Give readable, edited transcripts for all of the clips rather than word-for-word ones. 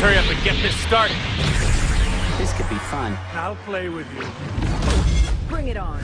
hurry up and get this started. This could be fun. I'll play with you. Bring it on.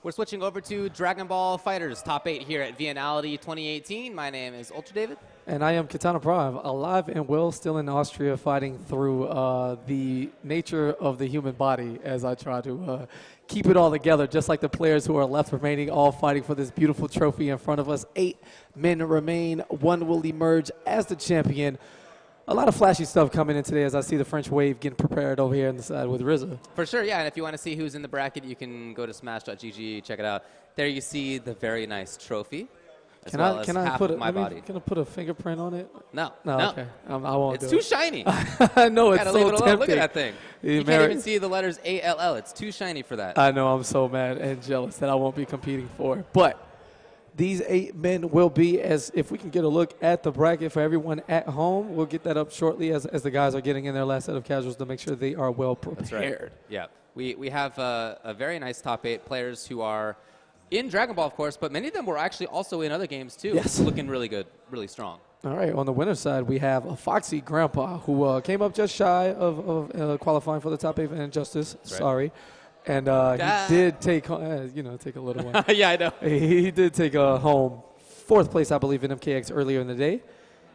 We're switching over to Dragon Ball FighterZ Top 8 here at Viennality 2018. My name is Ultra David. And I am Katana Prime, alive and well, still in Austria, fighting through the nature of the human body as I try to keep it all together, just like the players who are left remaining, all fighting for this beautiful trophy in front of us. 8 men remain. 1 will emerge as the champion. A lot of flashy stuff coming in today as I see the French wave getting prepared over here on the side with RZA. For sure, yeah. And if you want to see who's in the bracket, you can go to smash.gg, check it out. There you see the very nice trophy. Can I put a fingerprint on it? No. Okay. I won't. It's too shiny. I know, it's so tempting. Look at that thing. You can't even see the letters ALL. It's too shiny for that. I know. I'm so mad and jealous that I won't be competing for it. But these 8 men will be, as if we can get a look at the bracket for everyone at home, we'll get that up shortly as the guys are getting in their last set of casuals to make sure they are well prepared. That's right. Yeah. We have a very nice top 8 players who are in Dragon Ball, of course, but many of them were actually also in other games, too. Yes. Looking really good, really strong. All right, on the winner's side, we have a Foxy Grandpa who came up just shy of qualifying for the top 8 for Injustice. That's right. Sorry. And he did take, take a little one. Yeah, I know. He did take home 4th place, I believe, in MKX earlier in the day.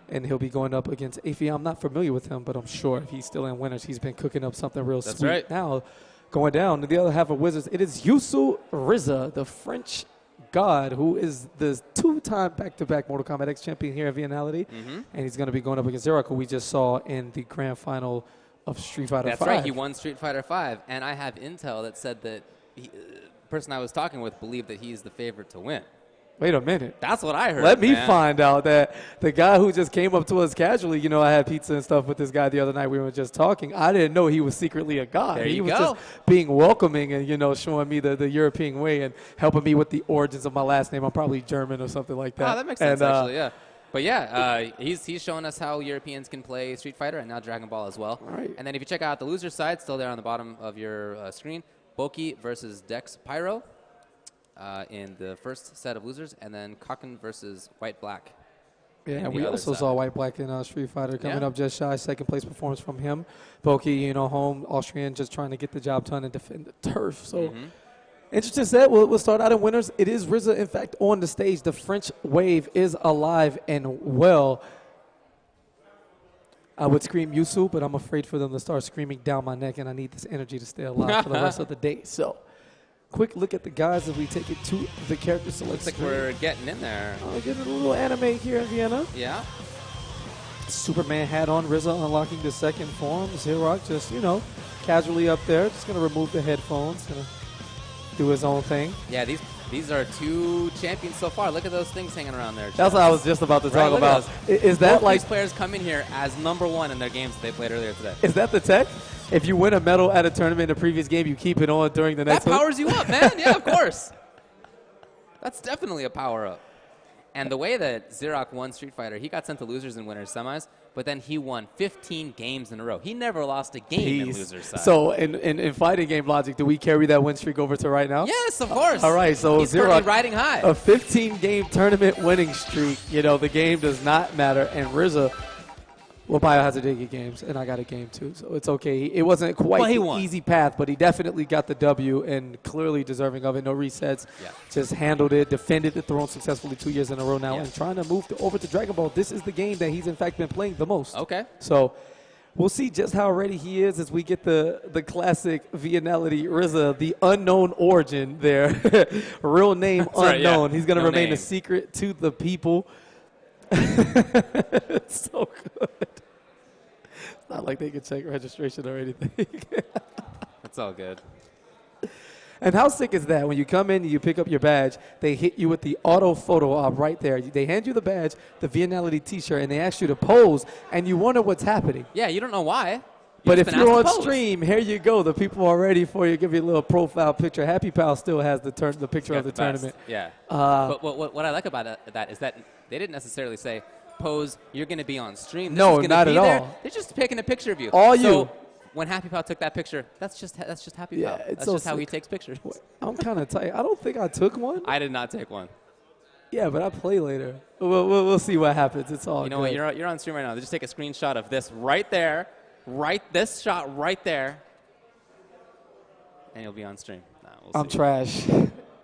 And he'll be going up against Afi. I'm not familiar with him, but I'm sure if he's still in winners, he's been cooking up something real sweet. Right. Now, going down to the other half of Wizards, it is Yusu RZA, the French god, who is the 2-time back-to-back Mortal Kombat X champion here at Viennality. And he's going to be going up against Zerock, who we just saw in the grand final of Street Fighter V. That's right. He won Street Fighter V. And I have intel that said that the person I was talking with believed that he's the favorite to win. Wait a minute. That's what I heard. Let me find out that the guy who just came up to us casually, I had pizza and stuff with this guy the other night. We were just talking. I didn't know he was secretly a god. There he you was go. just being welcoming and, showing me the European way and helping me with the origins of my last name. I'm probably German or something like that. Oh, that makes sense, actually, yeah. But yeah, he's showing us how Europeans can play Street Fighter and now Dragon Ball as well. All right. And then if you check out the loser side, still there on the bottom of your screen, Boki versus Dex Pyro in the first set of losers, and then Kakken versus White Black. Yeah, and we also saw White Black in Street Fighter coming up just shy. 2nd place performance from him. Boki, home Austrian, just trying to get the job done and defend the turf. So. Interesting set. We'll start out in winners. It is RZA, in fact, on the stage. The French wave is alive and well. I would scream Yusu, but I'm afraid for them to start screaming down my neck, and I need this energy to stay alive for the rest of the day. So, quick look at the guys as we take it to the character select. Looks like we're getting in there. Getting a little anime here in Vienna. Yeah. Superman hat on. RZA unlocking the 2nd form. Zerock just, casually up there. Just going to remove the headphones. Going to do his own thing. Yeah, these are 2 champions so far. Look at those things hanging around there. That's what I was just about to talk about. Is that both like these players come in here as #1 in their games that they played earlier today? Is that the tech? If you win a medal at a tournament in a previous game, you keep it on during the next one? That powers you up, man. Yeah, of course. That's definitely a power-up. And the way that Zerock won Street Fighter, he got sent to losers and winners semis, but then he won 15 games in a row. He never lost a game in losers side. So in fighting game logic, do we carry that win streak over to right now? Yes, of course. All right, so he's Zerock riding high. A 15-game tournament winning streak. The game does not matter. And RZA Well, Biohazard did get games, and I got a game too, so it's okay. It wasn't quite Well, he the won. easy path, but he definitely got the W and clearly deserving of it. No resets. Yeah. Just handled it, defended the throne successfully 2 years in a row now, Yeah. and trying to move over to Dragon Ball. This is the game that he's in fact been playing the most. Okay. So we'll see just how ready he is as we get the classic Viennality RZA, the unknown origin there. Real name That's right, unknown. yeah. He's going to No remain name. a secret to the people. It's so good. It's not like they can check registration or anything. It's all good. And how sick is that? When you come in and you pick up your badge, they hit you with the auto photo op right there. They hand you the badge, the Viennality t-shirt, and they ask you to pose, and you wonder what's happening. Yeah, you don't know why. But You've if been you're asked on to pose. stream, here you go. The people are ready for you. Give you a little profile picture. Happy Pal still has the picture of the Best. tournament. Yeah. Uh, but what I like about that is that they didn't necessarily say, pose, you're going to be on stream. This No, is gonna not be at there. all. They're just taking a picture of you. All so you. When Happy Pal took that picture, that's just Happy Yeah, Pal. it's That's so just how he sick. takes pictures. I'm kind of tight. I don't think I took one. I did not take one. Yeah, but I play later. We'll see what happens. It's all You know good. what? You're on stream right now. Just take a screenshot of this right there, this shot right there, and you'll be on stream. Nah, we'll I'm see. trash.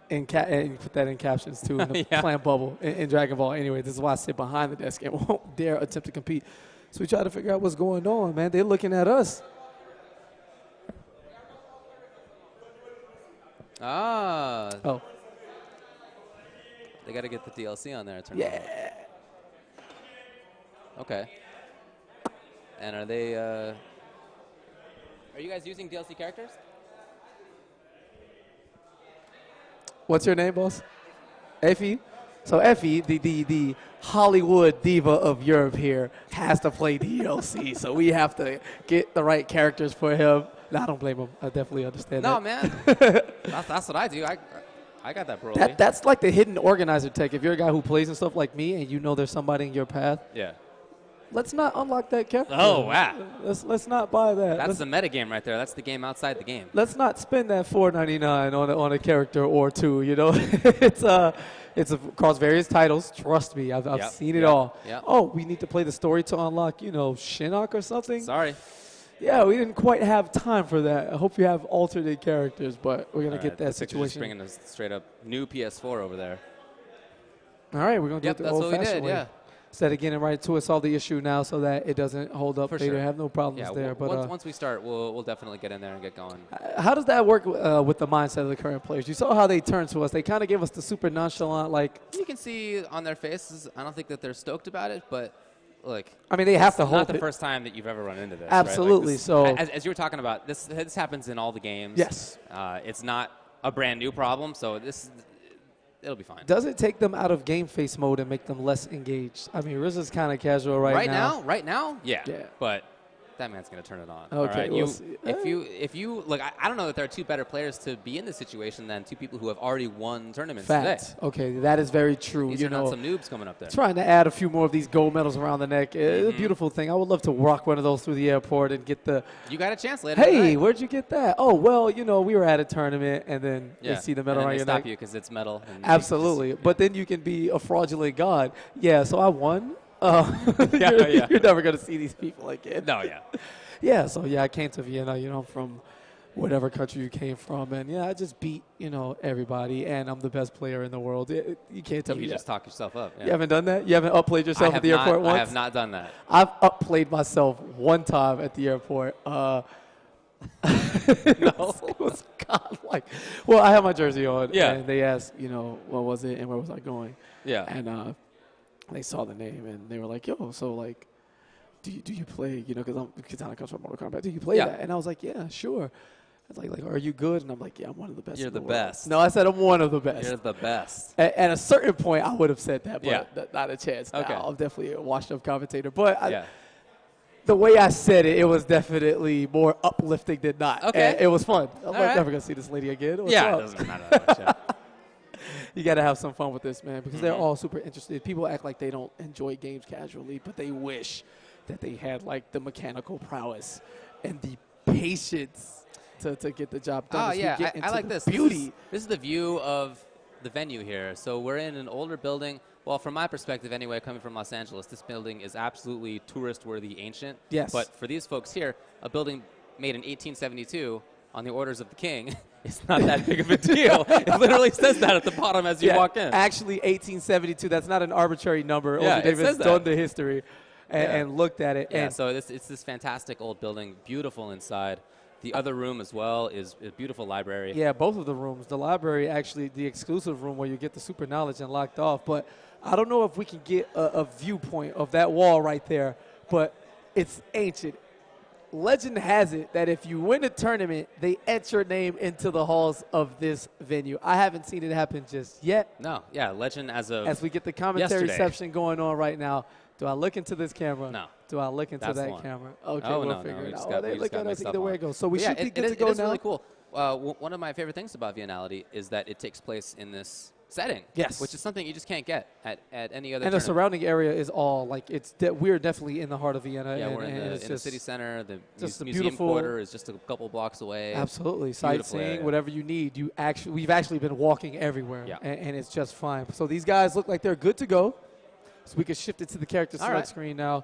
And you put that in captions too in the Yeah. plant bubble in Dragon Ball. Anyway, this is why I sit behind the desk and won't dare attempt to compete. So we try to figure out what's going on, man. They're looking at us. Ah, Oh, they got to get the DLC on there. It turns out. yeah. Okay. And are they? Are you guys using DLC characters? What's your name, boss? Effie? So Effie, the Hollywood diva of Europe here, has to play DLC. So we have to get the right characters for him. No, I don't blame him. I definitely understand No, that. man. that's what I do. I got that, bro. That's like the hidden organizer tech. If you're a guy who plays and stuff like me and you know there's somebody in your path, Yeah. let's not unlock that character. Oh, wow. Let's not buy that. That's the metagame right there. That's the game outside the game. Let's not spend that $4.99 on a character or two. You know, it's across various titles. Trust me, I've Yep, seen it yep, all. yep. Oh, we need to play the story to unlock, Shinnok or something. Sorry. Yeah, we didn't quite have time for that. I hope you have alternate characters, but we're gonna All get right, that looks like they're just situation. bringing a straight up new PS4 over there. All right, we're gonna do Yep, it the that's what we old-fashioned did. way. Yeah. Instead of getting right to it, solve the issue now so that it doesn't hold up For later. sure. Have no problems Yeah. there. But once we start, we'll definitely get in there and get going. how does that work with the mindset of the current players? You saw how they turned to us. They kind of gave us the super nonchalant, like, You can see on their faces. I don't think that they're stoked about it, but look. I mean, they have to It's hold not the it. first time that you've ever run into this. Absolutely, Right? so- as you were talking about, this happens in all the games. Yes. It's not a brand new problem, so it'll be fine. Does it take them out of game face mode and make them less engaged? I mean, RZA's kind of casual right now. Right now, yeah. Yeah. But that man's gonna turn it on. Okay, all right? we'll see. If you look, I don't know that there are two better players to be in this situation than two people who have already won tournaments today. Fact. Okay, that is very true. These are not some noobs coming up there. Trying to add a few more of these gold medals around the neck. It's a beautiful thing. I would love to rock one of those through the airport and get the, You got a chance later. hey, tonight. where'd you get that? Oh, well, we were at a tournament, and then Yeah. you see the and medal then around they your stop neck. you because it's metal. And Absolutely. But then you can be a fraudulent god. Yeah, so I won. Yeah, yeah. You're never going to see these people again. No, yeah. Yeah, so I came to Vienna, I'm from whatever country you came from, and I just beat, everybody, and I'm the best player in the world. You can't tell You me just that. talk yourself up. Yeah. You haven't done that? You haven't upplayed I yourself have at the airport once? I have not done that. I've upplayed myself one time at the airport. It was godlike. Well, I had my jersey on, Yeah. and they asked, what was it and where was I going? Yeah. And they saw the name, and they were like, yo, so, like, do you play, because Katana comes from Mortal Kombat, do you play Yeah. that? And I was like, yeah, sure. I was like, are you good? And I'm like, yeah, I'm one of the best. You're in the world. best. No, I said I'm one of the best. You're the best. At a certain point, I would have said that, but Yeah. not a chance. Okay. Now, I'm definitely a washed-up commentator. But Yeah. the way I said it, it was definitely more uplifting than not. Okay. And it was fun. I'm right. never going to see this lady again. What's Yeah. up? It doesn't matter that much. Yeah. You got to have some fun with this, man, because they're Mm-hmm. all super interested. People act like they don't enjoy games casually, but they wish that they had, like, the mechanical prowess and the patience to get the job done. Oh, as we yeah. get I into like the this. Beauty. This is the view of the venue here. So we're in an older building. Well, from my perspective anyway, coming from Los Angeles, this building is absolutely tourist-worthy ancient. Yes. But for these folks here, a building made in 1872 on the orders of the king is not that big of a deal. It literally says that at the bottom as you walk in. Actually, 1872, that's not an arbitrary number. Yeah, Only it says done that. the history and looked at it. Yeah, and so it's this fantastic old building, beautiful inside. The other room as well is a beautiful library. yeah, both of the rooms. The library, actually, the exclusive room where you get the super knowledge and locked off. But I don't know if we can get a viewpoint of that wall right there, but it's ancient. Legend has it that if you win a tournament, they etch your name into the halls of this venue. I haven't seen it happen just yet. No, yeah, legend as we get the commentary yesterday. section going on right now, do I look into this camera? No. Do I look into That's the that one. camera? Okay, Oh, we'll no, figure we it just out. got- They we just look got at us mixed either up way on it goes. So we Yeah, should be good to it go is now. really cool. One of my favorite things about Viennality is that it takes place in this setting. Yes. Which is something you just can't get at any other And the tournament. surrounding area is all like we're definitely in the heart of Vienna. Yeah, and, we're in and the, it's in the just city center. The just a museum beautiful- quarter is just a couple blocks away. Absolutely, Beautiful sightseeing, area. whatever you need. We've actually been walking everywhere, Yeah. and it's just fine. So these guys look like they're good to go. So we can shift it to the character select right. screen now.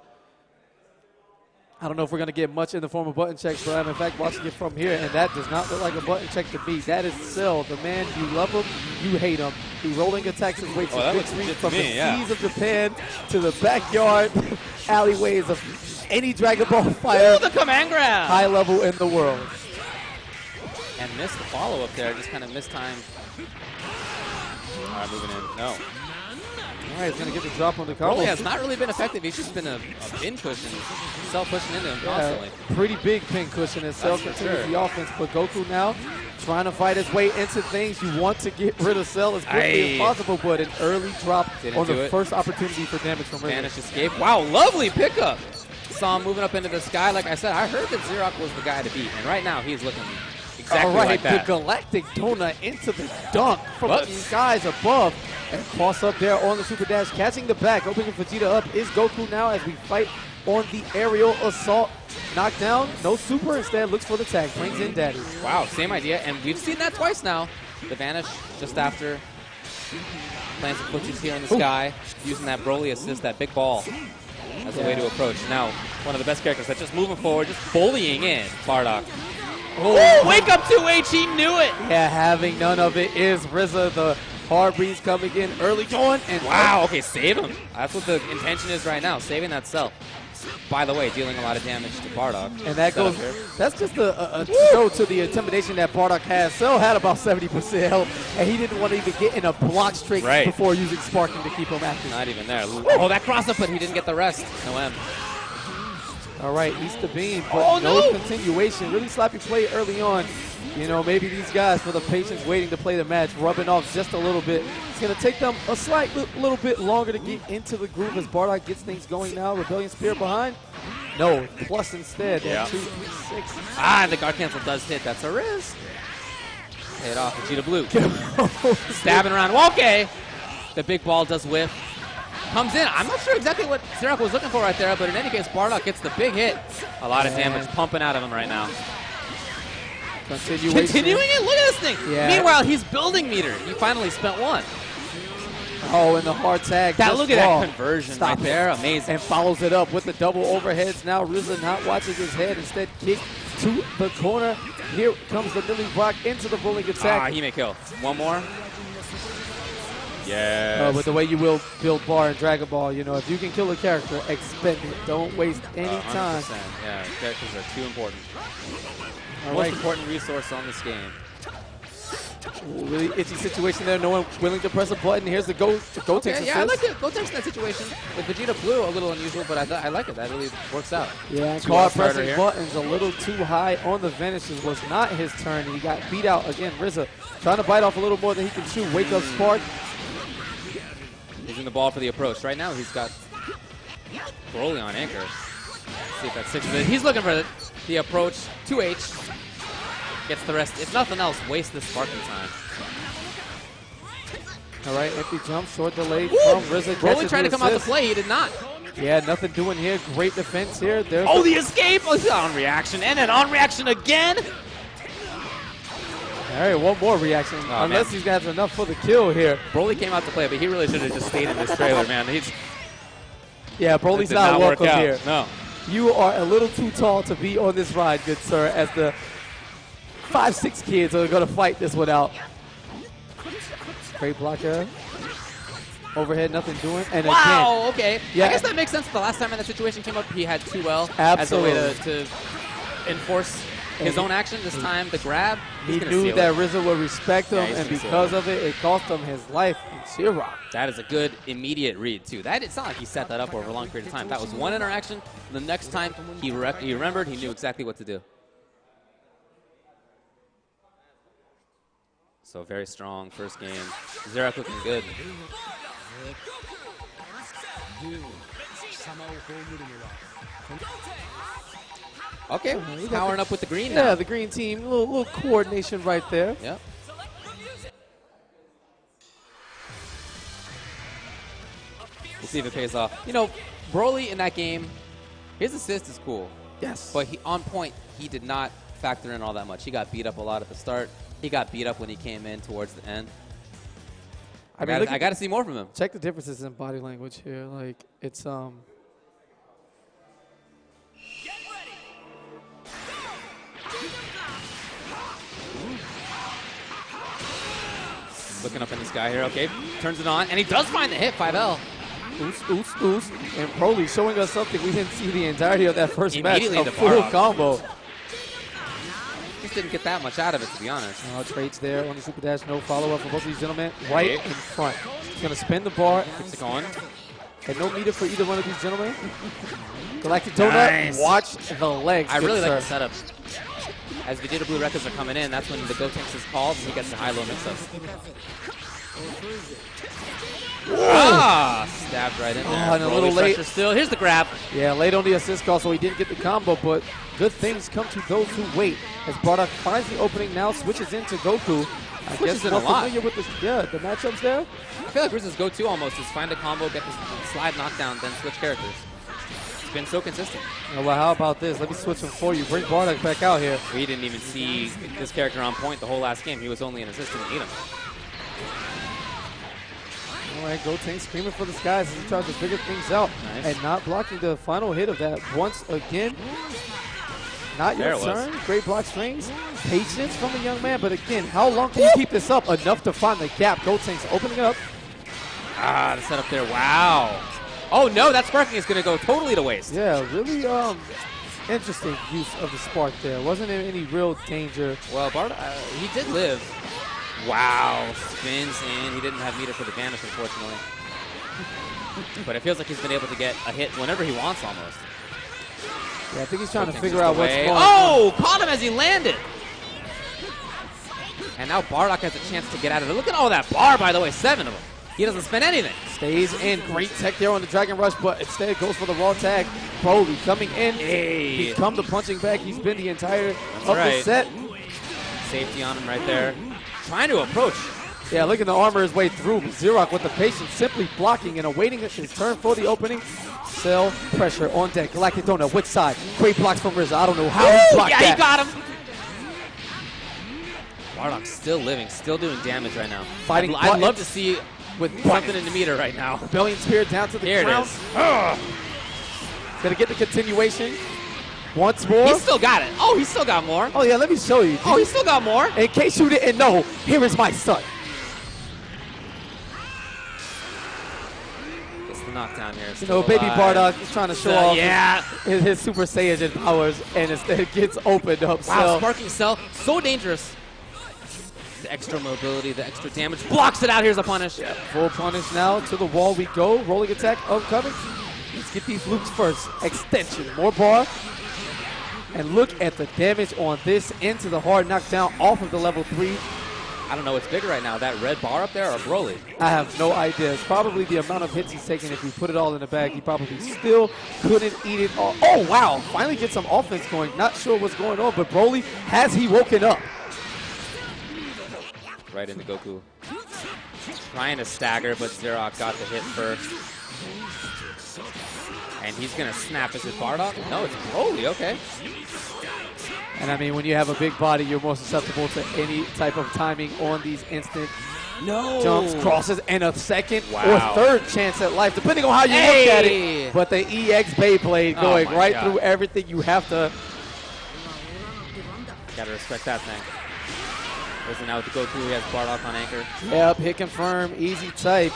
I don't know if we're going to get much in the form of button checks, but I'm in fact watching it from here, and that does not look like a button check to me. That is Cell, the man, you love him, you hate him. He rolling attacks his way to that looks victory legit to from me, the yeah. seas of Japan to the backyard alleyways of any Dragon Ball fighter the command grab! high level in the world. And missed the follow-up there, just kind of mistimed. All right, moving in. No. All right, he's going to get the drop on the combo. Broly has not really been effective. He's just been a pin cushion. Self-pushing into him constantly. Pretty big pin cushion as Cell That's for continues sure. the offense. But Goku now trying to fight his way into things. You want to get rid of Cell as quickly as possible, but an early drop Didn't on do the it. first opportunity for damage from Rizzo. Vanish escape. Wow, lovely pickup. Saw him moving up into the sky. Like I said, I heard that Xerox was the guy to beat, and right now he's looking exactly All right, like that. the Galactic Donut into the dunk from the Whoops. skies above. And cross up there on the Super Dash, catching the back, opening Vegeta up is Goku now as we fight on the aerial assault. Knockdown, no super, instead looks for the tag, brings in Daddy. Wow, same idea, and we've seen that twice now. The Vanish just after playing some footsies here in the sky, using that Broly assist, that big ball, as a way to approach. Now, one of the best characters that's just moving forward, just bullying in Bardock. Oh, wake up 2H, he knew it! Yeah, having none of it is RZA, the hard breeze coming in early on. And Wow, okay, save him. That's what the intention is right now, saving that cell. By the way, dealing a lot of damage to Bardock. And that Set goes, up here. that's just a show to the intimidation that Bardock has. Cell had about 70% health, and he didn't want to even get in a block straight Right. before using Sparking to keep him active. Not even there. Oh, that cross up, but he didn't get the rest. No M. All right, Easter Beam, but no no! continuation. Really sloppy play early on. You know, maybe these guys, for the patience waiting to play the match, rubbing off just a little bit. It's going to take them a little bit longer to get into the groove as Bardock gets things going now. Rebellion Spear behind. No, plus instead. Yeah. 2, 3, 6. Ah, the guard cancel does hit. That's a Riz. Pay it off. Vegeta Blue. Stabbing around. Well, okay. The big ball does whiff. Comes in. I'm not sure exactly what Xerox was looking for right there, but in any case, Bardock gets the big hit. A lot of damage pumping out of him right now. Continuing it? Look at this thing. Yeah. Meanwhile, he's building meter. He finally spent one. Oh, and the hard tag. That, just look at raw. that conversion Stop right it. there. Amazing. And follows it up with the double overheads. Now RZA not watching his head. Instead, kick to the corner. Here comes the Millie Rock into the rolling attack. Ah, he may kill. One more. Yes. With the way you will build bar in Dragon Ball, you know, if you can kill a character, expend it. Don't waste any time. 100%. Yeah, characters are too important. All Most right. important resource on this game. Ooh, really itchy situation there. No one willing to press a button. Here's the go Okay, Tex yeah, I assist. like it. Go Tex in that situation. With Vegeta Blue, a little unusual, but I like it. That really works out. Yeah, Two card out starter pressing here. buttons a little too high on the finishes. Was not his turn. He got beat out again. RZA trying to bite off a little more than he can chew. Wake up Spark. Using the ball for the approach. Right now, he's got Broly on anchor. Let's see if that sixes it. He's looking for the approach. 2H. Gets the rest. If nothing else, waste this sparking time. All right, empty jump, short delay Woo! from RZA. Broly tried to come out the play. He did not. Yeah, nothing doing here. Great defense here. There's Oh, the escape! Oh, on reaction. And then on reaction again. All right, one more reaction. Oh, Unless man. these guys are enough for the kill here. Broly came out to play, but he really should have just stayed in this trailer, man. Yeah, Broly's did not work welcome out. here. No. You are a little too tall to be on this ride, good sir, as the 5'6" kids are going to fight this one out. Great blocker. Overhead, nothing doing. And Wow, okay. Yeah. I guess that makes sense. The last time that situation came up, he had 2L Absolutely. as a way to enforce his own action. This time, the grab, he he's gonna knew seal that it. RZA would respect him, Yeah, he's and gonna seal because of it, it cost him his life in Xerox. That is a good immediate read, too. It's not like he set that up over a long period of time. That was one interaction. The next time he remembered, he knew exactly what to do. So very strong first game. Xerox looking good. Okay, he's powering up with the green now. Yeah, the green team, little coordination right there. Yep. We'll see if it pays off. You know, Broly in that game, his assist is cool. Yes. But on point, he did not factor in all that much. He got beat up a lot at the start. He got beat up when he came in towards the end. I got to see more from him. Check the differences in body language here. Like, it's Looking up in the sky here. Okay, turns it on, and he does find the hit, 5L. Oost. And Broly showing us something we didn't see the entirety of that first match. Immediately A into full Bardock. combo. Just didn't get that much out of it, to be honest. Trades there on the super dash. No follow-up for both of these gentlemen. Right in front. He's going to spin the bar. Keeps it going. And no meter for either one of these gentlemen. Galactic Donut. Nice. Watch the legs. I really good like the sir. setup. As Vegeta Blue records are coming in, that's when the Gotenks is called and he gets the high-low mix-up. Stabbed right in there. And a Broly little late. pressure still. Here's the grab. Yeah, late on the assist call, so he didn't get the combo, but good things come to those who wait. As Bardock finds the opening now, switches into Goku. I Switches guess in a more lot. familiar with the matchups there. I feel like RZA's go-to almost is find a combo, get the slide knockdown, then switch characters. It's been so consistent. Well, how about this? Let me switch him for you. Bring Bardock back out here. We didn't even see this character on point the whole last game. He was only an assistant to need him. All right, Gotenks screaming for the skies as he tries to figure things out. Nice. And not blocking the final hit of that once again. Not your There it was. turn. Great block strings. Patience from the young man. But again, how long can you keep this up? Enough to find the gap. Gotenks opening up. The setup there. Wow. Oh, no, that sparking is going to go totally to waste. Yeah, really interesting use of the spark there. Wasn't in any real danger. Well, Bardock, he did live. Wow. Spins in. He didn't have meter for the vanish, unfortunately. But it feels like he's been able to get a hit whenever he wants almost. Yeah, I think he's trying to Gotenks figure just out what's away. going on. Oh, caught him as he landed. And now Bardock has a chance to get out of it. Look at all that bar, by the way. 7 of them. He doesn't spend anything. Stays in. Great tech there on the Dragon Rush, but instead goes for the raw tag. Broly coming in. Hey. Become the punching bag. He's been the entire of right. the set. Safety on him right there. Trying to approach. Yeah, looking to armor his way through. Xerox with the patience, simply blocking and awaiting his turn for the opening. Cell pressure on deck. Galactic Donut, which side? Great blocks from RZA. I don't know how he blocked Yeah, that. he got him. Bardock's still living, still doing damage right now. Fighting I'd love buttons. to see with something in the meter right now. Billion Spear down to the Here it ground. is. Gonna get the continuation. Once more. He still got it. Oh, he still got more. Oh, yeah, let me show you. Oh, he still got more. In case you didn't know, here is my son. It's the knockdown here. You know, baby Bardock is trying to show off his Super Saiyan powers, and instead gets opened up. Wow, So Sparking Cell, so dangerous. The extra mobility, the extra damage, blocks it out. Here's a punish. yeah, full punish now. To the wall we go. Rolling attack upcoming. Let's get these loops first. Extension, more bar. And look at the damage on this into the hard knockdown off of the level 3. I don't know what's bigger right now, that red bar up there or Broly? I have no idea. It's probably the amount of hits he's taking. If we put it all in the bag, he probably still couldn't eat it all. Oh, wow. Finally get some offense going. Not sure what's going on, but Broly, has he woken up? Right into Goku. Trying to stagger, but Xerox got the hit first. And he's going to snap. Is it Bardock? No, it's Broly. Okay. And I mean, when you have a big body, you're more susceptible to any type of timing on these instant jumps, crosses, and a second or third chance at life, depending on how you look at it. But the EX Beyblade going right through everything. You have to. Gotta respect that thing. Listen, now with the Goku, he has Bardock on anchor. Yep, hit confirm, easy type.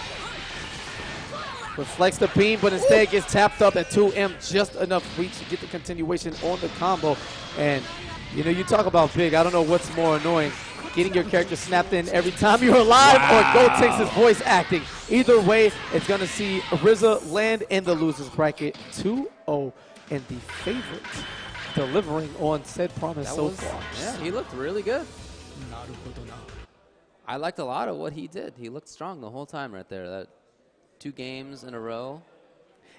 Reflects the beam, but instead gets tapped up at 2M, just enough reach to get the continuation on the combo. And, you know, you talk about big. I don't know what's more annoying, getting your character snapped in every time you're alive or Gotenks' voice acting. Either way, it's going to see RZA land in the loser's bracket 2-0, and the favorite delivering on said promise so far. Yeah, he looked really good. I liked a lot of what he did. He looked strong the whole time right there. That 2 games in a row.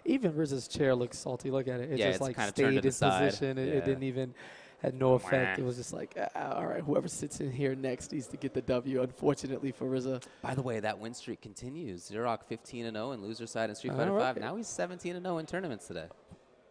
Even RZA's chair looks salty. Look at it. It just like kind of stayed turned to in the side. position. It didn't even, had no effect. It was just like, all right, whoever sits in here next needs to get the W, unfortunately for RZA. By the way, that win streak continues. Xerox 15-0 in loser side in Street Fighter 5. Now he's 17-0 in tournaments today.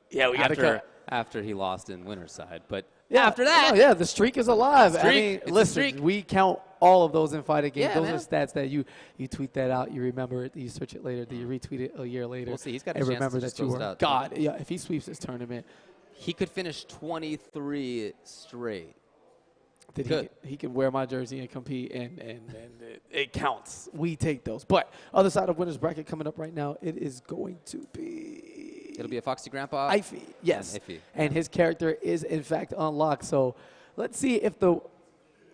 Yeah, we got to cut. After he lost in winner's side. But yeah, after that. Yeah, the streak is alive. I mean, listen, we count all of those in fighting games. Yeah, those are stats that you tweet that out, you remember it, you search it later, you retweet it a year later. We'll see. He's got a and chance remember to that you were God. Yeah, if he sweeps this tournament, he could finish 23 straight. He can wear my jersey and compete, and it counts. We take those. But other side of winner's bracket coming up right now, it is going to be. It'll be a Foxy Grandpa. Ify, yes. And Ify. And his character is, in fact, unlocked. So let's see if the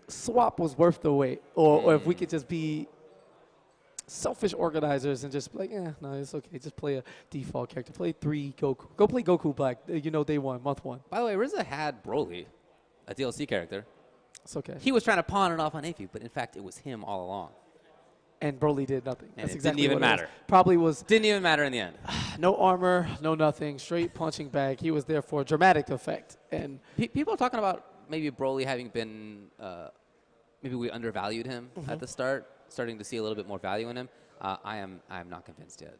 swap was worth the wait, or if we could just be selfish organizers and just be like, no, it's okay. Just play a default character. Play 3 Goku. Go play Goku Black, you know, day 1, month 1. By the way, RZA had Broly, a DLC character. It's okay. He was trying to pawn it off on Ify, but in fact, it was him all along. And Broly did nothing. And That's it exactly didn't even what matter. Probably was. Didn't even matter in the end. No armor, no nothing. Straight punching bag. He was there for dramatic effect. And people are talking about maybe Broly having been, maybe we undervalued him at the start, starting to see a little bit more value in him. I am not convinced yet.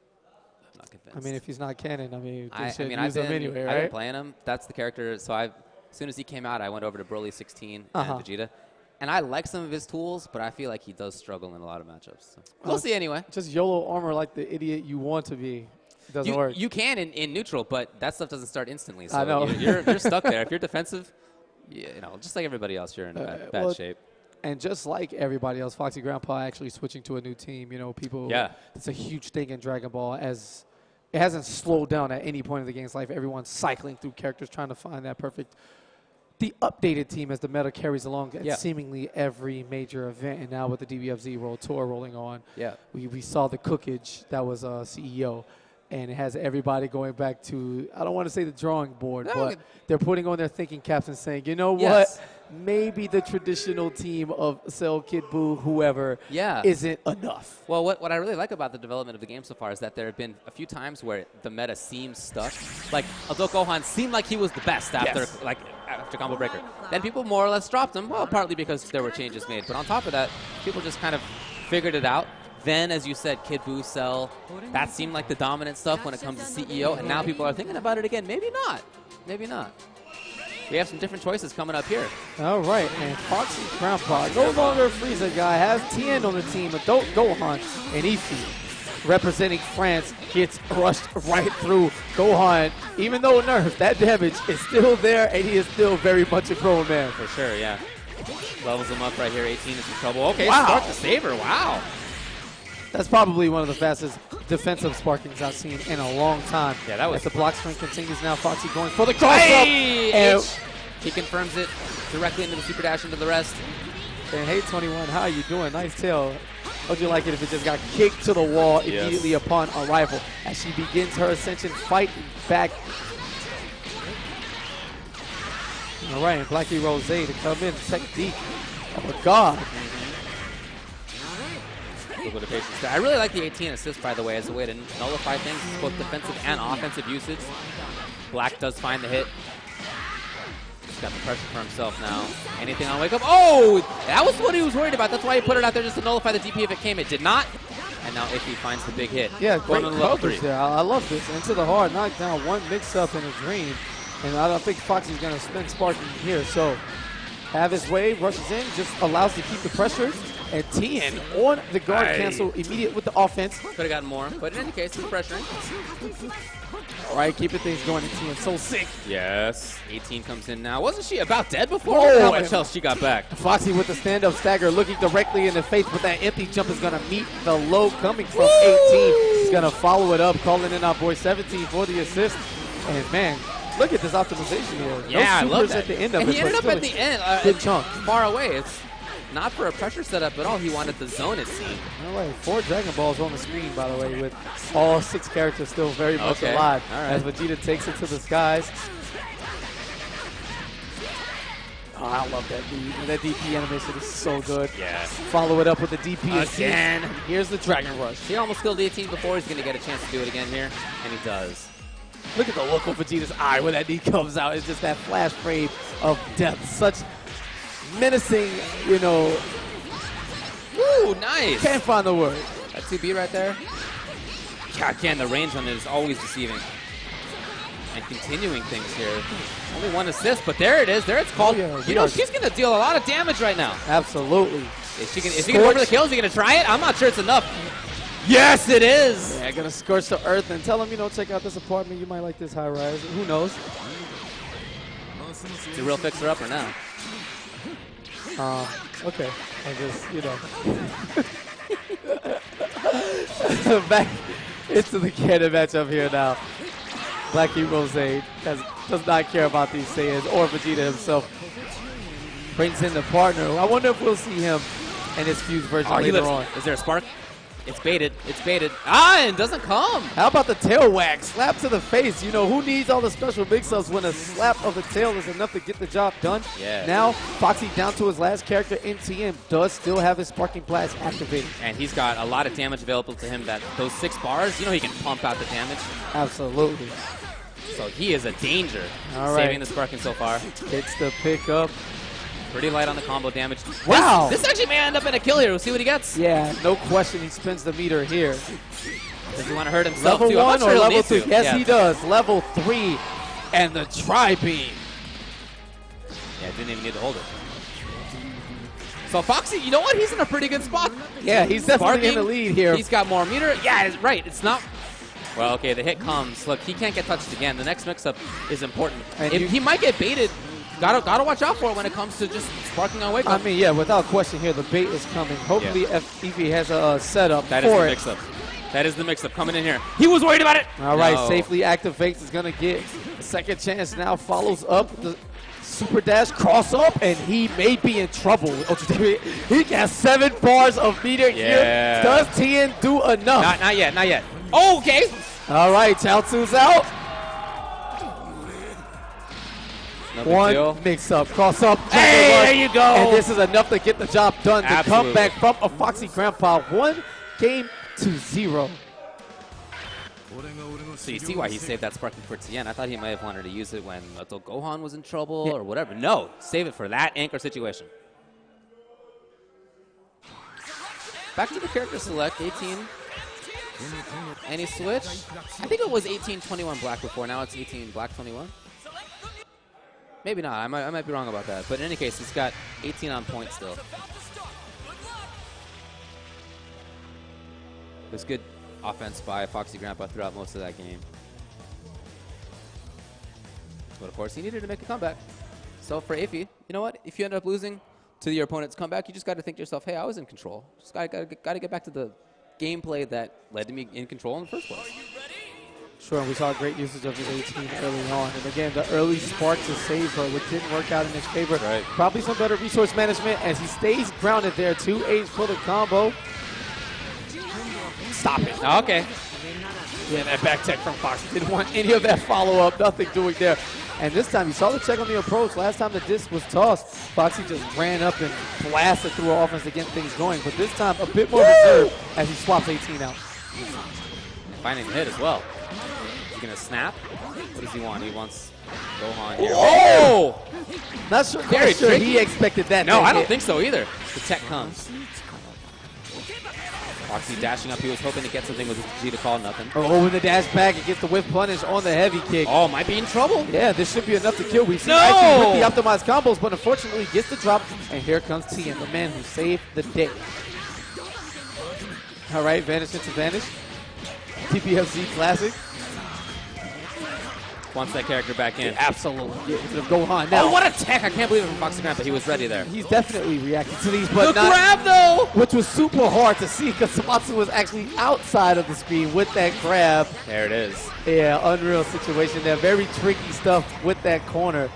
I'm not convinced. I mean, if he's not canon, I mean, I've use been him anyway, right? I've been playing him. That's the character. So as soon as he came out, I went over to Broly 16 and Vegeta. And I like some of his tools, but I feel like he does struggle in a lot of matchups. So we'll see anyway. Just YOLO armor like the idiot you want to be. It doesn't work. You can in neutral, but that stuff doesn't start instantly. So I know. You're stuck there. If you're defensive, just like everybody else, you're in bad shape. And just like everybody else, Foxy Grandpa actually switching to a new team. You know, people. Yeah. It's a huge thing in Dragon Ball, as it hasn't slowed down at any point in the game's life. Everyone's cycling through characters, trying to find that perfect. The updated team as the meta carries along at seemingly every major event. And now with the DBFZ World Tour rolling on, we saw the cookage that was CEO. And it has everybody going back to, I don't want to say the drawing board, but they're putting on their thinking caps and saying, you know what? Maybe the traditional team of Cell, Kid Buu, whoever, isn't enough. Well, what I really like about the development of the game so far is that there have been a few times where the meta seems stuck. Like, Adult Gohan seemed like he was the best after Combo Breaker. Then people more or less dropped him, well, partly because there were changes made. But on top of that, people just kind of figured it out. Then, as you said, Kid Buu, Cell, that seemed like the dominant stuff when it comes to CEO. And now people are thinking about it again. Maybe not. Maybe not. We have some different choices coming up here. All right, and Foxy Grandpa, no longer a Frieza guy, has Tien on the team, Adult Gohan, and Ify, representing France, gets rushed right through Gohan. Even though nerfed, that damage is still there, and he is still very much a grown man. For sure, yeah. Levels him up right here, 18 is in trouble. Okay, start the saver, wow. That's probably one of the fastest defensive sparkings I've seen in a long time. Yeah, that was. As the block string continues now, Foxy going for the cross-up. He confirms it directly into the super dash into the rest. And hey, 21, how are you doing? Nice tail. How'd you like it if it just got kicked to the wall immediately upon arrival as she begins her ascension, fighting back. All right, and Blackie Rose to come in, technique of a god. I really like the 18 assist, by the way, as a way to nullify things. It's both defensive and offensive usage. Black does find the hit. He's got the pressure for himself now. Anything on wake up? Oh, that was what he was worried about. That's why he put it out there just to nullify the DP if it came. It did not. And now Ify finds the big hit. Yeah, great coverage there. I love this. Into the hard knockdown. One mix-up in a dream. And I don't think Foxy's going to spend Sparking here. So have his way, rushes in, just allows to keep the pressure. And TN on the guard cancel, immediate with the offense. Could have gotten more, but in any case, he's pressuring. All right, keeping things going. And TN so sick. Yes. 18 comes in now. Wasn't she about dead before? Oh, How much else she got back? Foxy with the stand-up stagger, looking directly in the face, but that empty jump is going to meet the low coming from 18. He's going to follow it up, calling in our boy 17 for the assist. And, man, look at this optimization here. Yeah, no I love supers that. at the end of and it. he ended but up at still the end, good chunk. far away. It's not for a pressure setup at all. He wanted the zone, it seemed. All right, 4 Dragon Balls on the screen, by the way, with all 6 characters still very much alive. All right. As Vegeta takes it to the skies. Oh, I love that DP. That DP animation is so good. Yeah. Follow it up with the DP Again. Here's the Dragon Rush. He almost killed 18 before. He's going to get a chance to do it again here, and he does. Look at the look of Vegeta's eye when that knee comes out. It's just that flash frame of death. Such menacing, you know. Woo, nice. Can't find the word. That 2B right there. God, again, the range on it is always deceiving. And continuing things here. Only 1 assist, but there it is. There it's called. Yeah, you know, she's going to deal a lot of damage right now. Absolutely. Is he going to go for the kill? Is he going to try it? I'm not sure it's enough. Yes, it is. Yeah, gonna scorch the earth and tell him, you know, check out this apartment. You might like this high rise. Who knows? Is it real fixer up or now? Okay. I just, you know. Back into the canon matchup here now. Black Heat Rose does not care about these Saiyans or Vegeta himself. Brings in the partner. I wonder if we'll see him in his fused version later on. Is there a spark? It's baited. It's baited. Ah, and it doesn't come. How about the tail whack? Slap to the face. You know, who needs all the special mix-ups when a slap of the tail is enough to get the job done? Yeah. Now, Foxy down to his last character, NTM, does still have his sparking blast activated. And he's got a lot of damage available to him. That those 6 bars, you know he can pump out the damage. Absolutely. So he is a danger. All right. Saving the sparking so far. Gets the pickup. Pretty light on the combo damage. Wow. This actually may end up in a kill here. We'll see what he gets. Yeah, no question he spins the meter here. Does he want to hurt himself Level too? I'm 1 not or sure he'll level need 2? to. Yes, Yeah. he does. Level 3 and the tri-beam. Yeah, didn't even need to hold it. So Foxy, you know what? He's in a pretty good spot. Yeah, he's definitely in the lead here. He's got more meter. Yeah, it's right. It's not. Well, okay, the hit comes. Look, he can't get touched again. The next mix-up is important. And He might get baited. Gotta watch out for it when it comes to just sparking on wake up. I mean, yeah, without question here, the bait is coming. Hopefully, Eevee has a setup That is for the it. mix-up. That is the mix-up coming in here. He was worried about it. All right, No. safely activates. Is going to get a second chance now. Follows up the super dash, cross up, and he may be in trouble. He got 7 bars of meter Yeah. here. Does TN do enough? Not yet. Not yet. Oh, okay. All right, Chaozu's out. No big deal. One mix-up, cross up. Hey, rush, there you go. And this is enough to get the job done. To Absolutely. come back from a Foxy Grandpa. 1-0. So you see why he saved that sparking for Tien. I thought he might have wanted to use it when Little Gohan was in trouble or whatever. No, save it for that anchor situation. Back to the character select, 18. Any switch? I think it was 18-21 black before. Now it's 18 black 21. Maybe not. I might be wrong about that. But in any case, he's got 18 on point still. It was good offense by Foxy Grandpa throughout most of that game. But of course, he needed to make a comeback. So for Aphie, you know what? If you end up losing to your opponent's comeback, you just got to think to yourself, hey, I was in control. Just got to get back to the gameplay that led to me in control in the first place. Sure, and we saw great usage of his 18 early on. And again, the early spark to save her, which didn't work out in his favor. Right. Probably some better resource management as he stays grounded there. 2H for the combo. Stop it. Oh, okay. Yeah, that back tech from Fox. Didn't want any of that follow-up. Nothing doing there. And this time, you saw the check on the approach. Last time the disc was tossed, Foxy just ran up and blasted through our offense to get things going. But this time, a bit more reserved as he swaps 18 out. Finding the hit as well. He's going to snap. What does he want? He wants Gohan here. Oh! Oh! Not sure, Very quite sure tricky. he expected that. No, to I don't hit. think so either. The tech comes. Foxy dashing up. He was hoping to get something with his Vegeta call. Nothing. Oh, in the dash back, it gets the whip punish on the heavy kick. Oh, might be in trouble. Yeah, this should be enough to kill. We see No! Icy with the optimized combos, but unfortunately gets the drop. And here comes Tien, the man who saved the day. All right, vanish into vanish. TPFZ classic. Wants that character back in. Absolutely. Yeah, instead of Gohan now. Oh, what a tech! I can't believe it from Foxy Grandpa. He was ready there. He's definitely reacting to these, but The not. grab, though! Which was super hard to see because Samatsu was actually outside of the screen with that grab. There it is. Yeah, unreal situation there. Very tricky stuff with that corner.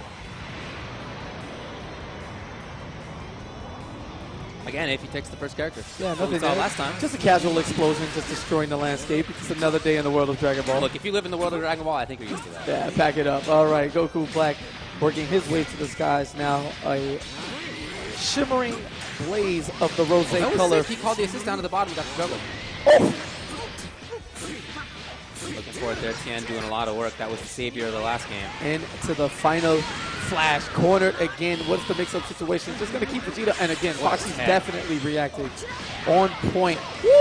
Again, if he takes the first character. Yeah, What we nothing saw there. last time. Just a casual explosion, just destroying the landscape. It's another day in the world of Dragon Ball. Look, if you live in the world of Dragon Ball, I think you're used to that. Yeah, pack it up. All right, Goku Black working his way to the skies now. A shimmering blaze of the rose That was color. sick. He called the assist down to the bottom, got the juggle. Oh! Looking for it there. Tien doing a lot of work. That was the savior of the last game. Into the final flash. Cornered again. What's the mix-up situation? Just going to keep Vegeta. And again, Foxy's heck. definitely reacting on point.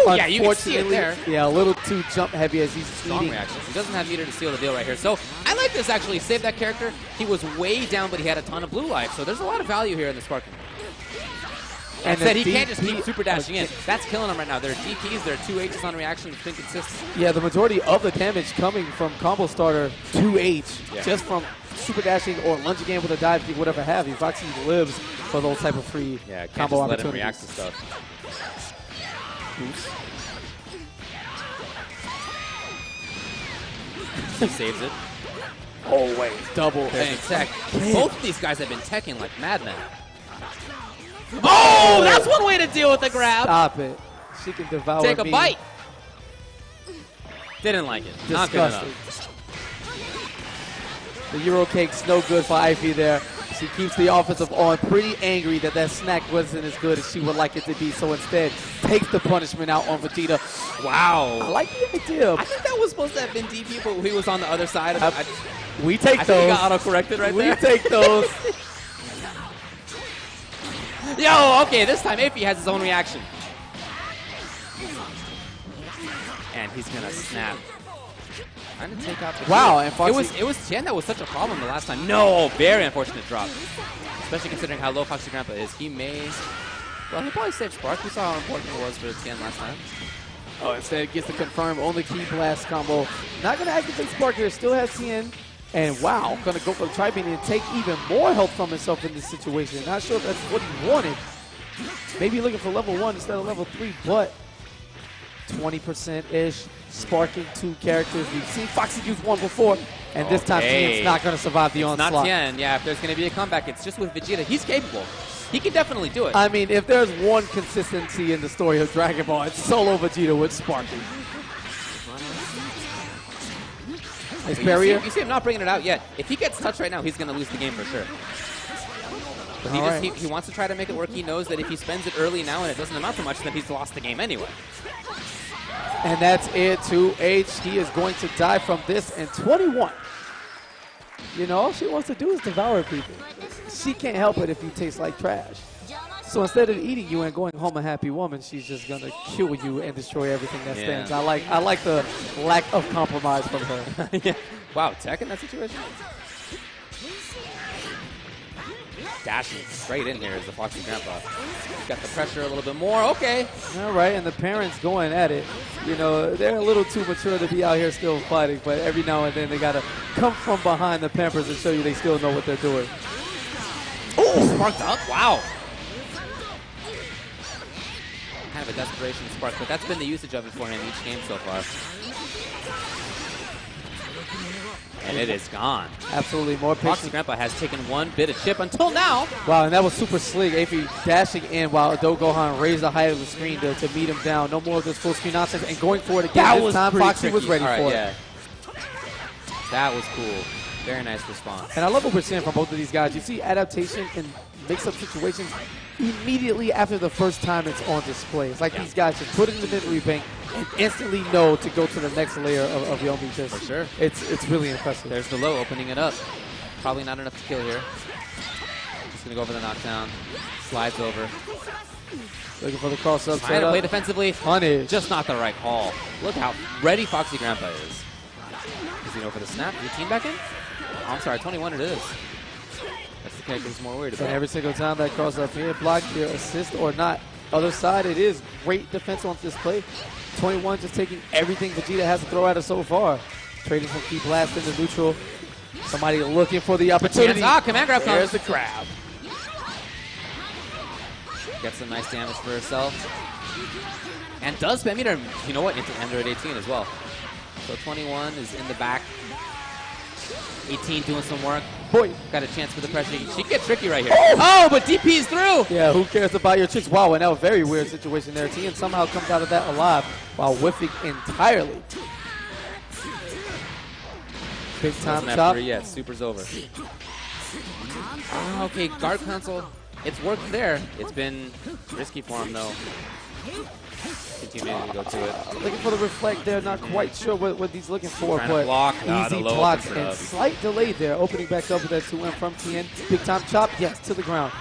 Yeah, you can see it there. Yeah, a little too jump heavy as he's Strong eating. reactions. He doesn't have meter to seal the deal right here. So I like this actually. Save that character. He was way down, but he had a ton of blue life. So there's a lot of value here in the Sparking. And said he can't just keep super dashing in. That's killing him right now. There are DPs, there are 2 H's on reaction. It's been consistent. Yeah, the majority of the damage coming from combo starter 2H, Yeah. just from super dashing or lunge again with a dive kick, whatever have you. Foxy lives for those type of free Yeah, can't combo just let him opportunities. react to stuff. He saves it. Oh, wait. Double. Bang, tech. Both of these guys have been teching like madmen. Oh, that's one way to deal with the grab. Stop it. She can devour Take a me. bite. Didn't like it. Not good Disgusting. enough. The Euro cake's no good for Ivy there. She keeps the offensive on, pretty angry that that snack wasn't as good as she would like it to be, so instead takes the punishment out on Vegeta. I Wow. like the idea. I think that was supposed to have been DP, but he was on the other side of it. We take I think he those. got auto-corrected right We there. take those. Yo, okay, this time Iffy has his own reaction. And he's gonna snap. Trying to take out the Wow, kid. and Foxy- it was Tien that was such a problem the last time. No, very unfortunate drop. Especially considering how low Foxy Grandpa is. He may, well, he'll probably save Spark. We saw how important it was for Tien last time. Oh, instead gets to confirm on the key blast combo. Not going to activate Spark here. Still has Tien. And wow, going to go for the tri-beam and take even more help from himself in this situation. Not sure if that's what he wanted. Maybe looking for level 1 instead of level 3, but 20%-ish. Sparking 2 characters. We've seen Foxy use 1 before, and this time Okay. Tien's not going to survive the It's onslaught. not Tien. Yeah, if there's going to be a comeback, it's just with Vegeta. He's capable. He can definitely do it. I mean, if there's one consistency in the story of Dragon Ball, it's solo Vegeta with Sparking. Nice barrier. You see him not bringing it out yet. If he gets touched right now, he's going to lose the game for sure. But he, All just, right. he wants to try to make it work. He knows that if he spends it early now and it doesn't amount to much, then he's lost the game anyway. And that's it, 2H. He is going to die from this in 21. You know, all she wants to do is devour people. She can't help it if you taste like trash. So instead of eating you and going home a happy woman, she's just going to kill you and destroy everything that stands. I like the lack of compromise from her. Yeah. Wow, tech in that situation? Dashing straight in here is the Foxy Grandpa. Got the pressure a little bit more. Okay. All right, and the parents going at it. You know, they're a little too mature to be out here still fighting, but every now and then they got to come from behind the Pampers and show you they still know what they're doing. Oh, sparked up. Wow. Kind of a desperation spark, but that's been the usage of it for him each game so far. And it is gone. Absolutely, more Foxy patience. Grandpa has taken one bit of chip until now. Wow, and that was super slick. AP dashing in while Gohan raised the height of the screen to meet him down. No more of this full screen nonsense. And going for it again. That This was time, pretty Foxy was tricky. ready All right, for yeah. it. That was cool. Very nice response. And I love what we're seeing from both of these guys. You see adaptation in mix-up situations immediately after the first time it's on display. It's like these guys just put it in the memory bank and instantly know to go to the next layer of Yomi. Just, For sure. It's really impressive. There's the low opening it up. Probably not enough to kill here. Just going to go for the knockdown. Slides over. Looking for the cross-up Trying to setup. play defensively. Punish. Just not the right call. Look how ready Foxy Grandpa is. Does he know for the snap? Is your team back in? Oh, I'm sorry, 21 it is. That's the character he's more worried about. And every single time that cross-up here, block your assist or not. Other side, it is great defense on this play. 21 just taking everything Vegeta has to throw at us so far. Trading from key blast into neutral. Somebody looking for the opportunity. Command grab comes. There's the crab. Gets some nice damage for herself. And does spam meter, you know what, into Android 18 as well. So 21 is in the back. 18 doing some work. Boy. Got a chance for the pressure. She can get tricky right here. Oh, but DP's through. Yeah, who cares about your tricks? Wow, and that was a very weird situation there. Tien somehow comes out of that alive while whiffing entirely. Big time Doesn't have chop. three yet. Super's over. Okay, guard console. It's worked there. It's been risky for him, though. Continuing to go to it. Looking for the reflect there. Not quite sure what he's looking for, Trying to but block. easy The low blocks opens it and up. slight delay there. Opening back up with that 2M from Tien. Big time chop. Yes, to the ground.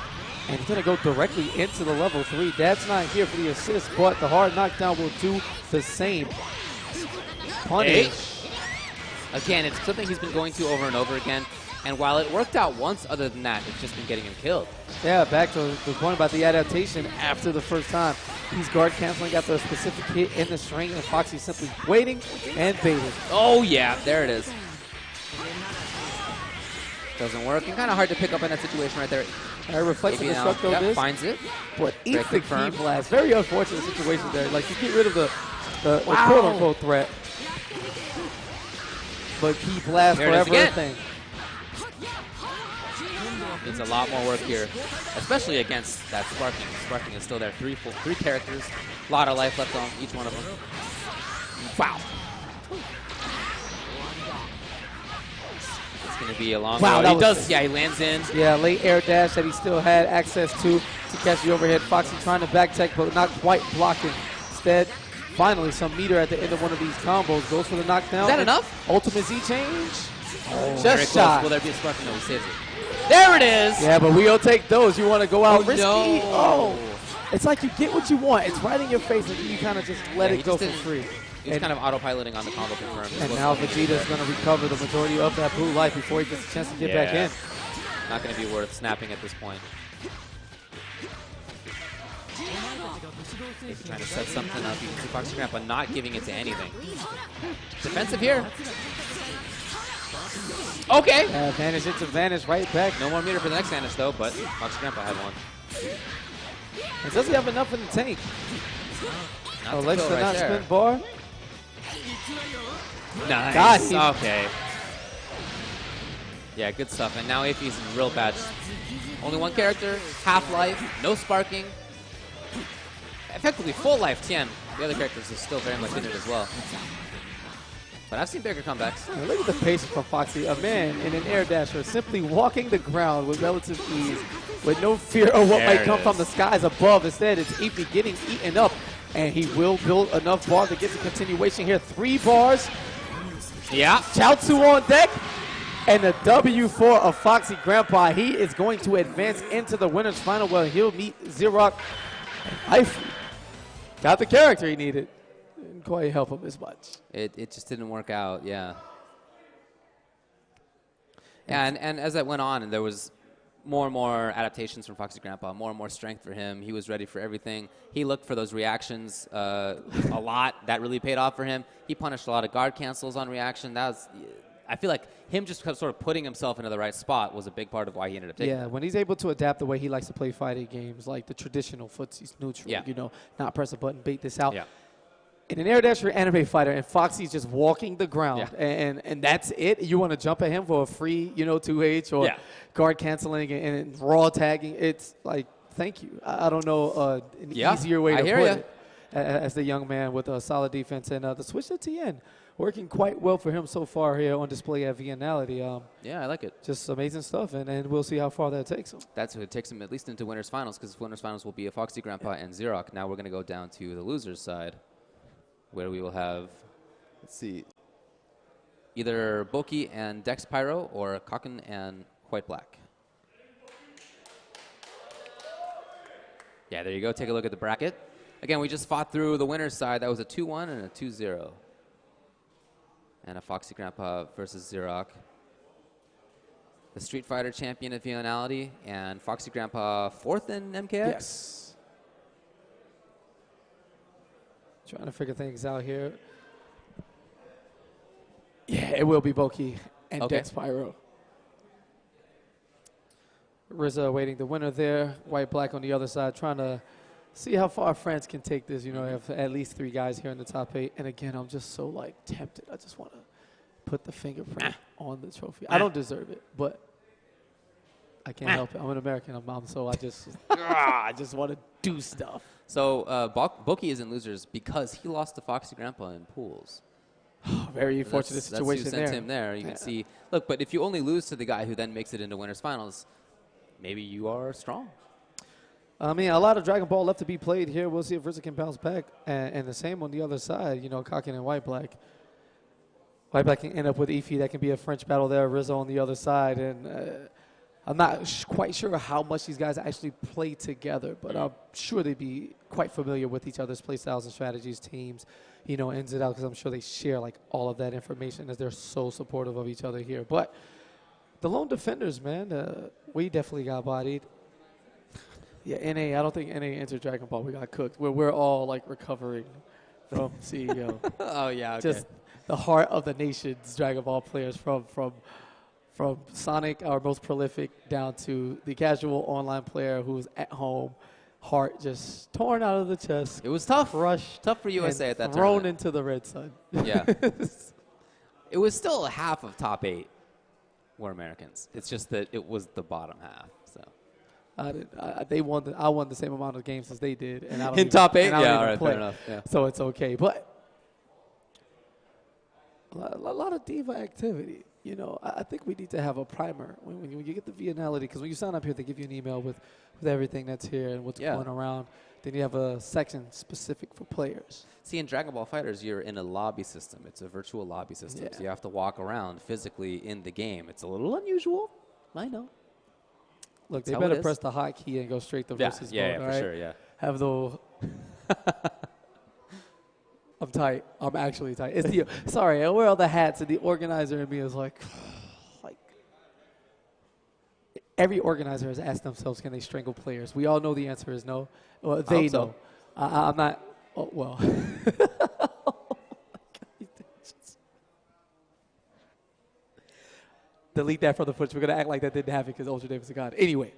And he's going to go directly into the level 3. Dad's not here for the assist, but the hard knockdown will do the same. Punish. Again, it's something he's been going to over and over again. And while it worked out once, other than that, it's just been getting him killed. Yeah, back to the point about the adaptation after the first time. He's guard canceling after a specific hit in the string, and Foxy simply waiting and baiting. Oh, yeah, there it is. Doesn't work. And kind of hard to pick up in that situation right there. Reflecting Maybe now, destructo yep, this, finds it. but eats the key confirmed. blast. Very unfortunate situation there. Like, you get rid of the quote-unquote threat, but key blast There it is forever a again. thing. Needs a lot more work here, especially against that Sparking. Sparking is still there. Three characters. A lot of life left on each one of them. Wow. It's going to be a long Wow, road. that He was does. sick. Yeah, he lands in. Yeah, late air dash that he still had access to catch the overhead. Foxy trying to back tech, but not quite blocking. Instead, finally, some meter at the end of one of these combos. Goes for the knockdown. Is that enough? Ultimate Z change. Very Just close. shy. Will there be a Sparking? No, he saves it. There it is. Yeah, but we'll take those. You want to go out risky? No. Oh, it's like you get what you want. It's right in your face, and you kind of just let Yeah, it go he for just free. He was kind of autopiloting on the combo confirmed. And now Vegeta's going to recover the majority of that blue life before he gets a chance to get back in. Not going to be worth snapping at this point. Maybe trying to set something up. You can see Foxy Grandpa not giving it to anything. Defensive here. Okay. Vanish into vanish right back. No more meter for the next Vanish, though, but Foxy Grandpa had one. And does he have enough in the tank? Not to Alexa kill right not there. spin bar. Nice. Got him. Okay. Yeah, good stuff. And now AP's in real bad. Only one character, half-life, no sparking. Effectively full life, Tien. The other characters are still very much in it as well. But I've seen bigger comebacks. Now look at the patience from Foxy. A man in an air dasher simply walking the ground with relative ease, with no fear of what There might it come is. from the skies above. Instead, it's EP getting eaten up, and he will build enough bar to get the continuation here. 3 bars. Yeah. Chaozu on deck. And the W4 of Foxy Grandpa. He is going to advance into the winner's final where he'll meet Xerox. Life. Got the character he needed. Didn't quite help him as much. It just didn't work out, yeah. And as that went on, and there was more and more adaptations from Foxy Grandpa, more and more strength for him. He was ready for everything. He looked for those reactions a lot. That really paid off for him. He punished a lot of guard cancels on reaction. That was, I feel like him just sort of putting himself into the right spot was a big part of why he ended up taking Yeah, when he's able to adapt the way he likes to play fighting games, like the traditional footsies neutral, Yeah. you know, not press a button, bait this out. Yeah. In an air dasher anime fighter, and Foxy's just walking the ground, Yeah. and that's it. You want to jump at him for a free, 2H or Yeah. guard canceling and raw tagging. It's like, thank you. I don't know an easier way I to hear put ya. it as the young man with a solid defense. And the switch to Tien working quite well for him so far here on display at Viennality. Yeah, I like it. Just amazing stuff, and we'll see how far that takes him. That's what takes him at least into winners finals, because winners finals will be a Foxy Grandpa and Xerox. Now we're going to go down to the losers side, where we will have, let's see, either Boki and Dex Pyro or Kakken and White Black. Yeah, there you go. Take a look at the bracket. Again, we just fought through the winner's side. That was a 2-1 and a 2-0. And a Foxy Grandpa versus Xerox. The Street Fighter champion at Viennality, and Foxy Grandpa 4th in MKX? Yes. Trying to figure things out here. Yeah, it will be Boki and Okay. Dex Pyro. RZA awaiting the winner there. White Black on the other side, trying to see how far France can take this. You know, they have at least 3 guys here in the top 8. And again, I'm just so like tempted. I just want to put the fingerprint on the trophy. I don't deserve it, but I can't help it. I'm an American. So I just want to do stuff. So Boki is in losers because he lost to Foxy Grandpa in pools. Very fortunate situation that's who there. sent him there. You can see, look, but if you only lose to the guy who then makes it into winners finals, maybe you are strong. I mean, a lot of Dragon Ball left to be played here. We'll see if RZA can bounce back. And the same on the other side, you know, Kakin and White Black. White Black can end up with Ify. That can be a French battle there. RZA on the other side. And I'm not quite sure how much these guys actually play together, but I'm sure they'd be quite familiar with each other's play styles and strategies, teams, you know, ins and outs, because I'm sure they share, like, all of that information as they're so supportive of each other here. But the lone defenders, man, we definitely got bodied. Yeah, NA, I don't think NA entered Dragon Ball. We got cooked. We're all, like, recovering from CEO. Oh, yeah, okay. Just the heart of the nation's Dragon Ball players from Sonic, our most prolific, down to the casual online player who's at home, heart just torn out of the chest. It was tough. Crushed. Tough for USA at that time. Thrown into the red sun. Yeah. It was still half of top 8 were Americans. It's just that it was the bottom half. So I won the same amount of games as they did. And I don't in top 8? and I don't Yeah, even all right, play. fair enough. Yeah. So it's okay. But a lot of diva activity. You know, I think we need to have a primer when you get the Viennality, because when you sign up here, they give you an email with everything that's here and what's going around. Then you have a section specific for players. See, in Dragon Ball FighterZ, you're in a lobby system. It's a virtual lobby system. Yeah. So you have to walk around physically in the game. It's a little unusual. I know. Look, That's they how better it is. press the hotkey and go straight to versus mode, all for right? sure, yeah. Have the... I'm tight. I'm actually tight. It's the sorry, I wear all the hats, and the organizer in me is like every organizer has asked themselves, can they strangle players? We all know the answer is no. Well, they know. So. I'm not. Oh, well. Delete that from the footage. We're gonna act like that didn't happen because Ultra Davis is God. Anyway.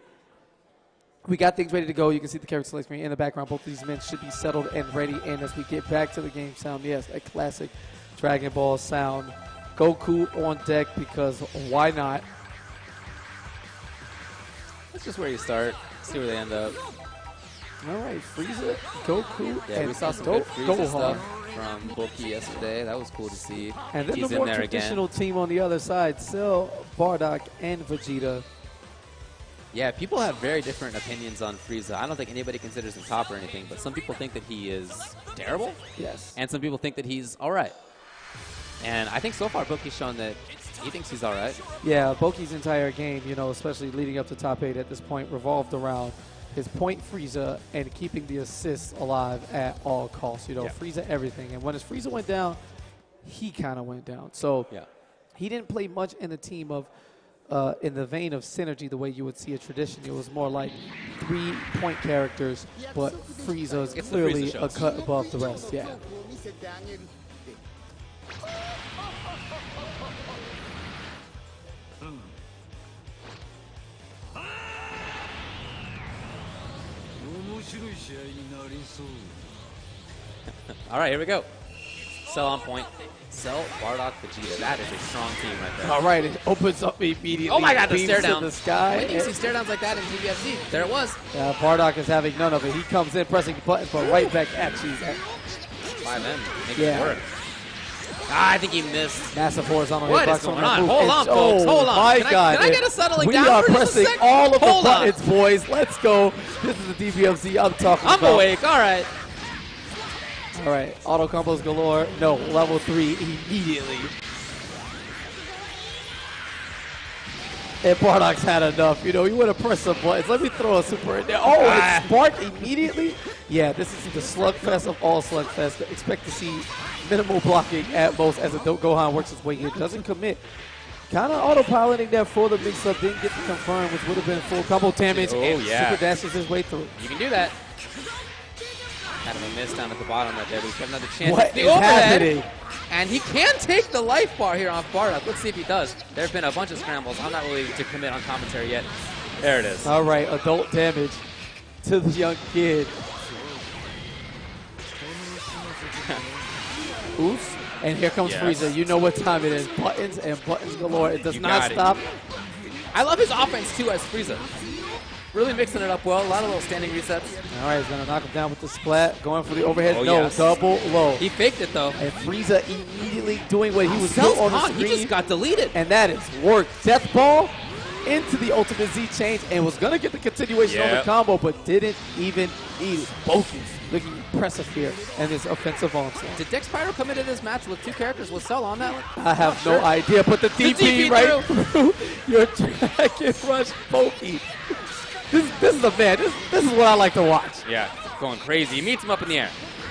We got things ready to go. You can see the character select screen in the background. Both of these men should be settled and ready. And as we get back to the game sound, yes, a classic Dragon Ball sound. Goku on deck because why not? That's just where you start. See where they end up. All right, Frieza, Goku, Yeah, and we saw some good Frieza Gohan. stuff from Boki yesterday. That was cool to see. And then He's the in more there traditional again. team on the other side, Cell, Bardock, and Vegeta. Yeah, people have very different opinions on Frieza. I don't think anybody considers him top or anything, but some people think that he is terrible. Yes. And some people think that he's all right. And I think so far Boki's shown that he thinks he's all right. Yeah, Boki's entire game, you know, especially leading up to top 8 at this point, revolved around his point Frieza and keeping the assists alive at all costs. You know, Frieza everything. And when his Frieza went down, he kind of went down. So he didn't play much in the team of, in the vein of synergy, the way you would see a tradition. It was more like 3-point characters, but Frieza is clearly a cut above the rest. Yeah. All right, here we go. Cell on point. Cell, Bardock, Vegeta. That is a strong team right there. All right, it opens up immediately. Oh my God, the beams stare to down. the sky. When do you see stare downs like that in TBFC? There it was. Bardock is having none of it. He comes in pressing buttons, but right back at you. 5M. Make it work. Ah, I think he missed. Massive horizontal What hitbox is going on that on? move. Hold on, folks. Hold on. My God. Can I get a settling we down are for just a pressing sec? all of Hold the on. buttons, boys. Let's go. This is the DBFZ I'm talking I'm about. awake. All right. All right. Auto combos galore. No, level 3 immediately. And Bardock's had enough. You know, you want to press some buttons. Let me throw a super in there. Oh, it sparked immediately. Yeah, this is the slugfest of all slugfest. Expect to see minimal blocking at most as Gohan works his way in. Doesn't commit. Kind of autopiloting there for the mix-up. Didn't get to confirm, which would have been full combo damage. Oh, and yeah. Super dashes his way through. You can do that. Kind of a miss down at the bottom right there, but he's got another chance. What The is overhead, happening? and he can take the life bar here off Bardock. Let's see if he does. There have been a bunch of scrambles. I'm not really to commit on commentary yet. There it is. All right, adult damage to the young kid. Oops. And here comes Frieza. You know what time it is. Buttons and buttons galore. It does not stop. I love his offense, too, as Frieza. Really mixing it up well. A lot of little standing resets. All right, he's going to knock him down with the splat. Going for the overhead. Oh, no, yes. double low. He faked it, though. And Frieza immediately doing what he was Cell's doing on the gone. screen. He just got deleted. And that is work. Death Ball into the ultimate Z change and was going to get the continuation on the combo, but didn't even need it. Focus. Looking impressive here and this offensive onslaught. Did Dex Pyro come into this match with two characters? Was Cell on that one? I have no idea, but the DP right through your Dragon Rush Pokey. This is a man. This is what I like to watch. Yeah, going crazy. He meets him up in the air.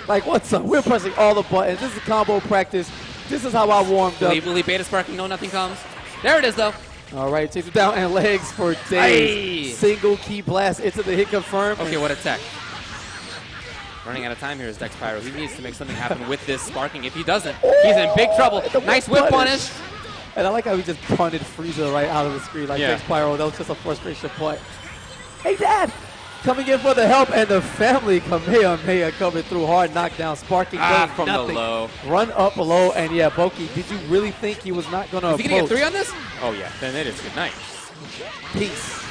Like, what's up? We're pressing all the buttons. This is combo practice. This is how I warmed up. Will he beta sparking? No, nothing comes. There it is, though. All right, takes it down and legs for days. Aye. Single key blast into the hit confirm. Okay, what a tech. Running out of time here is Dex Pyro. He needs to make something happen with this sparking. If he doesn't, he's in big trouble. Nice whip punish. And I like how he just punted Frieza right out of the screen. Like, Dex Pyro, that was just a frustration point. Hey, Dad! Coming in for the help, and the family Kamehameha coming through hard, knockdown, sparking From nothing. the low. Run up below, and yeah, Boki, did you really think he was not going to approach? Is he going to get 3 on this? Oh, yeah. Then it is good night. Peace.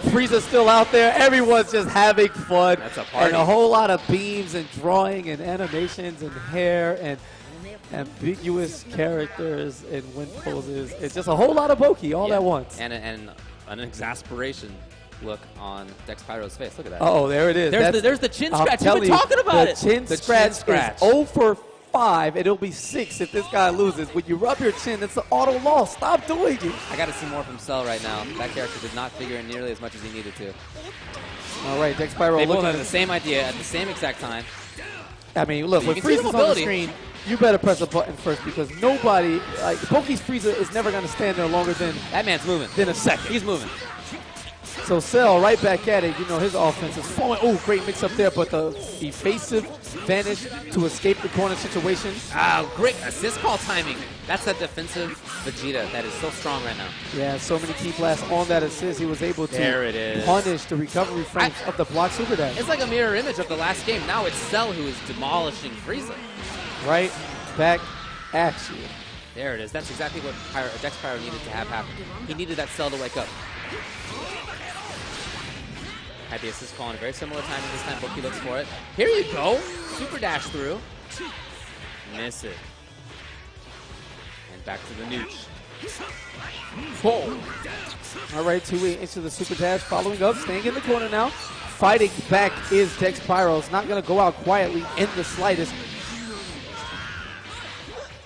Frieza's still out there. Everyone's just having fun. That's a party. And a whole lot of beams and drawing and animations and hair and ambiguous characters and wind poses. It's just a whole lot of Boki all at once. And an exasperation look on Dex Pyro's face. Look at that. Oh, there it is. There's the chin scratch. You've been talking about it. The chin scratch is 0 for 5, and it'll be 6 if this guy loses. When you rub your chin, it's an auto loss. Stop doing it. I got to see more from Cell right now. That character did not figure in nearly as much as he needed to. All right, Dex Pyro They both looking had at the same idea at the same exact time. I mean, look, So when you can see the Frieza's on the mobility. screen, you better press a button first because nobody, like, Boki's Frieza is never going to stand there longer than That man's moving. a second. He's moving. So Cell right back at it. You know, his offense is flowing. Oh, great mix up there, but the evasive vanish to escape the corner situation. Great assist call timing. That's that defensive Vegeta that is so strong right now. Yeah, so many key blasts on that assist. He was able to There it is. punish the recovery frames of the block super dash. It's like a mirror image of the last game. Now it's Cell who is demolishing Frieza. Right back at you. There it is. That's exactly what Dex Pyro needed to have happen. He needed that Cell to wake up. Had the assist call in a very similar timing this time. Boki looks for it. Here you go. Super dash through. Miss it. And back to the nooch. Boom. All right, 2-8 into the super dash. Following up, staying in the corner now. Fighting back is Dex Pyro. It's not going to go out quietly in the slightest.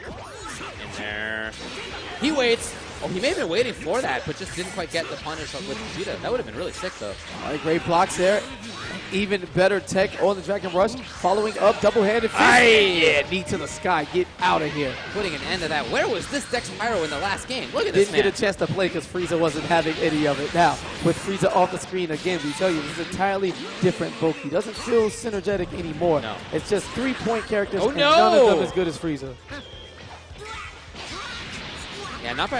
In there. He waits. Oh, he may have been waiting for that, but just didn't quite get the punish with Vegeta. That would have been really sick, though. All right, great blocks there. Even better tech on the Dragon Rush. Following up, double-handed fist. Yeah, knee to the sky. Get out of here. Putting an end to that. Where was this Dex Pyro in the last game? Look at this Didn't get a chance to play because Frieza wasn't having any of it. Now, with Frieza off the screen, again, we tell you, this is entirely different Boki. Doesn't feel synergetic anymore. No. It's just 3-point characters, and no! none of them as good as Frieza. Yeah, not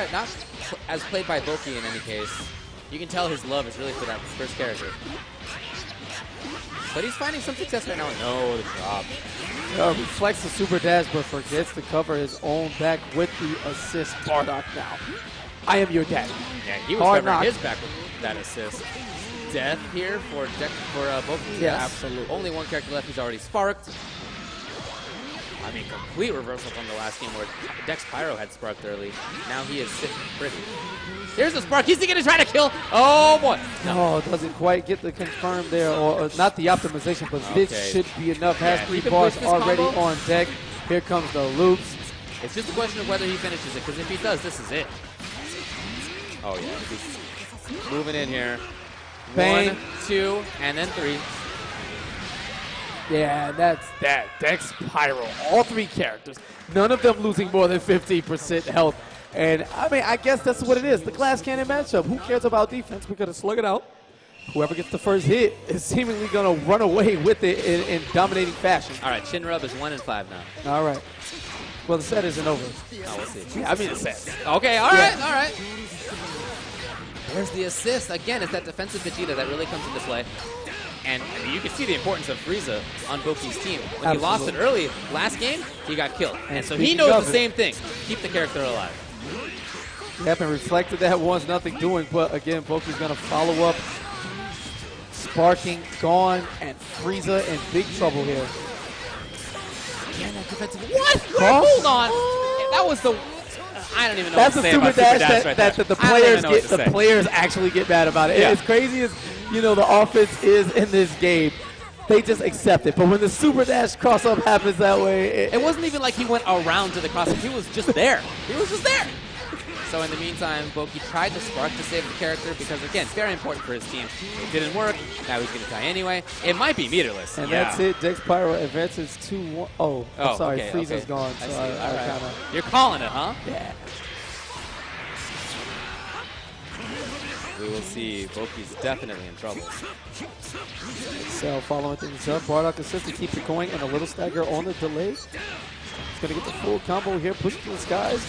as played by Boki in any case. You can tell his love is really for that first character. But he's finding some success right now. No, the drop. Reflects the super dash, but forgets to cover his own back with the assist. Bardock now. I am your daddy. Yeah, he was covering his back with that assist. Death here for Boki. Yeah, absolutely. Only one character left. He's already sparked. I mean, complete reversal from the last game where Dex Pyro had sparked early. Now he is sitting pretty. Here's the spark. He's going to try to kill. Oh, boy. No, doesn't quite get the confirm there, or not the optimization, but this should be enough. Has 3 bars already on deck. Here comes the loops. It's just a question of whether he finishes it, because if he does, this is it. Oh, yeah. He's moving in here. Bang. 1, 2, and then 3. Yeah, that's that. Dex Pyro, all 3 characters. None of them losing more than 15% health. And, I mean, I guess that's what it is. The glass cannon matchup. Who cares about defense? We're going to slug it out. Whoever gets the first hit is seemingly going to run away with it in dominating fashion. All right, Chin Rub is 1 and 5 now. All right. Well, the set isn't over. Oh, we'll see. Yeah, I mean the set. Okay, all right, all right. There's the assist. Again, it's that defensive Vegeta that really comes into play. And I mean, you can see the importance of Frieza on Boki's team. When he lost it early last game, he got killed. And so he knows the same thing. Keep the character alive. Yep, and reflected that once, nothing doing. But again, Boki's going to follow up. Sparking, gone, and Frieza in big trouble here. Again, that defensive. What? Hold on. That was the. I don't even know That's what to a say about super dash right that there. the I don't even players know what get. to The say. players actually get mad about it. Yeah. As crazy as the offense is in this game, they just accept it. But when the super dash cross up happens that way, It wasn't even like he went around to the cross. He was just there. He was just there. So in the meantime, Boki tried to spark to save the character because, again, it's very important for his team. It didn't work. Now he's going to die anyway. It might be meterless. and that's it. Dex Pyro advances 2-1. Oh, I'm sorry. okay, Frieza's okay. gone. I So see. I All right. kind of. You're calling it, huh? Yeah. We will see. Boki's definitely in trouble. So following things up, Bardock assists to keep it going, and a little stagger on the delay. He's going to get the full combo here, push to the skies,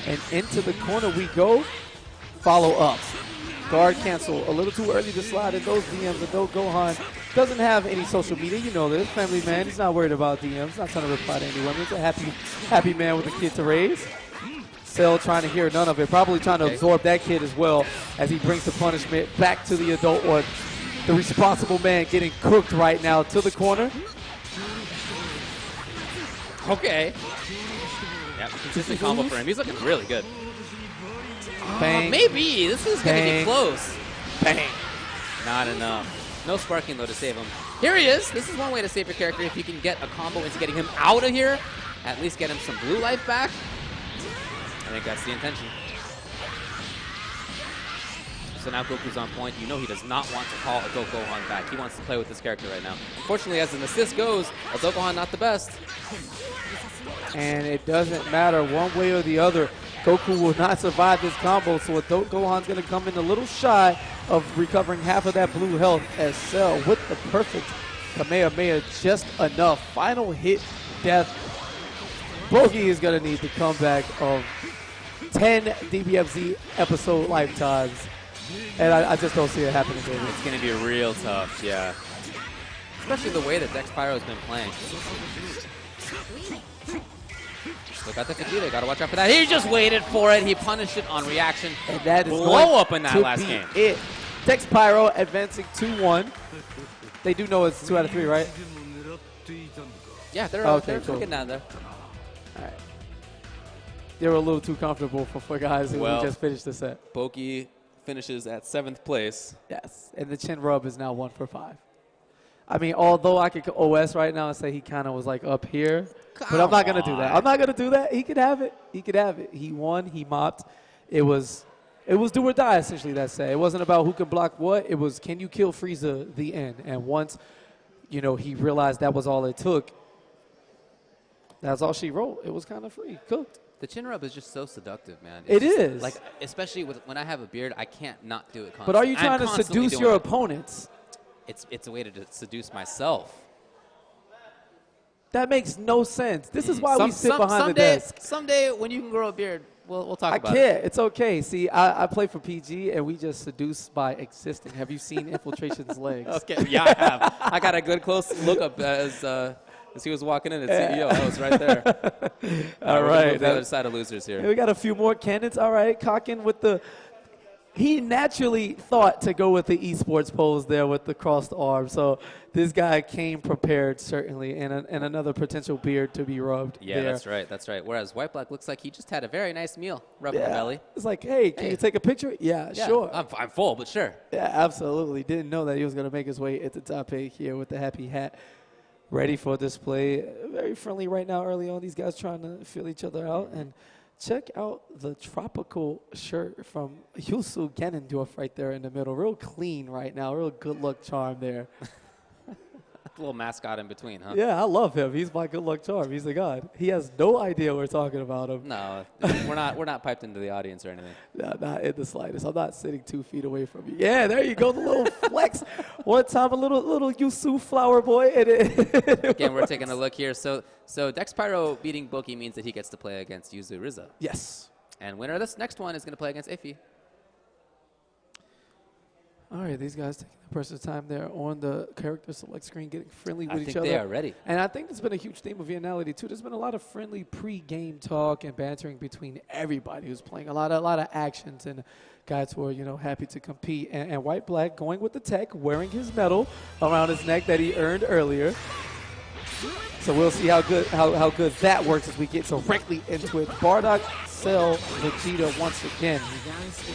and into the corner we go. Follow up. Guard cancel. A little too early to slide in those DMs, and though Gohan doesn't have any social media, you know this, family man, he's not worried about DMs, not trying to reply to anyone. He's a happy man with a kid to raise. Cell trying to hear none of it, probably trying to absorb that kid as well as he brings the punishment back to the adult one. The responsible man getting cooked right now to the corner. Okay. Yep, consistent combo for him. He's looking really good. Bang. Maybe. This is going to Bang. get close. Bang. Not enough. No sparking, though, to save him. Here he is. This is one way to save your character. If you can get a combo into getting him out of here, at least get him some blue life back. I think that's the intention. So now Goku's on point. You know he does not want to call Adult Gohan back. He wants to play with this character right now. Unfortunately, as an assist goes, Adult Gohan not the best. And it doesn't matter one way or the other. Goku will not survive this combo, so Adult Gohan's going to come in a little shy of recovering half of that blue health as Cell with the perfect Kamehameha, just enough. Final hit, death. Boki is going to need the comeback of 10 DBFZ episode lifetimes. And I just don't see it happening, David. It's going to be real tough, yeah. Especially the way that Dex Pyro has been playing. Look at the Vegeta. Got to watch out for that. He just waited for it. He punished it on reaction. And that is blow up in that to last be game. It. Dex Pyro advancing 2-1. They do know it's 2 out of 3, right? Yeah, they're cool. cooking down there. All right. They were a little too comfortable for guys who just finished the set. Boki finishes at 7th place. Yes, and the chin rub is now 1 for 5. I mean, although I could OS right now and say he kind of was like up here, but I'm not going to do that. I'm not going to do that. He could have it. He could have it. He won. He mopped. It was do or die, essentially, that set. It wasn't about who can block what. It was, can you kill Frieza, the end. And once, he realized that was all it took, that's all she wrote. It was kind of free, cooked. The chin rub is just so seductive, man. It is. Like, especially when I have a beard, I can't not do it constantly. But are you I'm trying to constantly seduce doing your it. opponents? It's a way to seduce myself. That makes no sense. This is why we sit behind the someday, desk. Someday, when you can grow a beard, we'll talk I about can't. it. It's okay. See, I play for PG, and we just seduce by existing. Have you seen Infiltration's legs? Okay, yeah, I have. I got a good close look up as he was walking in at CEO. I was right there. All we're gonna right. move the other side of losers here. We got a few more cannons. All right, Cockin with the... He naturally thought to go with the esports pose there with the crossed arms. So this guy came prepared, certainly, and another potential beard to be rubbed. Yeah, there. that's right. That's right. Whereas White Black looks like he just had a very nice meal rubbing the belly. It's like, hey, can you take a picture? Yeah, sure. I'm full, but sure. Yeah, absolutely. Didn't know that he was going to make his way at the top 8 here with the happy hat. Ready for display. Very friendly right now early on. These guys trying to feel each other out. And check out the tropical shirt from Yusu Ganondorf right there in the middle. Real clean right now. Real good luck charm there. A little mascot in between, huh? Yeah, I love him. He's my good luck charm. He's the god. He has no idea we're talking about him. No, we're not piped into the audience or anything. No, not in the slightest. I'm not sitting 2 feet away from you. Yeah, there you go. The little flex. One time, a little Yusu flower boy. Again, we're taking a look here. So Dex Pyro beating Boki means that he gets to play against Yuzu Riza. Yes. And winner of this next one is going to play against Iffy. All right, these guys taking their personal time there on the character select screen, getting friendly with each other. I think they are ready. And I think it's been a huge theme of Viennality too. There's been a lot of friendly pre-game talk and bantering between everybody who's playing. A lot of actions and guys who are happy to compete. And White Black going with the tech, wearing his medal around his neck that he earned earlier. So we'll see how good that works as we get directly into it. Bardock, Cell, Vegeta once again.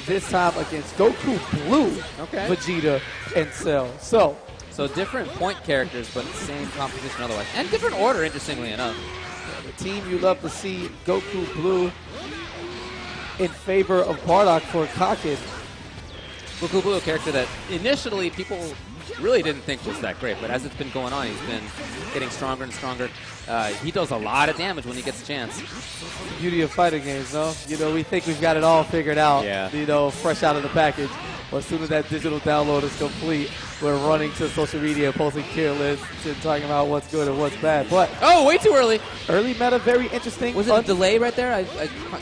This time against Goku Blue, Vegeta, and Cell. So different point characters, but same composition otherwise. And different order, interestingly enough. The team you love to see, Goku Blue in favor of Bardock for Kakin. Goku Blue, a character that initially people really didn't think was that great, but as it's been going on, he's been getting stronger and stronger. He does a lot of damage when he gets a chance. The beauty of fighting games, though. We think we've got it all figured out, fresh out of the package. But as soon as that digital download is complete, we're running to social media, posting tier lists and talking about what's good and what's bad. But way too early. Early meta, very interesting. Was it a delay right there? I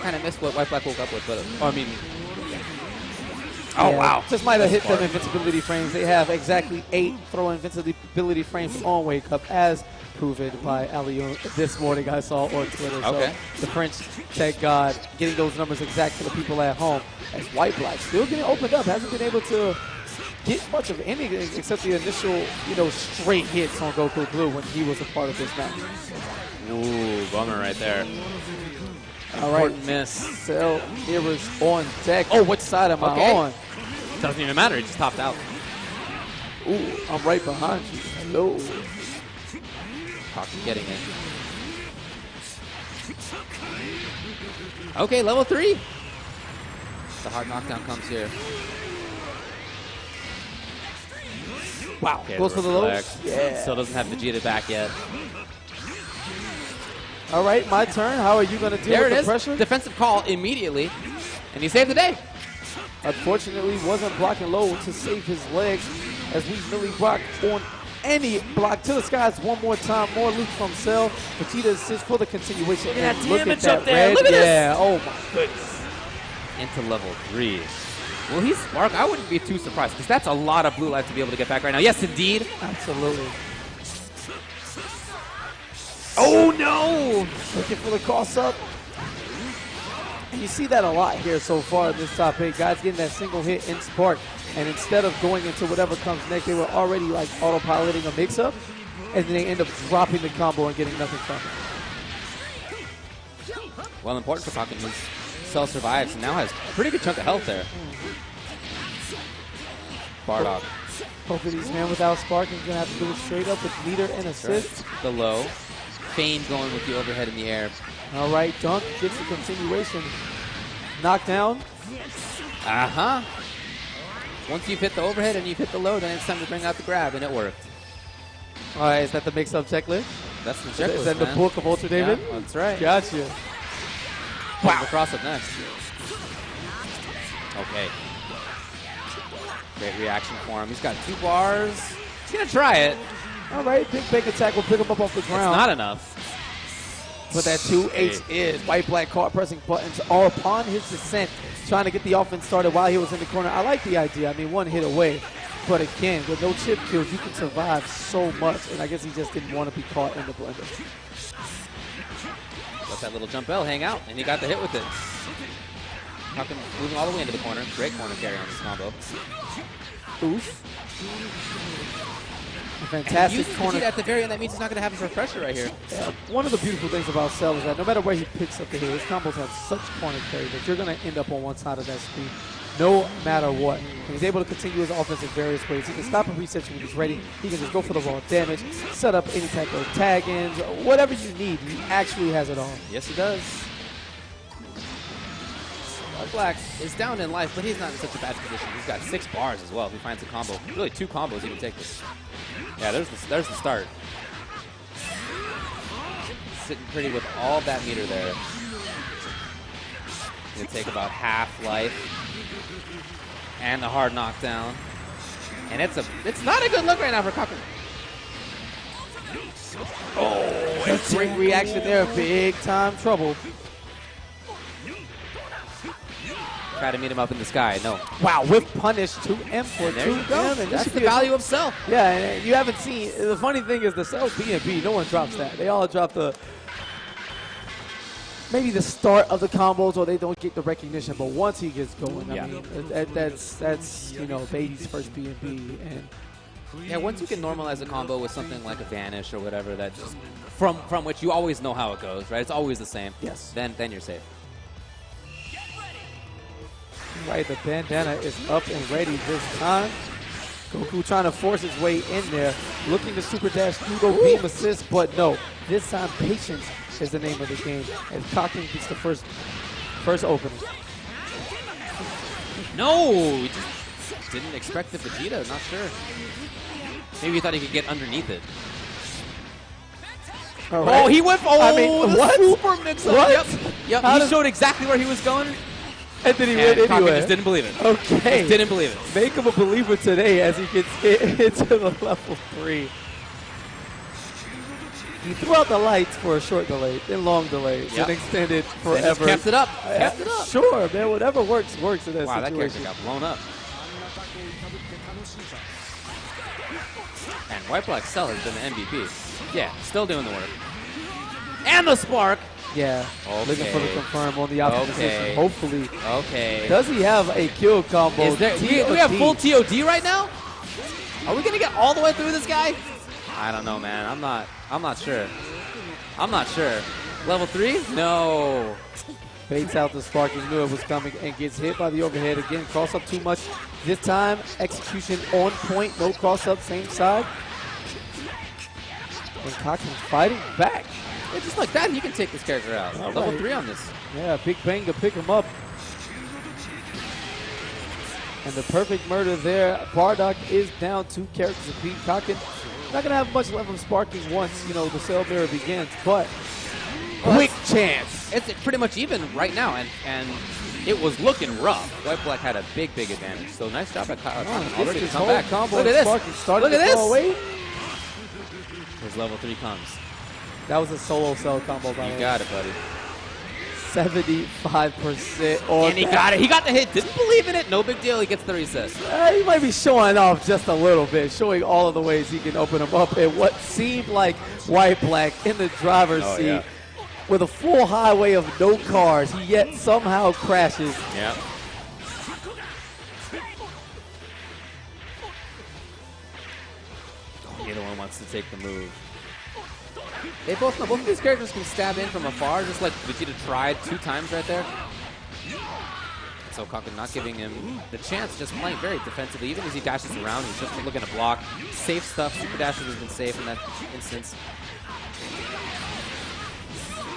kind of missed what White Black woke up with, but wow. Just might have hit them invincibility frames. They have exactly 8 throw invincibility frames on wake up, as proven by Alion this morning I saw on Twitter. Okay. So the French tech god getting those numbers exact for the people at home. As White Black still getting opened up, hasn't been able to get much of anything except the initial, straight hits on Goku Blue when he was a part of this match. Ooh, bummer right there. All right, miss. Cell Heroes on deck. Oh, which side am I on? Doesn't even matter. He just topped out. Ooh, I'm right behind you. Hello. Kakin getting it. Okay, level 3. The hard knockdown comes here. Wow. Okay, Goes for the low. Yeah. Still doesn't have Vegeta back yet. All right, my turn. How are you going to deal with the pressure? Defensive call immediately, and he saved the day. Unfortunately, wasn't blocking low to save his legs as we really rock on any block to the skies one more time. More loot from Cell. Vegeta assists for the continuation. Look at that look damage at that up there. red. Look at this. Oh my goodness. Into level 3. Will he spark? I wouldn't be too surprised because that's a lot of blue life to be able to get back right now. Yes, indeed. Absolutely. Oh, no! Looking for the cross up. And you see that a lot here so far in this top 8. Guys getting that single hit in spark. And instead of going into whatever comes next, they were already like autopiloting a mix-up. And then they end up dropping the combo and getting nothing from it. Well, important for Kakin, whose Cell survives and now has a pretty good chunk of health there. Bardock. Hopefully these men without spark is going to have to do it straight up with meter and assist. The low. Fane going with the overhead in the air. All right, Dunk gets the continuation. Knockdown. Uh-huh. Once you've hit the overhead and you've hit the low, then it's time to bring out the grab, and it worked. All right, is that the mix-up checklist? That's the checklist, Is that the book of Ultra David? Yeah, that's right. Gotcha. Wow. The cross-up next. Okay. Great reaction for him. He's got 2 bars. He's going to try it. All right, big bank attack will pick him up off the ground. It's not enough. But that 2H is White Black caught pressing buttons all upon his descent, trying to get the offense started while he was in the corner. I like the idea. I mean, 1 hit away. But again, with no chip kills, you can survive so much. And I guess he just didn't want to be caught in the blender. Let that little jump L hang out, and he got the hit with it. Kakin moving all the way into the corner. Great corner carry on this combo. Oof. Fantastic corner. At the very end, that means he's not going to have his refresher right here. Yeah, one of the beautiful things about Cell is that no matter where he picks up the hit, his combos have such corner carry that you're going to end up on one side of that screen no matter what. And he's able to continue his offense in various ways. He can stop and reset when he's ready. He can just go for the raw damage, set up any type of tag-ins, whatever you need. He actually has it all. Yes, he does. Black is down in life, but he's not in such a bad position. He's got 6 bars as well. If he finds a combo, really 2 combos, he can take this. Yeah, there's the start. Sitting pretty with all that meter there. Gonna take about half life. And the hard knockdown. And it's not a good look right now for Kaku. Oh, a great reaction there. Big time trouble. Try to meet him up in the sky. No. Wow, whip punish to M for And there you 2 go. M. And That's the value of Cell. Yeah, and you haven't seen, the funny thing is the Cell B and B, no one drops that. They all drop maybe the start of the combos, or they don't get the recognition, but once he gets going, I mean, that's you know, Beatty's first B and B. And yeah, once you can normalize a combo with something like a Vanish or whatever, that just from which you always know how it goes, right? It's always the same. Yes. Then you're safe. Right, the bandana is up and ready this time. Goku trying to force his way in there, looking to super dash Hugo beam assist, but no. This time, patience is the name of the game, as Kakin gets the first opening. No, he just didn't expect the Vegeta. Not sure. Maybe he thought he could get underneath it. All right. Oh, he went. Oh, I mean, the what? super mix-up. What? Yep. How He does- showed exactly where he was going, And then he and went Kaku anyway. just didn't believe it. Okay. Just didn't believe it. Make him a believer today as he gets hit into the level 3. He threw out the lights for a short delay, then long delay, Yep. then extended They just forever. kept it up. Kept it up. Sure, man. Whatever works in that Wow, that character situation. got blown up. And White Black Cell has been the MVP. Yeah, still doing the work. And the spark. Yeah. Looking for the Okay. confirm on the opposite position. Hopefully. Okay. Does he have a kill combo? Is there, do we have full TOD right now? Are we gonna get all the way through this guy? I don't know, man. I'm not sure. I'm not sure. Level 3? No. Baits out the spark. He knew it was coming and gets hit by the overhead again. Cross up too much. This time, execution on point. No cross up, same side. And Kakin's fighting back. Yeah, just like that, he can take this character out. All Level right. 3 on this. Yeah, big bang to pick him up. And the perfect murder there. Bardock is down 2 characters to beat. Kakin not going to have much left of sparking once, you know, the cell mirror begins, but quick chance. It's pretty much even right now, and it was looking rough. White Black had a big advantage. So nice job at Kakin already to This come whole back. combo Look of at sparking this. started Look at to this. fall away. His level 3 comes. That was a solo cell combo, by the You way. got it, buddy. 75% on And he that. got it. He got the hit. Didn't believe in it. No big deal. He gets the reset. He might be showing off just a little bit, showing all of the ways he can open him up in what seemed like White Black in the driver's seat yeah. with a full highway of no cars. He yet somehow crashes. Yeah. Neither one wants to take the move. They both know both of these characters can stab in from afar, just like Vegeta tried 2 times right there. So Kakin not giving him the chance, just playing very defensively. Even as he dashes around, he's just looking to block. Safe stuff. Super dashes has been safe in that instance.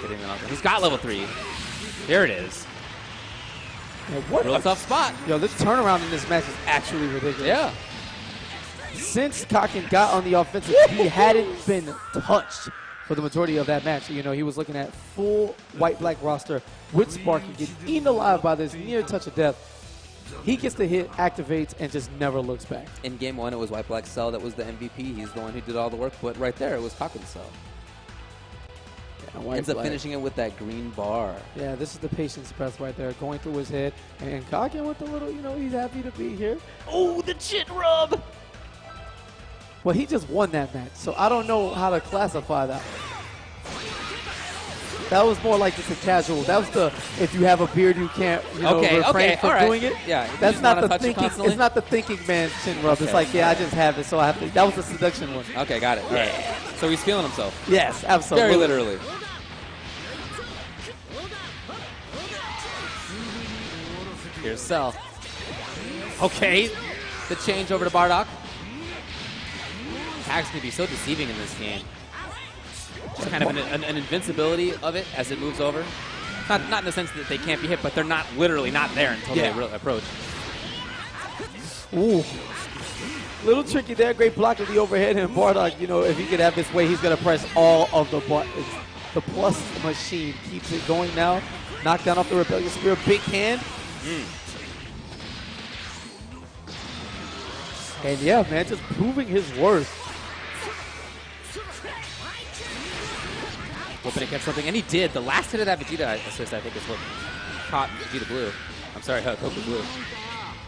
Getting him out there. He's got level 3. There it is. Yeah, what Real tough spot. Yo, this turnaround in this match is actually ridiculous. Yeah. Since Kakin got on the offensive, he hadn't been touched for the majority of that match. You know, he was looking at full White-Black roster with Sparky getting eaten alive by this near touch of death. He gets the hit, activates, and just never looks back. In game 1, it was White Black Cell that was the MVP. He's the one who did all the work, but right there, it was Kakin's Cell. Yeah, Ends up finishing it with that green bar. Yeah, this is the patience press right there, going through his head. And Kakin with a little, you know, he's happy to be here. Oh, the chin rub! Well, he just won that match, so I don't know how to classify that. That was more like just a casual. That was the if you have a beard you can't refrain from doing it. Yeah, you that's just not wanna the touch it thinking. constantly? It's not the thinking man chin rub. It's Okay, like yeah, alright. I just have it, so I have to. That was the seduction one. Okay, got it. All right. So he's feeling himself. Yes, absolutely. Very literally. Here's Cell. Okay. The change over to Bardock. Tags can be so deceiving in this game. Just kind of an invincibility of it as it moves over. Not in the sense that they can't be hit, but they're not literally not there until they approach. Ooh. Little tricky there. Great block of the overhead. And Bardock, you know, if he could have his way, he's going to press all of the buttons. The plus machine keeps it going now. Knockdown off the Rebellion Spear. Big hand. And yeah, man, just proving his worth. Hoping to catch something. And he did. The last hit of that Vegeta assist, I think, is what caught Vegeta Blue. I'm sorry, Goku Blue.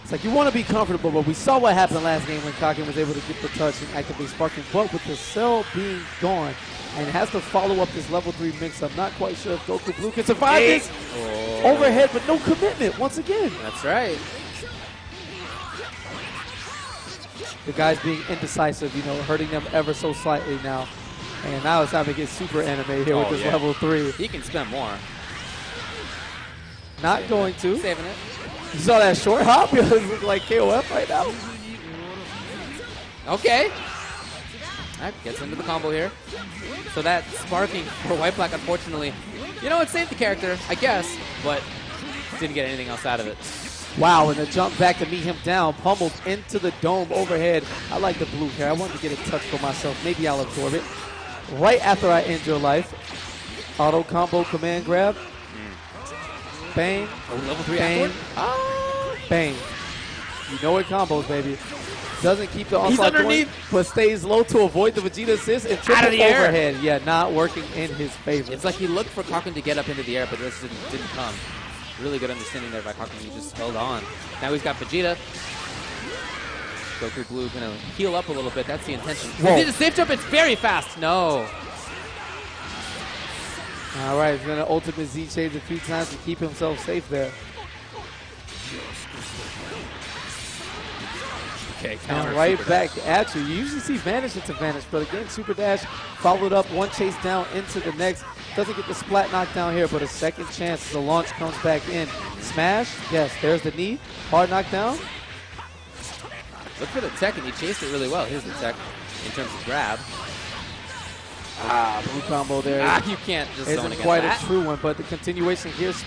It's like you want to be comfortable, but we saw what happened last game when Kakin was able to get the touch and activate Sparking. But with the cell being gone, and has to follow up this level 3 mix-up, not quite sure if Goku Blue can survive this. Overhead, but no commitment once again. That's right. The guys being indecisive, you know, hurting them ever so slightly now. And now it's time to get super anime here with this level 3. He can spend more. Not going to. Saving it. You saw that short hop? It looked like KOF right now. Okay. That gets into the combo here. So that sparking for White Black, unfortunately, you know, it saved the character, I guess, but didn't get anything else out of it. Wow, and the jump back to meet him down, pummeled into the dome overhead. I like the blue here. I wanted to get a touch for myself. Maybe I'll absorb it. Right after I end your life. Auto combo command grab. Bang. Oh, level 3 bang. Bang. You know it combos, baby. Doesn't keep the onslaught going, but stays low to avoid the Vegeta assist and triple overhead. Yeah, not working in his favor. It's like he looked for Kakin to get up into the air, but it just didn't come. Really good understanding there by Kakin. He just held on. Now he's got Vegeta. Goku Blue gonna heal up a little bit. That's the intention. Vegeta safe jump. It's very fast. No. All right, he's gonna ultimate Z shades a few times to keep himself safe there. Okay, and right back at you. You usually see vanish into vanish, but again, super dash followed up, one chase down into the next. Doesn't get the splat knockdown here, but a second chance as the launch comes back in. Smash, yes, there's the knee. Hard knockdown. Look for the tech, and he chased it really well. Here's the tech in terms of grab. Blue combo there. You can't just zone isn't against quite that. a true one, but the continuation here's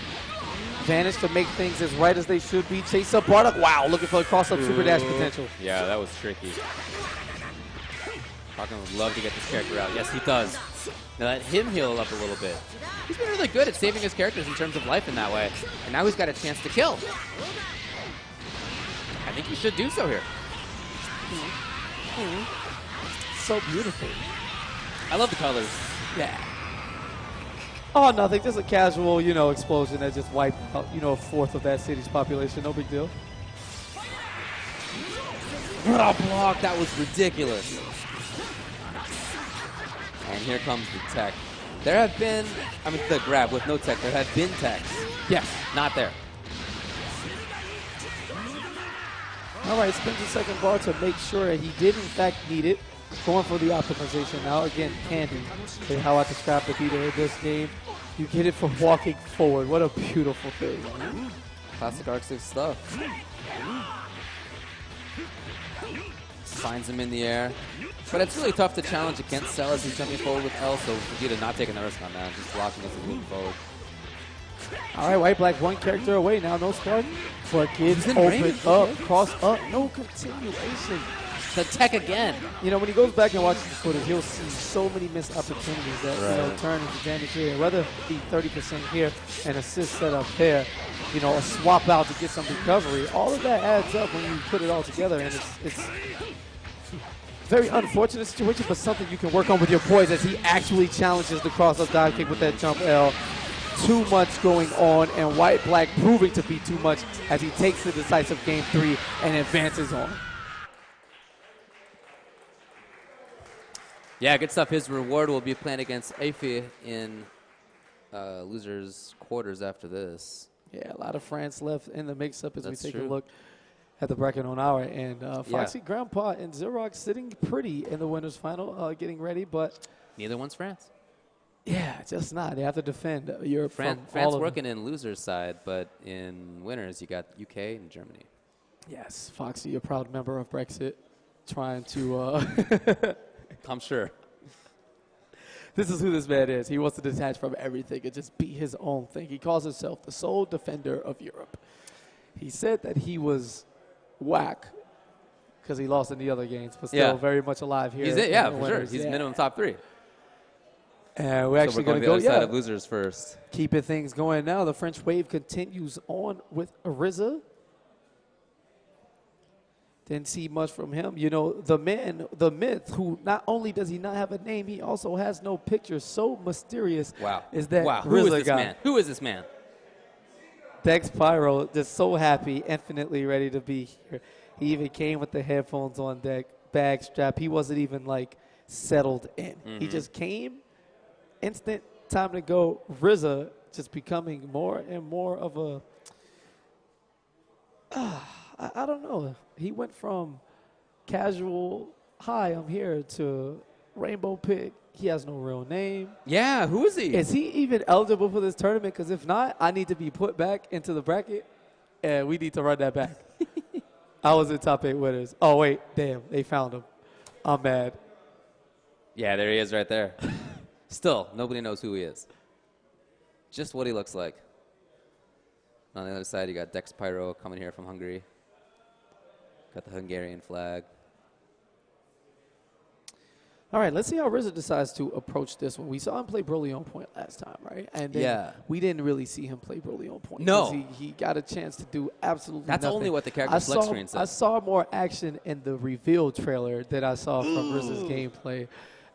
Vanish to make things as right as they should be. Chase up Bardock. Wow, looking for a cross-up super dash potential. Yeah, that was tricky. Kakin would love to get this character out. Yes, he does. Now let him heal up a little bit. He's been really good at saving his characters in terms of life in that way. And now he's got a chance to kill. I think he should do so here. So beautiful. I love the colors. Yeah. Oh, nothing. Just a casual, you know, explosion that just wiped out, you know, a fourth of that city's population. No big deal. Oh, block. That was ridiculous. And here comes the tech. There have been, I mean, the grab with no tech. There have been techs. Yes. Not there. All right, spends a second bar to make sure that he did, in fact, need it. Going for the optimization now. Again, Candy. How I describe the beater in this game. You get it for walking forward. What a beautiful thing. Classic Arc 6 stuff. Finds him in the air. But it's really tough to challenge against Cell as he's jumping forward with L, so Vegeta not taking the risk on that. Just blocking as he's moving forward. All right, White Black one character away now. No Spartan. But kids open up, cross up. No continuation. The tech again. You know, when he goes back and watches the footage, he'll see so many missed opportunities that, you know, turn into damage here. Whether it be 30% here, an assist set up there, you know, a swap out to get some recovery. All of that adds up when you put it all together, and it's very unfortunate situation, but something you can work on with your boys as he actually challenges the cross-up dive kick with that jump L. Too much going on, and White Black proving to be too much as he takes the decisive game 3 and advances on. Yeah, good stuff. His reward will be playing against Afi in losers quarters after this. Yeah, a lot of France left in the mix-up as That's we take true. a look at the bracket on our end. Foxy Grandpa and Xerox sitting pretty in the winners final, getting ready, but Neither one's France. yeah, just not. They have to defend Europe. France working in losers side, but in winners you got UK and Germany. Yes, Foxy, a proud member of Brexit, trying to I'm sure. This is who this man is. He wants to detach from everything and just be his own thing. He calls himself the sole defender of Europe. He said that he was whack because he lost in the other games, but still very much alive here. He's it, yeah, for sure. He's minimum top 3. And we're actually going to go, the other side of losers first. Keeping things going now. The French wave continues on with RZA. Didn't see much from him. You know, the man, the myth, who not only does he not have a name, he also has no picture. So mysterious is that Who is RZA this guy. man? Who is this man? Dex Pyro, just so happy, infinitely ready to be here. He even came with the headphones on deck, bag strap. He wasn't even, like, settled in. He just came, instant time to go. RZA just becoming more and more of a I don't know. He went from casual, hi, I'm here, to Rainbow Pig. He has no real name. Yeah, who is he? Is he even eligible for this tournament? Because if not, I need to be put back into the bracket, and we need to run that back. I was in top 8 winners. Oh, wait, damn, they found him. I'm mad. Yeah, there he is right there. Still, nobody knows who he is. Just what he looks like. On the other side, you got Dex Pyro coming here from Hungary. Got the Hungarian flag. All right, let's see how RZA decides to approach this one. We saw him play Broly on point last time, right? And then we didn't really see him play Broly on point. No. He got a chance to do absolutely That's nothing. only what the character flex screen says. I saw more action in the reveal trailer than I saw from RZA's gameplay,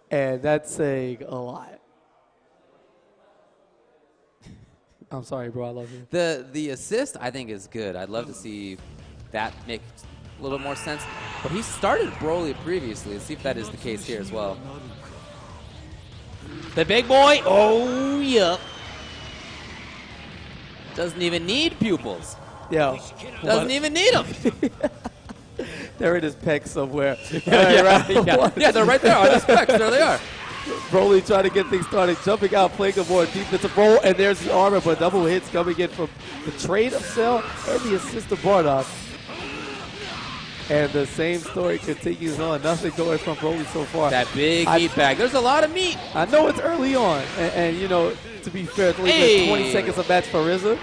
and that's saying a lot. I'm sorry, bro. I love you. The assist, I think, is good. I'd love to see that make a little bit more sense. But he started Broly previously. Let's see if that is the case here as well. The big boy. Oh, yep. Doesn't even need pupils. Yeah. Doesn't even need them. They're in his pec somewhere. Yeah, they're right there on his pecs. There they are. Broly trying to get things started, jumping out, playing a more defensive role, and there's the armor, but double hits coming in from the trade of Cell and the assist of Bardock. And the same story continues on. Nothing going from Broly so far. That big meat bag. There's a lot of meat. I know it's early on, and you know, to be fair, it's only been 20 seconds of match for RZA.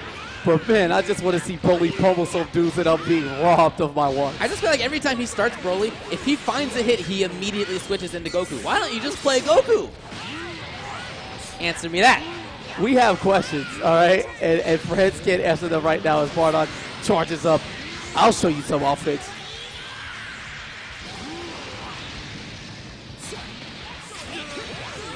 But, man, I just want to see Broly pummel some dudes that I'm being robbed of my one. I just feel like every time he starts Broly, if he finds a hit, he immediately switches into Goku. Why don't you just play Goku? Answer me that. We have questions, all right? And Fred's can't answer them right now as Bardock charges up. I'll show you some offense.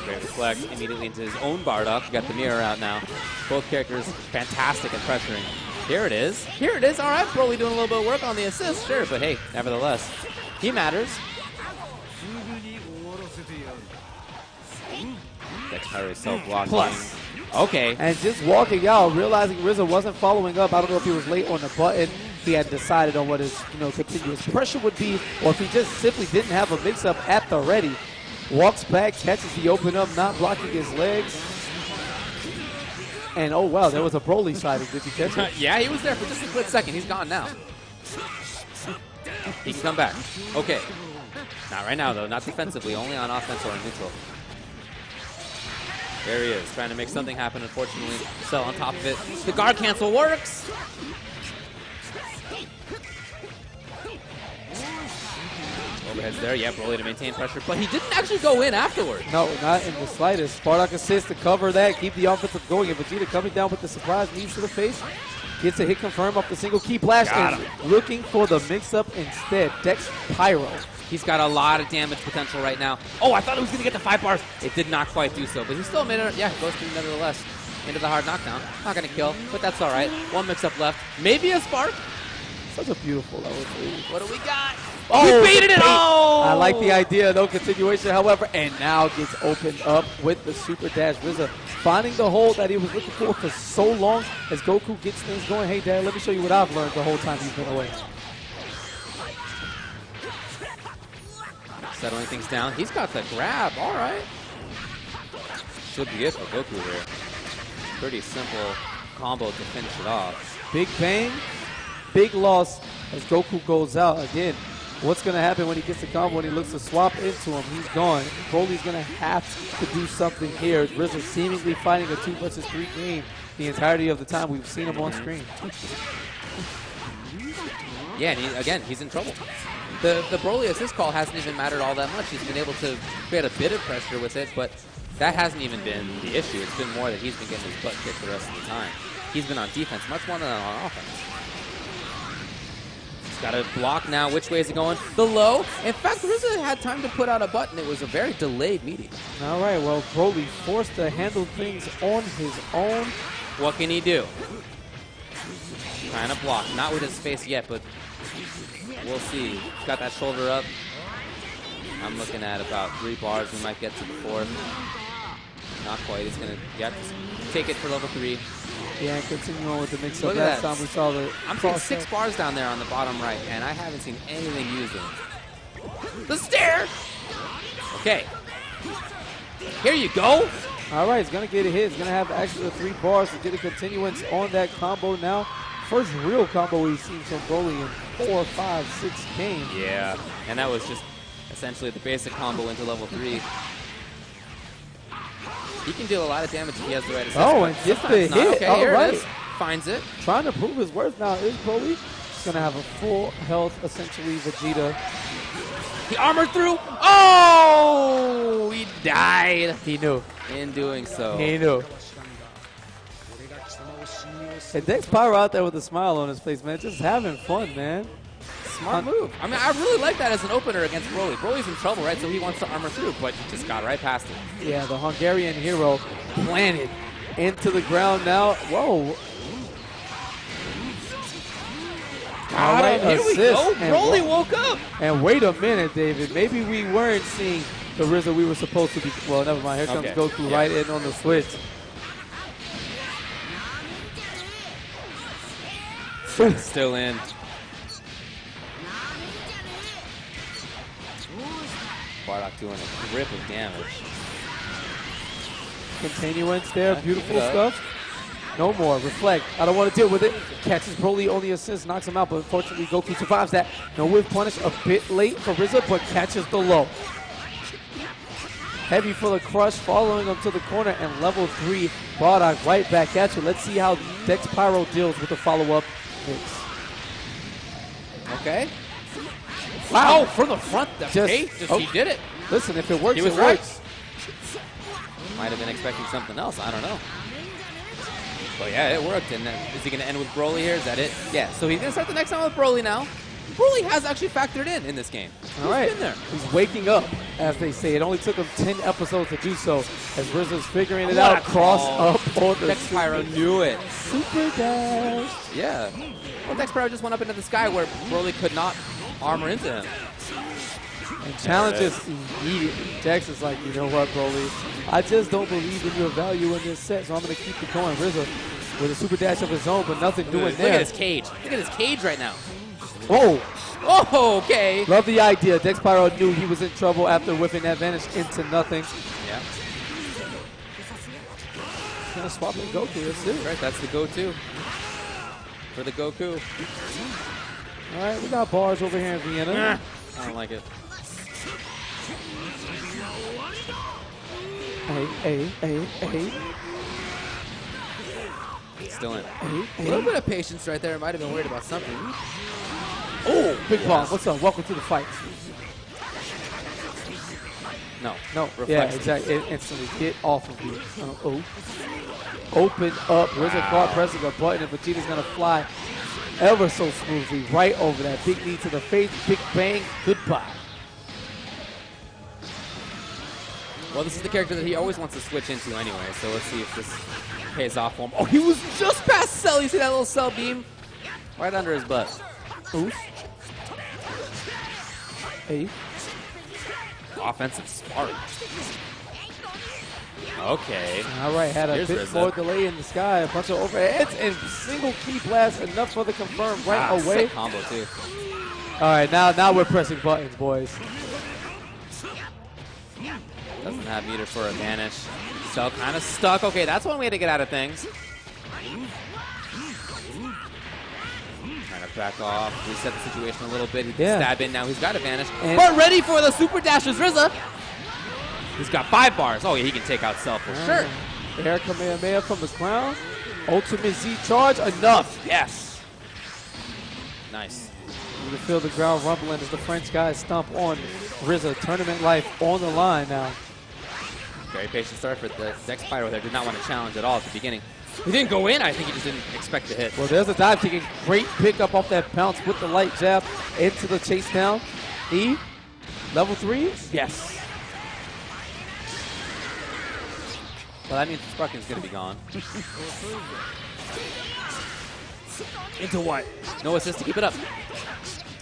Great reflect immediately into his own Bardock. You got the mirror out now. Both characters fantastic at pressuring. Here it is. Here it is. All right, Broly doing a little bit of work on the assist, sure, but hey, nevertheless, he matters. Dex Pyro self-blocking. Plus. Okay. And just walking out, realizing RZA wasn't following up. I don't know if he was late on the button. He had decided on what his continuous pressure would be, or if he just simply didn't have a mix-up at the ready. Walks back, catches the open up, not blocking his legs. And, oh, wow, there was a Broly sighting. Did you catch it? Yeah, he was there for just a quick second. He's gone now. He can come back. Okay. Not right now, though. Not defensively. Only on offense or in neutral. There he is, trying to make something happen, unfortunately. Cell on top of it. The guard cancel works. Overheads there, yeah, Broly to maintain pressure, but he didn't actually go in afterward. No, not in the slightest. Bardock assists to cover that, keep the offensive going. And Vegeta coming down with the surprise knees to the face. Gets a hit confirm off the single key blast and looking for the mix-up instead. Dex Pyro. He's got a lot of damage potential right now. Oh, I thought it was going to get to 5 bars. It did not quite do so, but he still made it. Yeah, goes through nevertheless. Into the hard knockdown. Not going to kill, but that's all right. One mix-up left. Maybe a spark. Such a beautiful level 3. What do we got? Oh, we baited it! Oh! I like the idea, no continuation, however, and now gets opened up with the super dash. RZA finding the hole that he was looking for so long as Goku gets things going. Hey, Dad, let me show you what I've learned the whole time he's been away. Settling things down. He's got the grab. All right. Should be it for Goku here. Pretty simple combo to finish it off. Big bang, big loss as Goku goes out. Again, What's going to happen when he gets the combo, when he looks to swap into him? He's gone. Broly's going to have to do something here. RZA seemingly fighting a 2 versus 3 game the entirety of the time we've seen him on screen. Yeah, and again, he's in trouble. The Broly assist call hasn't even mattered all that much. He's been able to create a bit of pressure with it, but that hasn't even been the issue. It's been more that he's been getting his butt kicked the rest of the time. He's been on defense much more than on offense. He's got to block now. Which way is he going? The low. In fact, RZA had time to put out a button. It was a very delayed meeting. All right, well, Broly forced to handle things on his own. What can he do? Trying to block. Not with his face yet, but we'll see. He's got that shoulder up. I'm looking at about 3 bars. We might get to the 4th. Not quite. He's going to take it for level 3. Yeah, and continue on with the mix-up. Look at Last that. time we saw the... I'm seeing 6 bars down there on the bottom right, and I haven't seen anything using. The stair! Okay. Here you go. All right, he's going to get a hit. He's going to have actually the 3 bars to get a continuance on that combo now. First real combo we've seen from Broly in 4, 5, 6 games. Yeah, and that was just essentially the basic combo into level 3. He can deal a lot of damage if he has the right assist. Oh, and gets the hit. Okay, All here right. it is. Finds it. Trying to prove his worth now is Broly. He's going to have a full health, essentially, Vegeta. He armored through. Oh, he died. He knew. In doing so. He knew. And Dex Pyro out there with a smile on his face, man. Just having fun, man. Smart move. I mean, I really like that as an opener against Broly. Broly's in trouble, right? So he wants to armor through, but he just got right past it. Yeah, the Hungarian hero planted into the ground now. Whoa. All right, Here we go. and Broly woke up. And wait a minute, David. Maybe we weren't seeing the RZA we were supposed to be. Well, never mind. Here comes Okay. Goku Yeah. right in on the switch. Still in. Bardock doing a grip of damage. Continuance there. Yeah, Beautiful keep it up. stuff. No more. Reflect. I don't want to deal with it. Catches Broly, only assist, knocks him out, but unfortunately Goku survives that. No whiff punish, a bit late for RZA, but catches the low. Heavy for the crush, following him to the corner, and level 3, Bardock right back at you. Let's see how Dex Pyro deals with the follow-up mix. Okay. Wow. Oh, from the front. He did it. Listen, if it works, He was it right. works. Might have been expecting something else. I don't know. But yeah, it worked. And then, is he going to end with Broly here? Is that it? Yeah. So he's going to start the next time with Broly now. Broly has actually factored in this game. All right. He's been there. He's waking up, as they say. It only took him 10 episodes to do so, as RZA's figuring it What out. a Cross call. up on the Dex Pyro knew it. Super dash. Yeah. Well, Dex Pyro just went up into the sky where Broly could not armor into him. And challenges immediately. Dex is like, you know what, Broly? I just don't believe in your value in this set, so I'm going to keep it going. RZA with a super dash of his own, but nothing doing Look there. at his cage. Look at his cage right now. Whoa. Oh, okay. Love the idea. Dex Pyro knew he was in trouble after whipping that advantage into nothing. Yeah. He's going to swap in Goku. That's it. Right, that's the go-to for the Goku. All right, we got bars over here in Vienna. I don't like it. Hey. Still in. Hey. A little bit of patience right there. Might have been worried about something. Oh, Big Bomb. What's up? Welcome to the fight. No. No, Reflex. yeah, exactly. Instantly get off of you. Open up. RZA caught pressing a button, and Vegeta's going to fly ever so smoothly right over that. Big knee to the face. Big bang. Goodbye. Well, this is the character that he always wants to switch into anyway, so let's see if this pays off for him. Oh, he was just past Cell. You see that little Cell beam? Right under his butt. Oof. Hey. Offensive spark. Okay. All right, had a Here's bit RZA. more delay in the sky. A bunch of overheads and single key blast. Enough for the confirm right away. Sick combo, too. All right, now we're pressing buttons, boys. Doesn't have meter for advantage. Cell kind of stuck. Okay, that's one way to get out of things. All Trying to back off, reset the situation a little bit. He can Yeah. stab in now. He's got advantage. And- But ready for the super dash is RZA. He's got 5 bars. Oh, yeah, he can take out Cell for sure. Air Kamehameha from the ground. Ultimate Z charge. Enough. Yes. Nice. You can feel the ground rumbling as the French guys stomp on RZA. Tournament life on the line now. Very patient start for the Dex Pyro there. Did not want to challenge at all at the beginning. He didn't go in. I think he just didn't expect to hit. Well, there's a dive kicking. Great pickup off that bounce with the light jab into the chase down. E, level 3? Yes. Well, that means Sparkin's going to be gone. Into what? No assist to keep it up.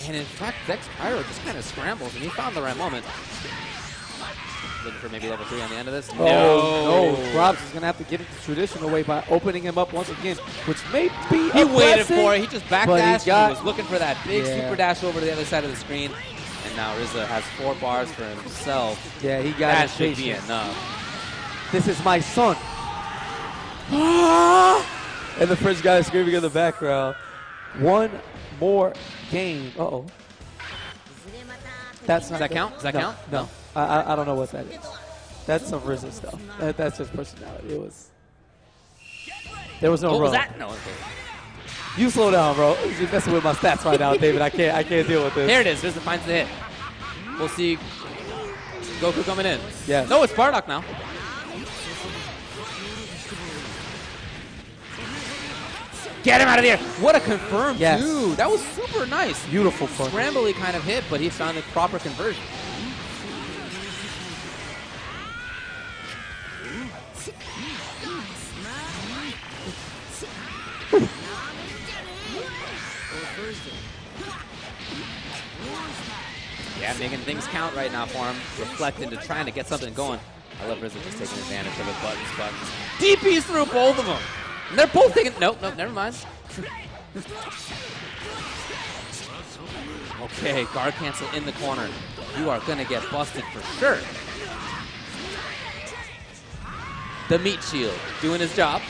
And in fact, Dex Pyro just kind of scrambles, and he found the right moment. Looking for maybe level 3 on the end of this. No. Robs is going to have to get it the traditional way by opening him up once again, which may be He waited for it. He just but backdashed. he got- was looking for that big Yeah. super dash over to the other side of the screen. And now RZA has 4 bars for himself. Yeah, he got That his should be patience. enough. This is my son. And the French guy is screaming in the background. One more game. Uh-oh. That's not Does that good. count? Does that No, count? No. I don't know what that is. That's some RZA stuff. That's just personality. There was no What was run. that? No. Okay. You slow down, bro. You're messing with my stats right now, David. I can't deal with this. Here it is. RZA finds the hit. We'll see Goku coming in. Yes. No, it's Bardock now. Get him out of there. What a confirmed Yes. dude. That was super nice. Beautiful fun. Scrambly kind of hit, but he found a proper conversion. Yeah, making things count right now for him. Reflect into trying to get something going. I love RZA just taking advantage of it. Buttons. DPs through both of them. And they're both taking. Nope, never mind. Okay, guard cancel in the corner. You are going to get busted for sure. The meat shield doing his job.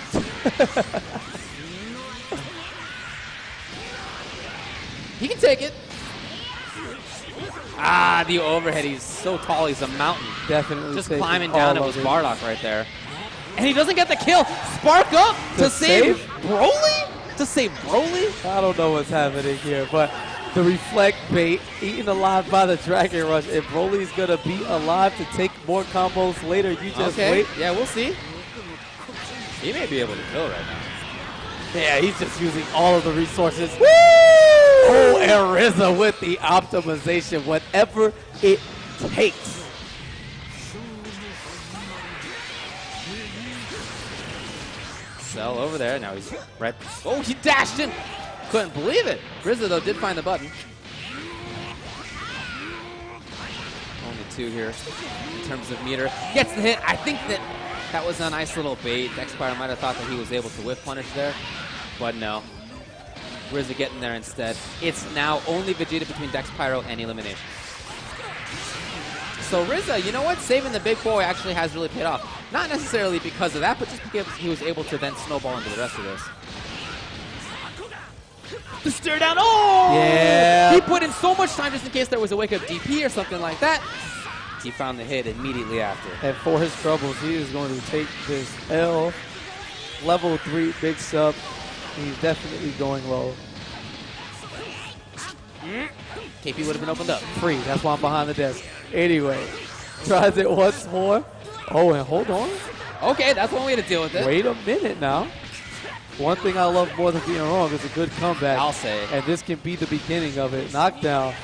He can take it. Ah, the overhead. He's so tall. He's a mountain. Definitely. Just taking climbing all down. It of was Bardock right there. And he doesn't get the kill. Spark up to save Broly? To save Broly? I don't know what's happening here, but the reflect bait, eaten alive by the Dragon Rush. If Broly's going to be alive to take more combos later, you just wait. Yeah, we'll see. He may be able to kill right now. Yeah, he's just using all of the resources. Woo! Oh, and RZA with the optimization, whatever it takes. Cell over there. Now he's right. Oh, he dashed in. Couldn't believe it. RZA, though, did find the button. Only 2 here in terms of meter. Gets the hit. I think that was a nice little bait. Dex Pyro might have thought that he was able to whiff punish there, but no. RZA getting there instead. It's now only Vegeta between Dex Pyro and elimination. So RZA, you know what? Saving the big boy actually has really paid off. Not necessarily because of that, but just because he was able to then snowball into the rest of this. The stare down. Oh! Yeah. He put in so much time just in case there was a wake-up DP or something like that. He found the hit immediately after. And for his troubles, he is going to take this L. Level 3 big sub. He's definitely going low. KP would have been opened up. Free. That's why I'm behind the desk. Anyway, tries it once more. Oh, and hold on. Okay, that's one way to deal with it. Wait a minute now. One thing I love more than being wrong is a good comeback. I'll say. And this can be the beginning of it. Knockdown.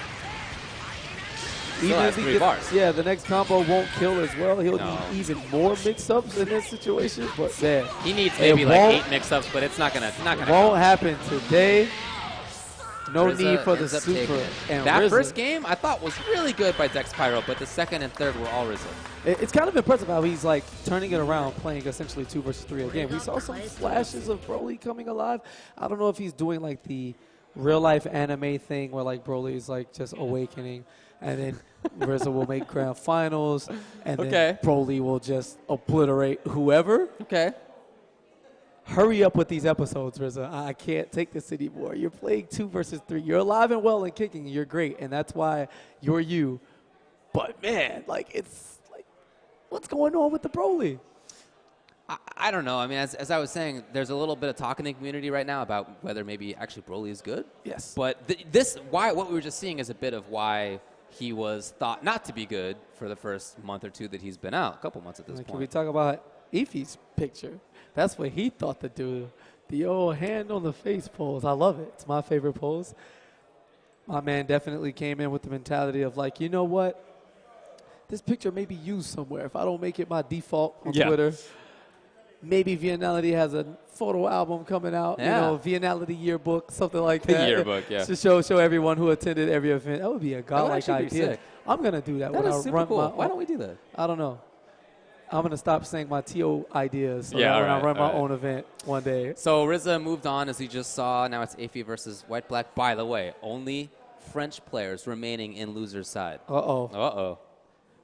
Still has 3 bars. Yeah, the next combo won't kill as well. He'll No. need even more mix-ups in this situation. But man, He needs it maybe like won't- 8 mix-ups, but it's not gonna won't come. happen today. No RZA need for the ends up taking super. it. And That RZA, first game I thought was really good by Dex Pyro, but the second and third were all RZA. It's kind of impressive how he's like turning it around, playing essentially 2 versus 3 a game. We saw some flashes of Broly coming alive. I don't know if he's doing like the real life anime thing where like Broly is like just awakening, and then RZA will make grand finals, and then Okay. Broly will just obliterate whoever. Okay. hurry up with these episodes, Rizza. I can't take this anymore. You're playing 2 versus 3. You're alive and well and kicking. You're great, and that's why you're you. But, man, like, it's like, what's going on with the Broly? I don't know. I mean, as I was saying, there's a little bit of talk in the community right now about whether maybe actually Broly is good. Yes. But what we were just seeing is a bit of why he was thought not to be good for the first month or two that he's been out, a couple months at this point. Can we talk about Ify's picture? That's what he thought to do. The old hand on the face pose. I love it. It's my favorite pose. My man definitely came in with the mentality of like, you know what? This picture may be used somewhere. If I don't make it my default on Twitter, maybe Viennality has a photo album coming out, you know, Viennality yearbook, something like that. Yearbook, yeah. To show everyone who attended every event. That would be a godlike idea. I'm going to do that when I run my own. Why don't we do that? I don't know. I'm going to stop saying my TO ideas so yeah, that when I run my own event one day. So RZA moved on, as we just saw. Now it's Ify versus White Black. By the way, only French players remaining in loser's side. Uh-oh. Uh-oh.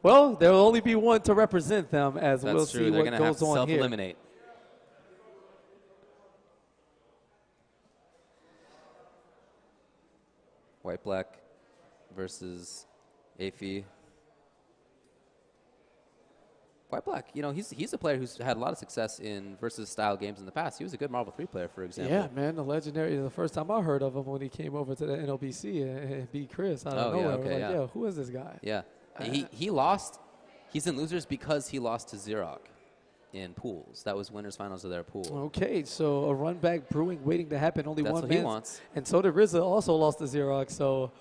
Well, there will only be one to represent them, as That's we'll true. see They're what gonna have goes to on here. self-eliminate. White Black versus Ify. White Black, you know, he's a player who's had a lot of success in versus style games in the past. He was a good Marvel 3 player, for example. Yeah, man, the legendary. The first time I heard of him when he came over to the NLBC and beat Chris out of nowhere. Okay, I was like, who is this guy? Yeah, he lost. He's in losers because he lost to Xerox in pools. That was winners finals of their pool. Okay, so a run back brewing waiting to happen. Only That's one what man. he wants. And so did RZA, also lost to Xerox. So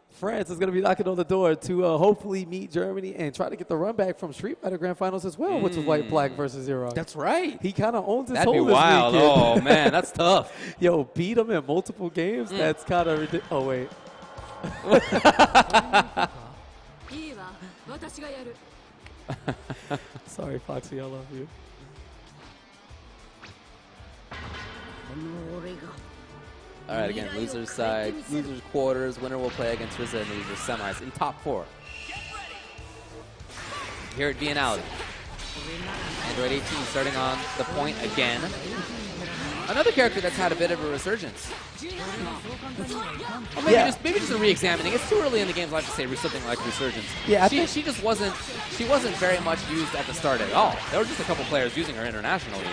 France is going to be knocking on the door to hopefully meet Germany and try to get the run back from Street Fighter Grand Finals as well, which was White Black versus Xerox. That's right. He kind of owns his That'd be whole this wild. weekend. Oh, man, that's tough. Yo, beat him in multiple games? That's kind of ridiculous. Oh, wait. Sorry, Foxy, I love you. All right, again, losers side, losers quarters. Winner will play against RZA in the losers semis in top 4. Here at Viennality. Android 18 starting on the point again. Another character that's had a bit of a resurgence. Or maybe just a re-examining. It's too early in the game's life to say something like resurgence. Yeah, she wasn't very much used at the start at all. There were just a couple players using her internationally.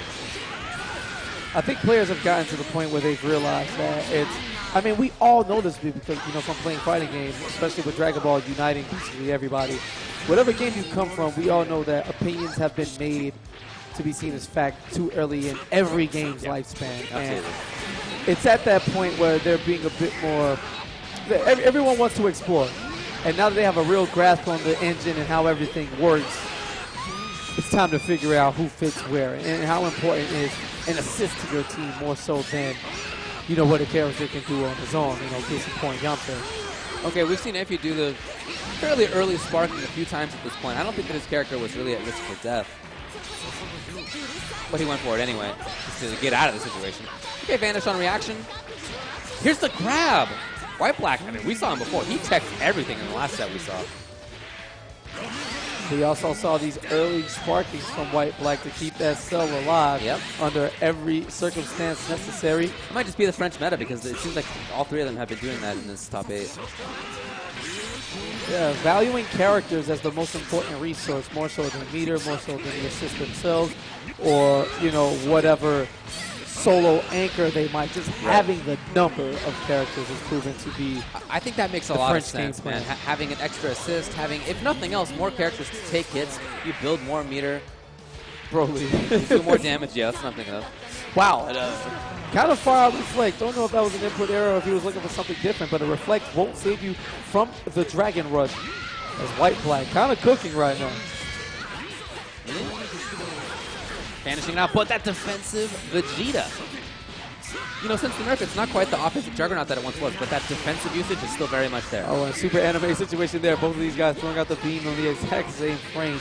I think players have gotten to the point where they've realized that it's, I mean, we all know this because, you know, from playing fighting games, especially with Dragon Ball uniting basically everybody. Whatever game you come from, we all know that opinions have been made to be seen as fact too early in every game's lifespan. Absolutely. And it's at that point where they're being a bit more, everyone wants to explore. And now that they have a real grasp on the engine and how everything works, it's time to figure out who fits where and how important is an assist to your team more so than, you know, what a character can do on his own. You know, case in point, Yamcha. Okay, we've seen Ify do the fairly early sparking a few times at this point. I don't think that his character was really at risk for death. But he went for it anyway, just to get out of the situation. Okay, Vanish on reaction. Here's the grab. White Black, I mean, we saw him before. He teched everything in the last set we saw. We also saw these early sparkings from White Black to keep that cell alive under every circumstance necessary. It might just be the French meta because it seems like all 3 of them have been doing that in this top 8. Yeah, valuing characters as the most important resource, more so than meter, more so than the assist themselves, or, you know, whatever solo anchor they might. Just having the number of characters has proven to be. I think that makes a lot of sense, man. Having an extra assist, having, if nothing else, more characters to take hits. You build more meter. Broly. You do more damage. Yeah, that's something else. Wow. Kind of far out Reflect. Don't know if that was an input error or if he was looking for something different, but a Reflect won't save you from the Dragon Rush. As White Black kind of cooking right now. Vanishing out, but that defensive Vegeta. You know, since the nerf, it's not quite the offensive juggernaut that it once was, but that defensive usage is still very much there. Oh, a super anime situation there. Both of these guys throwing out the beam on the exact same frame.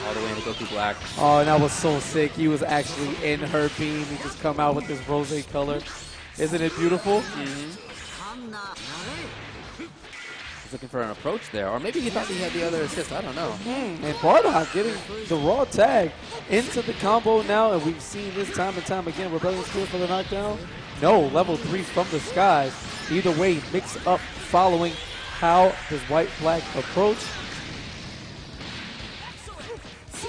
All the way into Goku Black. Oh, and that was so sick. He was actually in her beam. He just come out with this rose color. Isn't it beautiful? He's looking for an approach there, or maybe he thought he had the other assist. I don't know. And Bardock getting the raw tag into the combo now, and we've seen this time and time again. Rebellion Spirit for the knockdown. No, level 3 from the skies. Either way, mix up following. How does White-Black approach?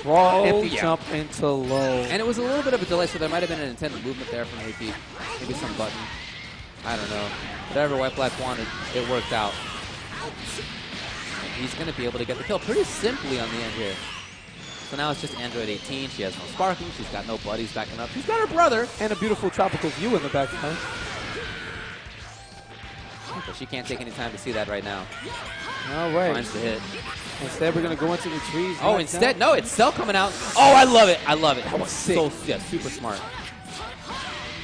Raw jump into low. And it was a little bit of a delay, so there might have been an intended movement there from AP. Maybe some button. I don't know. Whatever White-Black wanted, it worked out. And he's going to be able to get the kill pretty simply on the end here. So now it's just Android 18. She has no sparking. She's got no buddies backing up. She's got her brother. And a beautiful tropical view in the background. But she can't take any time to see that right now. All right. Finds the hit. Instead, we're going to go into the trees. Oh, instead, no, it's Cell coming out. Oh, I love it. I love it. That was sick. So, yeah, super smart.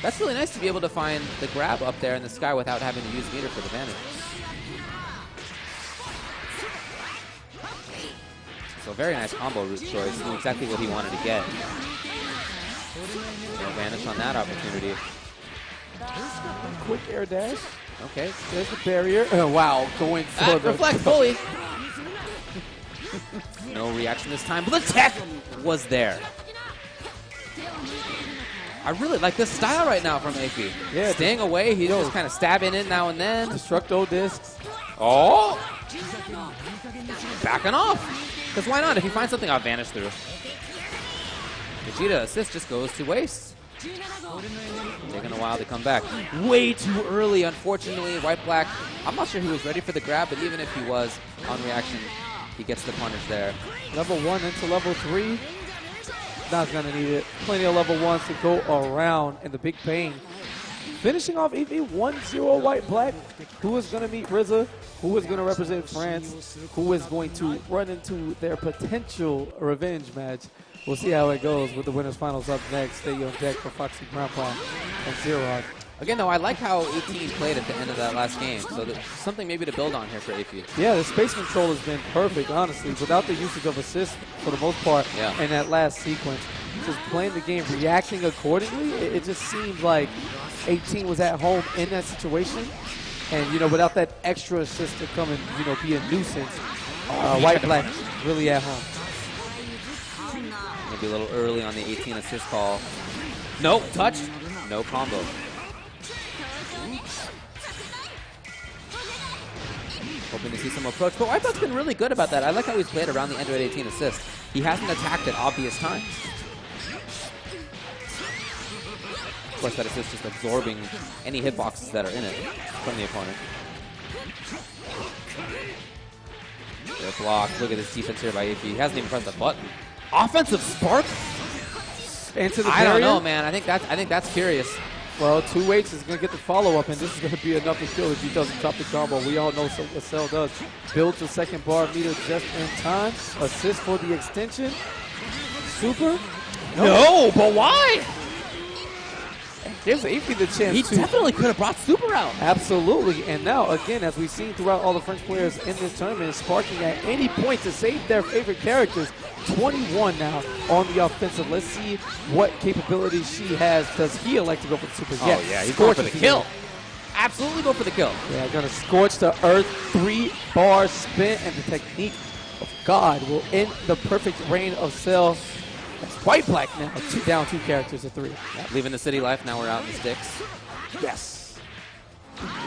That's really nice to be able to find the grab up there in the sky without having to use meter for the vantage. So very nice combo route choice. Knew exactly what he wanted to get. No vanish on that opportunity. Quick air dash. Okay. There's the barrier. Wow, going for the reflect fully. No reaction this time, but the tech was there. I really like this style right now from AP. Yeah, staying away, he's just kind of stabbing in now and then. Destructo discs. Oh! Backing off. Because why not? If he finds something, I'll vanish through. Vegeta assist just goes to waste. Taking a while to come back. Way too early, unfortunately. White-Black, I'm not sure he was ready for the grab, but even if he was, on reaction, he gets the punish there. Level 1 into level 3. Not going to need it. Plenty of level 1s to go around in the big pain. Finishing off EV 1-0 White-Black. Who is going to meet RZA? Who is going to represent France? Who is going to run into their potential revenge match? We'll see how it goes with the winners finals up next. Stay on deck for Foxy Grandpa and Zero. Again, though, I like how 18 played at the end of that last game. So there's something maybe to build on here for AP. Yeah, the space control has been perfect, honestly. Without the usage of assists for the most part in that last sequence. Just playing the game, reacting accordingly. It just seems like 18 was at home in that situation. And, you know, without that extra assist to come and, you know, be a nuisance, White-Black really at home. Maybe a little early on the 18 assist call. Nope, touch, no combo. Hoping to see some approach, but White-Black's been really good about that. I like how he's played around the Android 18 assist. He hasn't attacked at obvious times. Of course, that assist just absorbing any hitboxes that are in it from the opponent. Good block. Look at this defense here by AP. He hasn't even pressed a button. Offensive spark? Into the I don't barrier? know, man. I think that's curious. Well, 2H is going to get the follow-up, and this is going to be enough to kill if he doesn't drop the combo. We all know what Cell does. Builds the second bar meter just in time. Assist for the extension. Super? No, but why? Gives AP the chance He to. definitely could have brought Super out. Absolutely. And now, again, as we've seen throughout all the French players in this tournament, sparking at any point to save their favorite characters. 21 now on the offensive. Let's see what capabilities she has. Does he elect to go for the super? Oh, yeah, he's going for the kill. Absolutely go for the kill. Yeah, going to scorch the earth. 3-bar spin, and the technique of God will end the perfect reign of Cell. That's White-Black now. Down 2 characters to 3. Yeah, leaving the city life, now we're out in the sticks. Yes.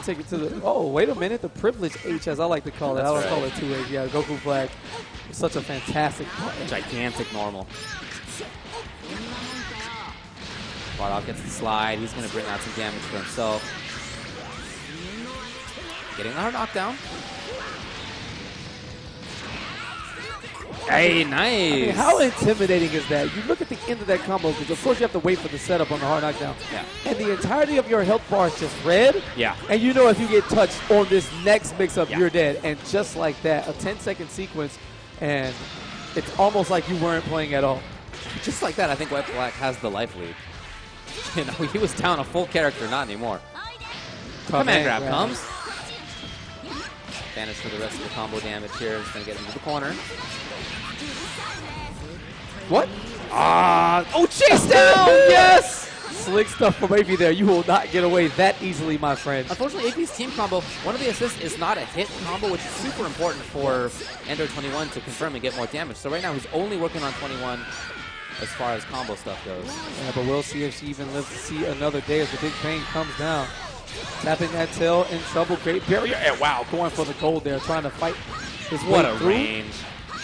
Take it to the. Oh, wait a minute. The privilege H, as I like to call it. I don't call it 2H. Yeah, Goku Black. Such a fantastic player. Gigantic normal. Bardock gets the slide. He's going to bring out some damage for himself. Getting another knockdown. Hey, nice. I mean, how intimidating is that? You look at the end of that combo, because of course you have to wait for the setup on the hard knockdown. Yeah. And the entirety of your health bar is just red. Yeah. And you know if you get touched on this next mix-up, you're dead. And just like that, a 10-second sequence, and it's almost like you weren't playing at all. Just like that, I think White-Black has the life lead. You know, he was down a full character, not anymore. Command grab comes. Vanish for the rest of the combo damage here. It's going to get into the corner. What? Oh, chase down! Yes! Slick stuff from AP there. You will not get away that easily, my friend. Unfortunately, AP's team combo, one of the assists is not a hit combo, which is super important for Android 21 to confirm and get more damage. So right now, he's only working on 21 as far as combo stuff goes. Yeah, but we'll see if she even lives to see another day as the big pain comes down. Tapping that tail in trouble. Great barrier. And wow, going for the gold there, trying to fight his way through. Range.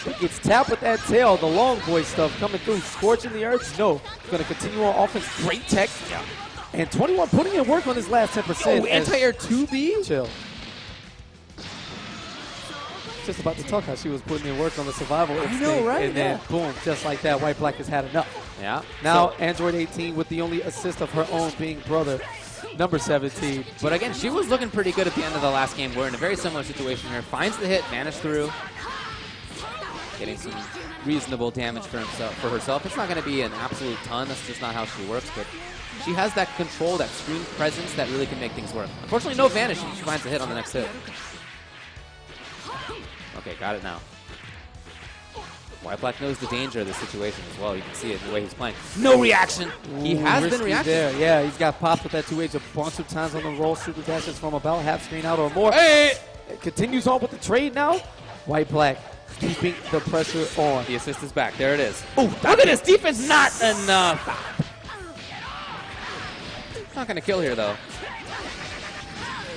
He gets tapped with that tail, the long boy stuff coming through. Scorching the earth. No. Going to continue on offense. Great tech. Yeah. And 21 putting in work on his last 10%. Oh, anti-air 2B? Chill. Just about to talk how she was putting in work on the survival instinct. I know, right? And then, boom, just like that, White Black has had enough. Yeah. Now, Android 18 with the only assist of her own being brother, number 17. But again, she was looking pretty good at the end of the last game. We're in a very similar situation here. Finds the hit, vanish through. Getting some reasonable damage for herself. It's not going to be an absolute ton. That's just not how she works. But she has that control, that screen presence that really can make things work. Unfortunately, no vanish, and she finds the hit on the next hit. Okay, got it now. White Black knows the danger of this situation as well. You can see it in the way he's playing. No reaction. He has been reacting. There. Yeah, he's got popped with that 2H a bunch of times on the roll. Super dashes from about half screen out or more. Hey! It continues on with the trade now. White Black keeping the pressure on. The assist is back. There it is. Oh, look at this defense. Not enough. Not going to kill here, though.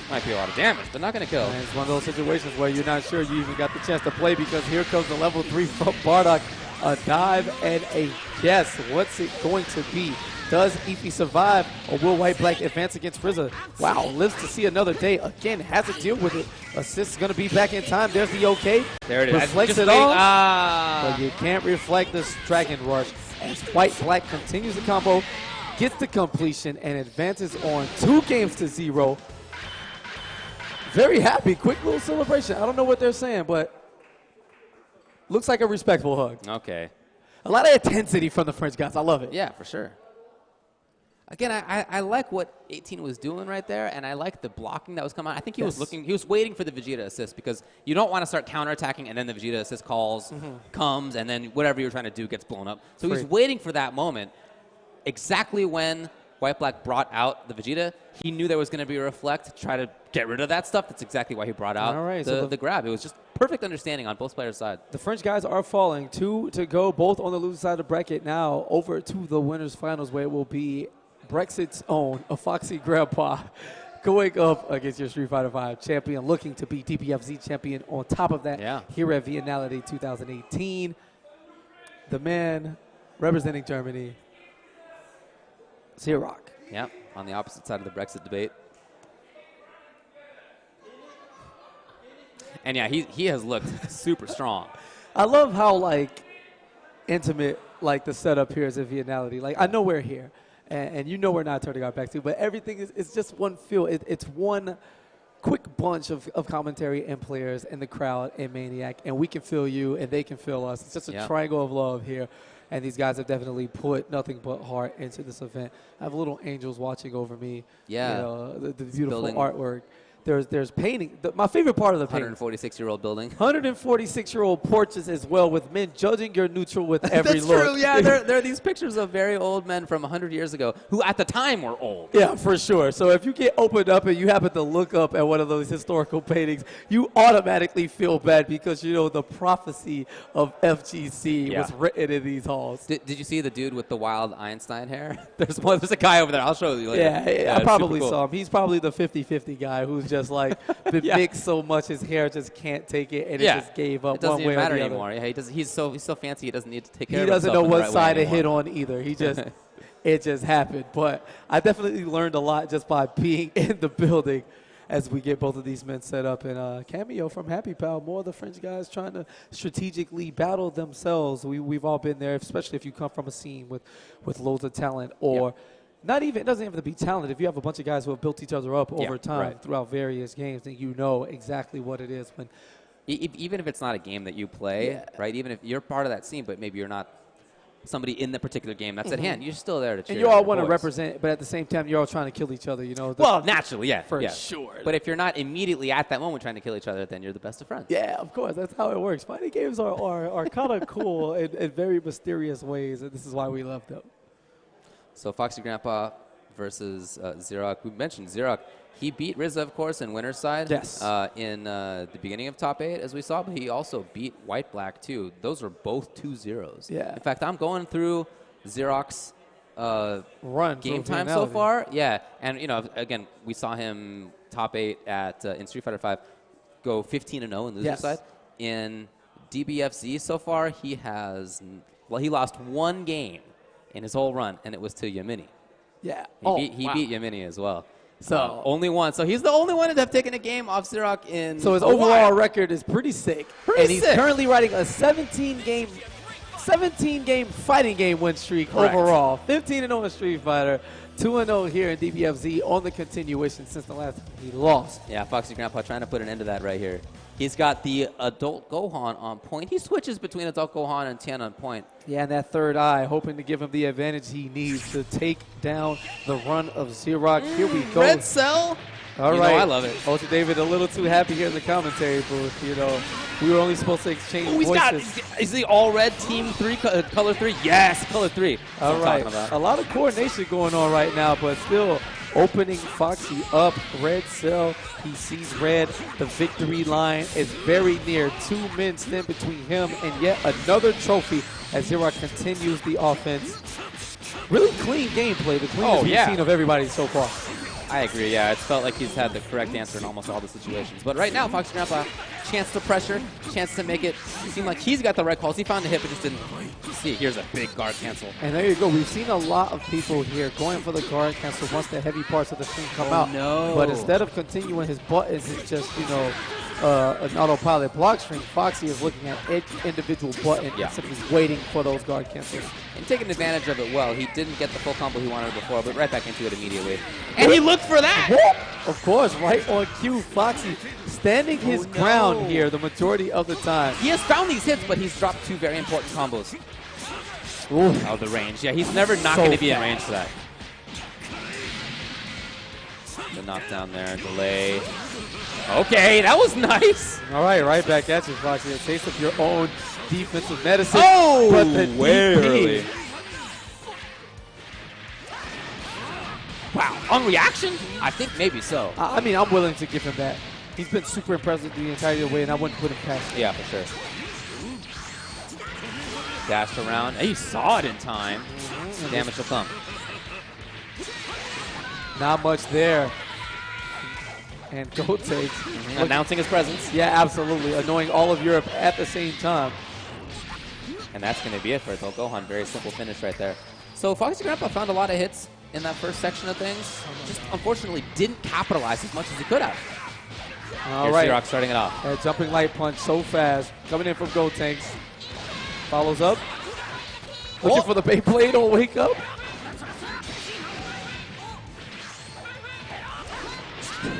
Might be a lot of damage, but not going to kill. And it's one of those situations where you're not sure you even got the chance to play because here comes the level 3 from Bardock. A dive and a guess. What's it going to be? Does Efi survive or will White Black advance against Frieza? Wow, lives to see another day. Again, has to deal with it. Assist is going to be back in time. There's the OK. There it is. Reflects it on. But you can't reflect this Dragon Rush as White Black continues the combo, gets the completion, and advances on 2 games to 0. Very happy. Quick little celebration. I don't know what they're saying, but looks like a respectful hug. Okay. A lot of intensity from the French guys. I love it. Yeah, for sure. Again, I like what 18 was doing right there, and I like the blocking that was coming out. I think he was waiting for the Vegeta assist because you don't want to start counterattacking and then the Vegeta assist comes, and then whatever you're trying to do gets blown up. So he's waiting for that moment. Exactly when White Black brought out the Vegeta, he knew there was going to be a reflect to try to get rid of that stuff. That's exactly why he brought out the grab. It was just perfect understanding on both players' side. The French guys are falling. 2 to go, both on the losing side of the bracket now. Over to the winners' finals where it will be Brexit's own, a Foxy Grandpa, going up against your Street Fighter V champion, looking to be DPFZ champion on top of that here at Viennality 2018. The man representing Germany, Xerox. Yep, on the opposite side of the Brexit debate. And yeah, he has looked super strong. I love how, like, intimate, like, the setup here is at Viennality. Like, I know we're here, and you know we're not turning our back to, but everything is just one feel. It's one quick bunch of commentary and players and the crowd and Maniac, and we can feel you, and they can feel us. It's just a triangle of love here. And these guys have definitely put nothing but heart into this event. I have little angels watching over me. Yeah. You know, the beautiful artwork. There's painting. My favorite part of the painting. 146-year-old building. 146-year-old portraits as well, with men judging your neutral with every look. That's true, yeah. There are these pictures of very old men from 100 years ago who at the time were old. Yeah, for sure. So if you get opened up and you happen to look up at one of those historical paintings, you automatically feel bad because, you know, the prophecy of FGC was written in these halls. Did you see the dude with the wild Einstein hair? There's a guy over there. I'll show you later. Yeah, I probably saw him. He's probably the 50-50 guy who's just like been mixed so much his hair just can't take it, and it just gave up. It doesn't one way even matter or the anymore. other. Yeah, he's so fancy he doesn't need to take care of himself. He doesn't know what side to hit on either. He just it just happened. But I definitely learned a lot just by being in the building as we get both of these men set up. And cameo from Happy Pal, more of the French guys trying to strategically battle themselves. We've all been there, especially if you come from a scene with loads of talent or. Not even, it doesn't even have to be talent. If you have a bunch of guys who have built each other up over time throughout various games, then you know exactly what it is. When even if it's not a game that you play, right? Even if you're part of that scene, but maybe you're not somebody in the particular game that's at hand, you're still there to cheer. And you all want to represent, but at the same time, you're all trying to kill each other, you know? Well, naturally, For sure. But if you're not immediately at that moment trying to kill each other, then you're the best of friends. Yeah, of course. That's how it works. Fighting games are kind of cool in very mysterious ways, and this is why we love them. So Foxy Grandpa versus Xerox. We mentioned Xerox. He beat Rizza, of course, in winner's side. Yes. In the beginning of top 8, as we saw, but he also beat White Black too. Those are both 2-0s. Yeah. In fact, I'm going through Xerox Run game through time so Viennality. far. Yeah, and again, we saw him top 8 at in Street Fighter V, go 15-0 in loser Yes. side. In DBFZ so far, he lost one game in his whole run, and it was to Yamini. Yeah. He beat Yamini as well. So only one. So he's the only one to have taken a game off Xerox in. So his a overall while. record is pretty sick. Pretty and he's sick. currently riding a 17-game fighting game win streak Correct. overall. 15-0 in Street Fighter, 2-0 here in DBFZ on the continuation since the last time he lost. Yeah, Foxy Grandpa trying to put an end to that right here. He's got the Adult Gohan on point. He switches between Adult Gohan and Tien on point. Yeah, and that third eye, hoping to give him the advantage he needs to take down the run of Xerox. Here we go. Red Cell. All You right. know I love it. Ultra David, a little too happy here in the commentary booth. We were only supposed to exchange voices. Is he all red team 3, color 3? Yes, color 3. That's All what right. I'm talking about. A lot of coordination going on right now, but still opening Foxy up. Red Cell, he sees red. The victory line is very near. 2 men stand between him and yet another trophy as Xerox continues the offense. Really clean gameplay, the cleanest we've seen of everybody so far. I agree, yeah. It felt like he's had the correct answer in almost all the situations. But right now, Foxy Grandpa, chance to pressure, chance to make it seem like he's got the right calls. He found the hit, but just didn't see. Here's a big guard cancel. And there you go. We've seen a lot of people here going for the guard cancel once the heavy parts of the screen come out. No. But instead of continuing his buttons, it's just, an autopilot block string. Foxy is looking at each individual button and simply waiting for those guard cancels. And taking advantage of it well. He didn't get the full combo he wanted before, but right back into it immediately. And he looked for that! Of course, right on cue. Foxy standing his ground here the majority of the time. He has found these hits, but he's dropped 2 very important combos. Ooh. Of the range. Yeah, he's never not So going to be in fast. range for that. The knockdown there, delay. Okay, that was nice. All right back at you, Foxy. A taste of your own defensive medicine. Oh, but the way DP. early. Wow, on reaction? I think maybe so. I mean, I'm willing to give him that. He's been super impressive the entire way, and I wouldn't put him past him. Yeah, for sure. Dashed around. He saw it in time. Damage will come. Not much there. And Go takes. Announcing his presence. Yeah, absolutely. Annoying all of Europe at the same time. And that's going to be it for Adult Gohan. Very simple finish right there. So Foxy Grandpa found a lot of hits in that first section of things. Just unfortunately didn't capitalize as much as he could have. All Here's right. Xerox starting it off. That jumping light punch so fast. Coming in from Go Tanks. Follows up. Looking for the Beyblade on Wake Up.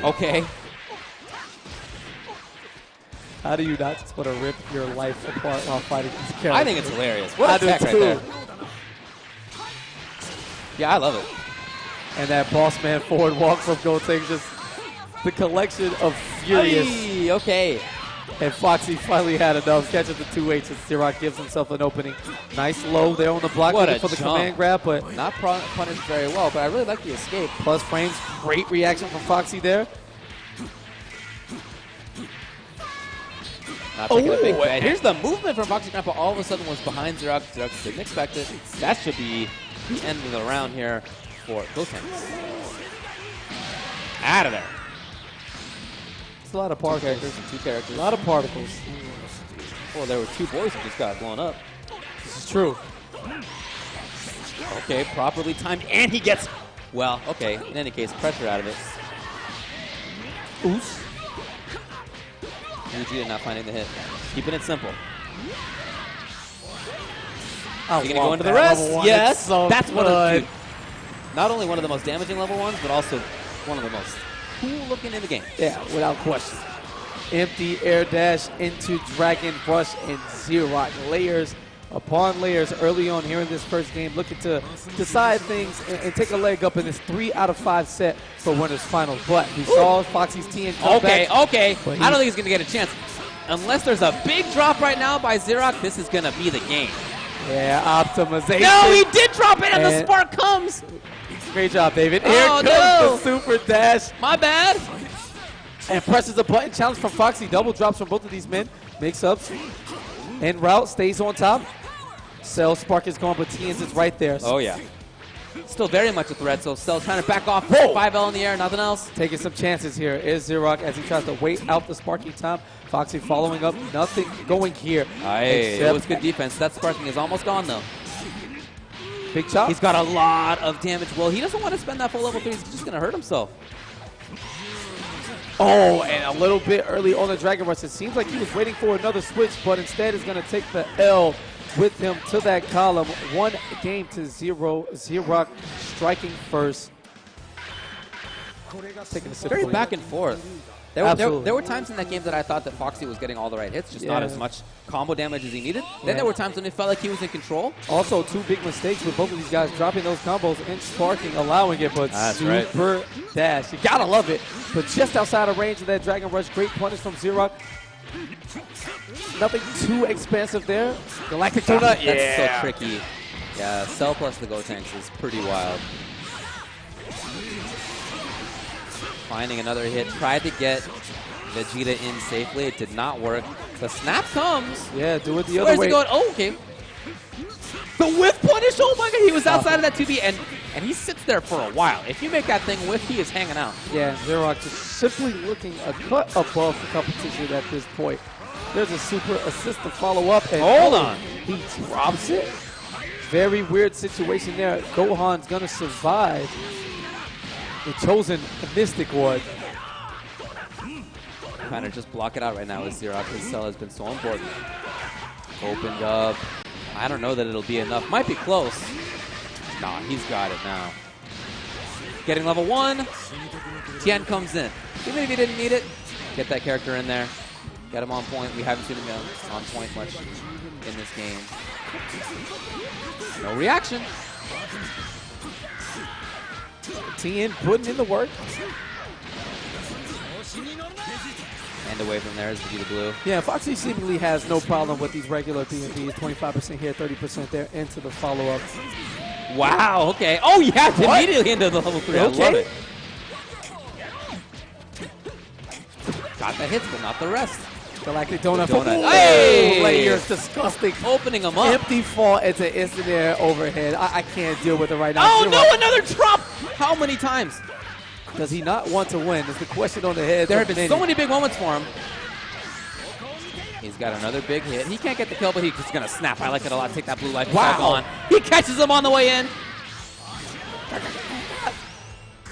Okay. How do you not just want to rip your life apart while fighting these characters? I think it's hilarious. What I a do tech right too. there. Yeah, I love it. And that boss man forward walk from Go Tanks, just the collection of furious. Hey, okay. And Foxy finally had enough. Catches the 2-8 as Xerox gives himself an opening. Nice low there on the block What looking a for the jump. command grab, but Not punished very well, but I really like the escape. plus frames. Great reaction from Foxy there. Not taking a big bet. Here's the movement from Foxy Grandpa. All of a sudden was behind Xerox. Xerox didn't expect it. That should be the end of the round here for Go Tanks. Out of there. It's a lot of particles. 2 characters. A lot of particles. Well, there were 2 boys who just got blown up. This is true. Okay, properly timed, and he gets, well, okay, in any case, pressure out of it. Oops. Vegeta not finding the hit. Keeping it simple. I Is he going to go love into the that rest? level one. Yes. It's so That's one of good. the, not only one of the most damaging level ones, but also one of the most cool looking in the game. Yeah, without question. Empty air dash into Dragon Rush and Xerox. Layers upon layers early on here in this first game, looking to decide things and take a leg up in this 3 out of 5 set for winners finals. But we saw Foxy's TN come back. Okay. But I don't think he's going to get a chance. Unless there's a big drop right now by Xerox, this is going to be the game. Yeah, optimization. No, he did drop it, and the And- spark comes. Great job, David. Here comes the super dash. My bad. And presses a button. Challenge from Foxy. Double drops from both of these men. Mix-ups. En route. Stays on top. Cell Spark is gone, but TN's is right there. Oh, yeah. Still very much a threat, so Cell trying to back off. Whoa. 5L in the air, nothing else. Taking some chances here is Xerox as he tries to wait out the sparking time. Foxy following up. Nothing going here. It was good defense. That sparking is almost gone, though. Big chop. He's got a lot of damage. Well, he doesn't want to spend that full level 3. He's just going to hurt himself. Oh, and a little bit early on the Dragon Rush. It seems like he was waiting for another switch, but instead is going to take the L with him to that column. 1-0. Xerox striking first. Taking a sip. Very back and forth. There were times in that game that I thought that Foxy was getting all the right hits, just not as much combo damage as he needed. Then there were times when it felt like he was in control. Also, 2 big mistakes with both of these guys dropping those combos and sparking, allowing it, but super dash. You gotta love it. But just outside of range of that Dragon Rush, great punish from Xerox. Nothing too expensive there. Galactic Donut, That's so tricky. Yeah, Cell plus the Gotenks is pretty wild. Finding another hit. Tried to get Vegeta in safely. It did not work. The snap comes. Yeah, do it the other Where's way. he going? Oh, okay. The whiff punish. Oh my god, he was outside of that 2B, and he sits there for a while. If you make that thing whiff, he is hanging out. Yeah, Xerox just simply looking a cut above the competition at this point. There's a super assist to follow up. And hold on. He drops it. Very weird situation there. Gohan's going to survive. The chosen Mystic one. Kind of just block it out right now with Xerox. His Cell has been so important. Opened up. I don't know that it'll be enough. Might be close. Nah, he's got it now. Getting level 1. Tien comes in. Even if he didn't need it, get that character in there. Get him on point. We haven't seen him on point much in this game. No reaction. Tien putting in the work. And away from there is Vegeta Blue. Yeah, Foxy seemingly has no problem with these regular PNDs. 25% here, 30% there, into the follow-up. Wow, okay. Oh, yeah, immediately into the level 3. Okay. I love it. Got the hits, but not the rest. Galactic Donut. Hey! Layers, disgusting. Opening them up. Empty fall into instant air overhead. I can't deal with it right now. Oh, Xerox, no, another drop. How many times? does he not want to win? Is the question on the head. There have been so many big moments for him. He's got another big hit. He can't get the kill, but he's just going to snap. I like it a lot. Take that blue life. Wow. On. He catches him on the way in.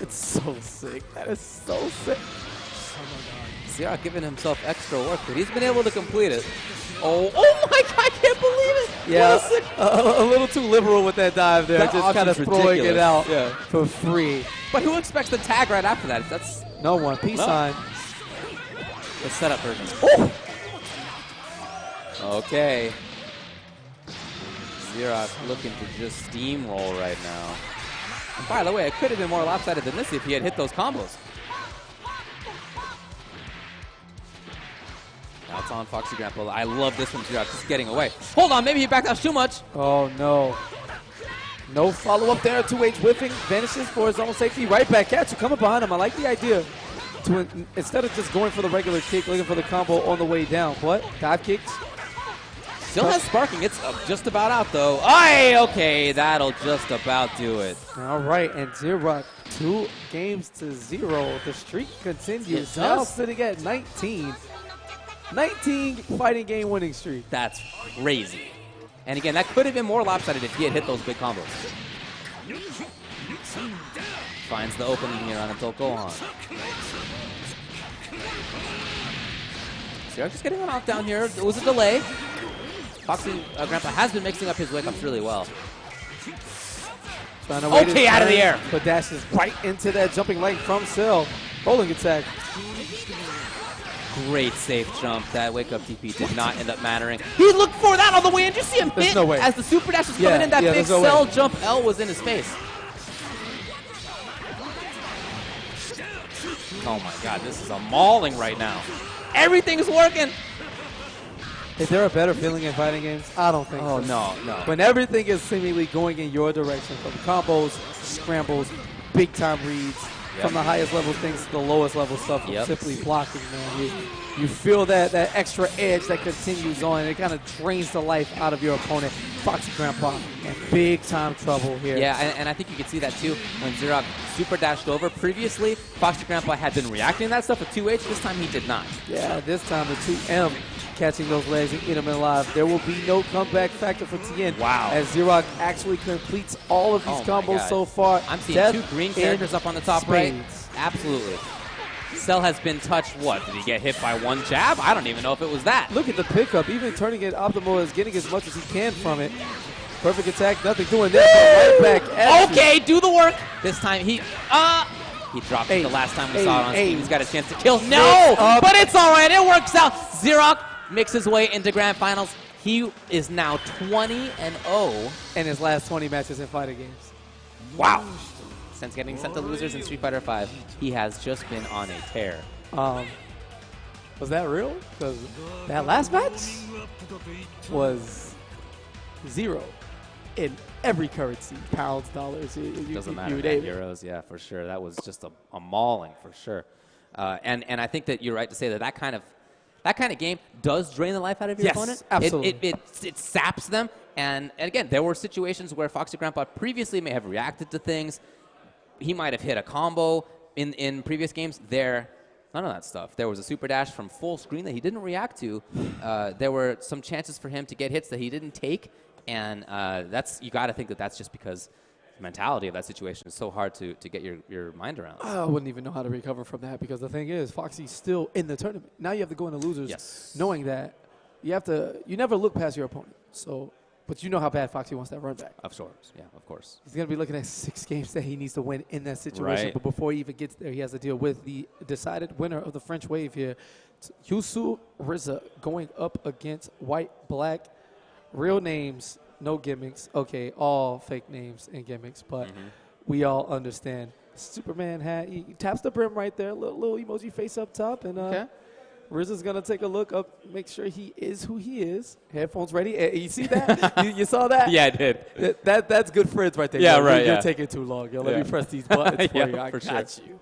It's so sick. That is so sick. Xerox giving himself extra work, but he's been able to complete it. Oh my god, I can't believe it. Yeah, a little too liberal with that dive there. That just kind of throwing it out for free. But who expects the tag right after that? That's no one. Peace sign. the setup for oh! Okay. Xerox looking to just steamroll right now. And by the way, it could have been more lopsided than this if he had hit those combos. Now it's on Foxy Grandpa. I love this from Xerox, just getting away. Hold on, maybe he backed out too much. Oh, no. No follow-up there. 2H whiffing. Vanishes for his own safety. Right back at you. Coming behind him. I like the idea. To instead of just going for the regular kick, looking for the combo on the way down. What? Dive kicks? Still has sparking. It's just about out, though. Aye, okay, that'll just about do it. All right, and Xerox 2 games to 0. The streak continues. It Now does. sitting at 19. 19 fighting game winning streak. That's crazy. And again, that could have been more lopsided if he had hit those big combos. Finds the opening here on until Gohan. Xerox just getting one off down here. It was a delay. Foxy Grandpa has been mixing up his wake-ups really well. Okay, out of the air. But dashes right into that jumping leg from Cell. Rolling attack. Great safe jump. That wake-up TP did not end up mattering. He looked for that on the way in. Did you see him There's hit no way. as the super dash was coming in? That big there's no Cell way. jump L was in his face. Oh my god, this is a mauling right now. Everything's working. Is there a better feeling in fighting games? I don't think so. No. When everything is seemingly going in your direction, from combos, scrambles, big time reads from the highest level things to the lowest level stuff. Simply blocking, man. You feel that extra edge that continues on, and it kind of drains the life out of your opponent. Foxy Grandpa in big time trouble here. Yeah, and I think you could see that too when Xerox super dashed over. Previously, Foxy Grandpa had been reacting to that stuff with 2H. This time he did not. Yeah, this time the 2M catching those legs and eating them alive. There will be no comeback factor for Tien. Wow. As Xerox actually completes all of these combos so far. I'm seeing 2 green characters up on the top right. Absolutely. Cell has been touched. What? Did he get hit by 1 jab? I don't even know if it was that. Look at the pickup. Even turning it optimal is getting as much as he can from it. Perfect attack. Nothing doing this. Right back at you. Do the work. This time he dropped it the last time we saw it on Steam. He's got a chance to kill. No! But it's all right. It works out. Xerox makes his way into grand finals. He is now 20-0 in his last 20 matches in fighter games. Wow. Since getting sent to losers in Street Fighter V, he has just been on a tear. Was that real? Because that last match was 0 in every currency, pounds, dollars. Doesn't matter. Euros, yeah, for sure. That was just a mauling for sure. And I think that you're right to say that kind of game does drain the life out of your opponent. Absolutely. It saps them. And again, there were situations where Foxy Grandpa previously may have reacted to things. He might have hit a combo in previous games. None of that stuff. There was a super dash from full screen that he didn't react to. There were some chances for him to get hits that he didn't take. And you got to think that that's just because the mentality of that situation is so hard to get your mind around. I wouldn't even know how to recover from that because the thing is, Foxy's still in the tournament. Now you have to go into losers knowing that you never look past your opponent. But you know how bad Foxy wants that run back. Of course, yeah, of course. He's going to be looking at 6 games that he needs to win in that situation. Right. But before he even gets there, he has to deal with the decided winner of the French wave here. Yusu Riza going up against White Black. Real names, no gimmicks. Okay, all fake names and gimmicks, but we all understand. Superman hat, he taps the brim right there, little emoji face up top, and Rizza's going to take a look up, make sure he is who he is. Headphones ready. You see that? you saw that? Yeah, I did. That's good friends right there. Yeah, right. You're taking too long. Let me press these buttons for you. I got you.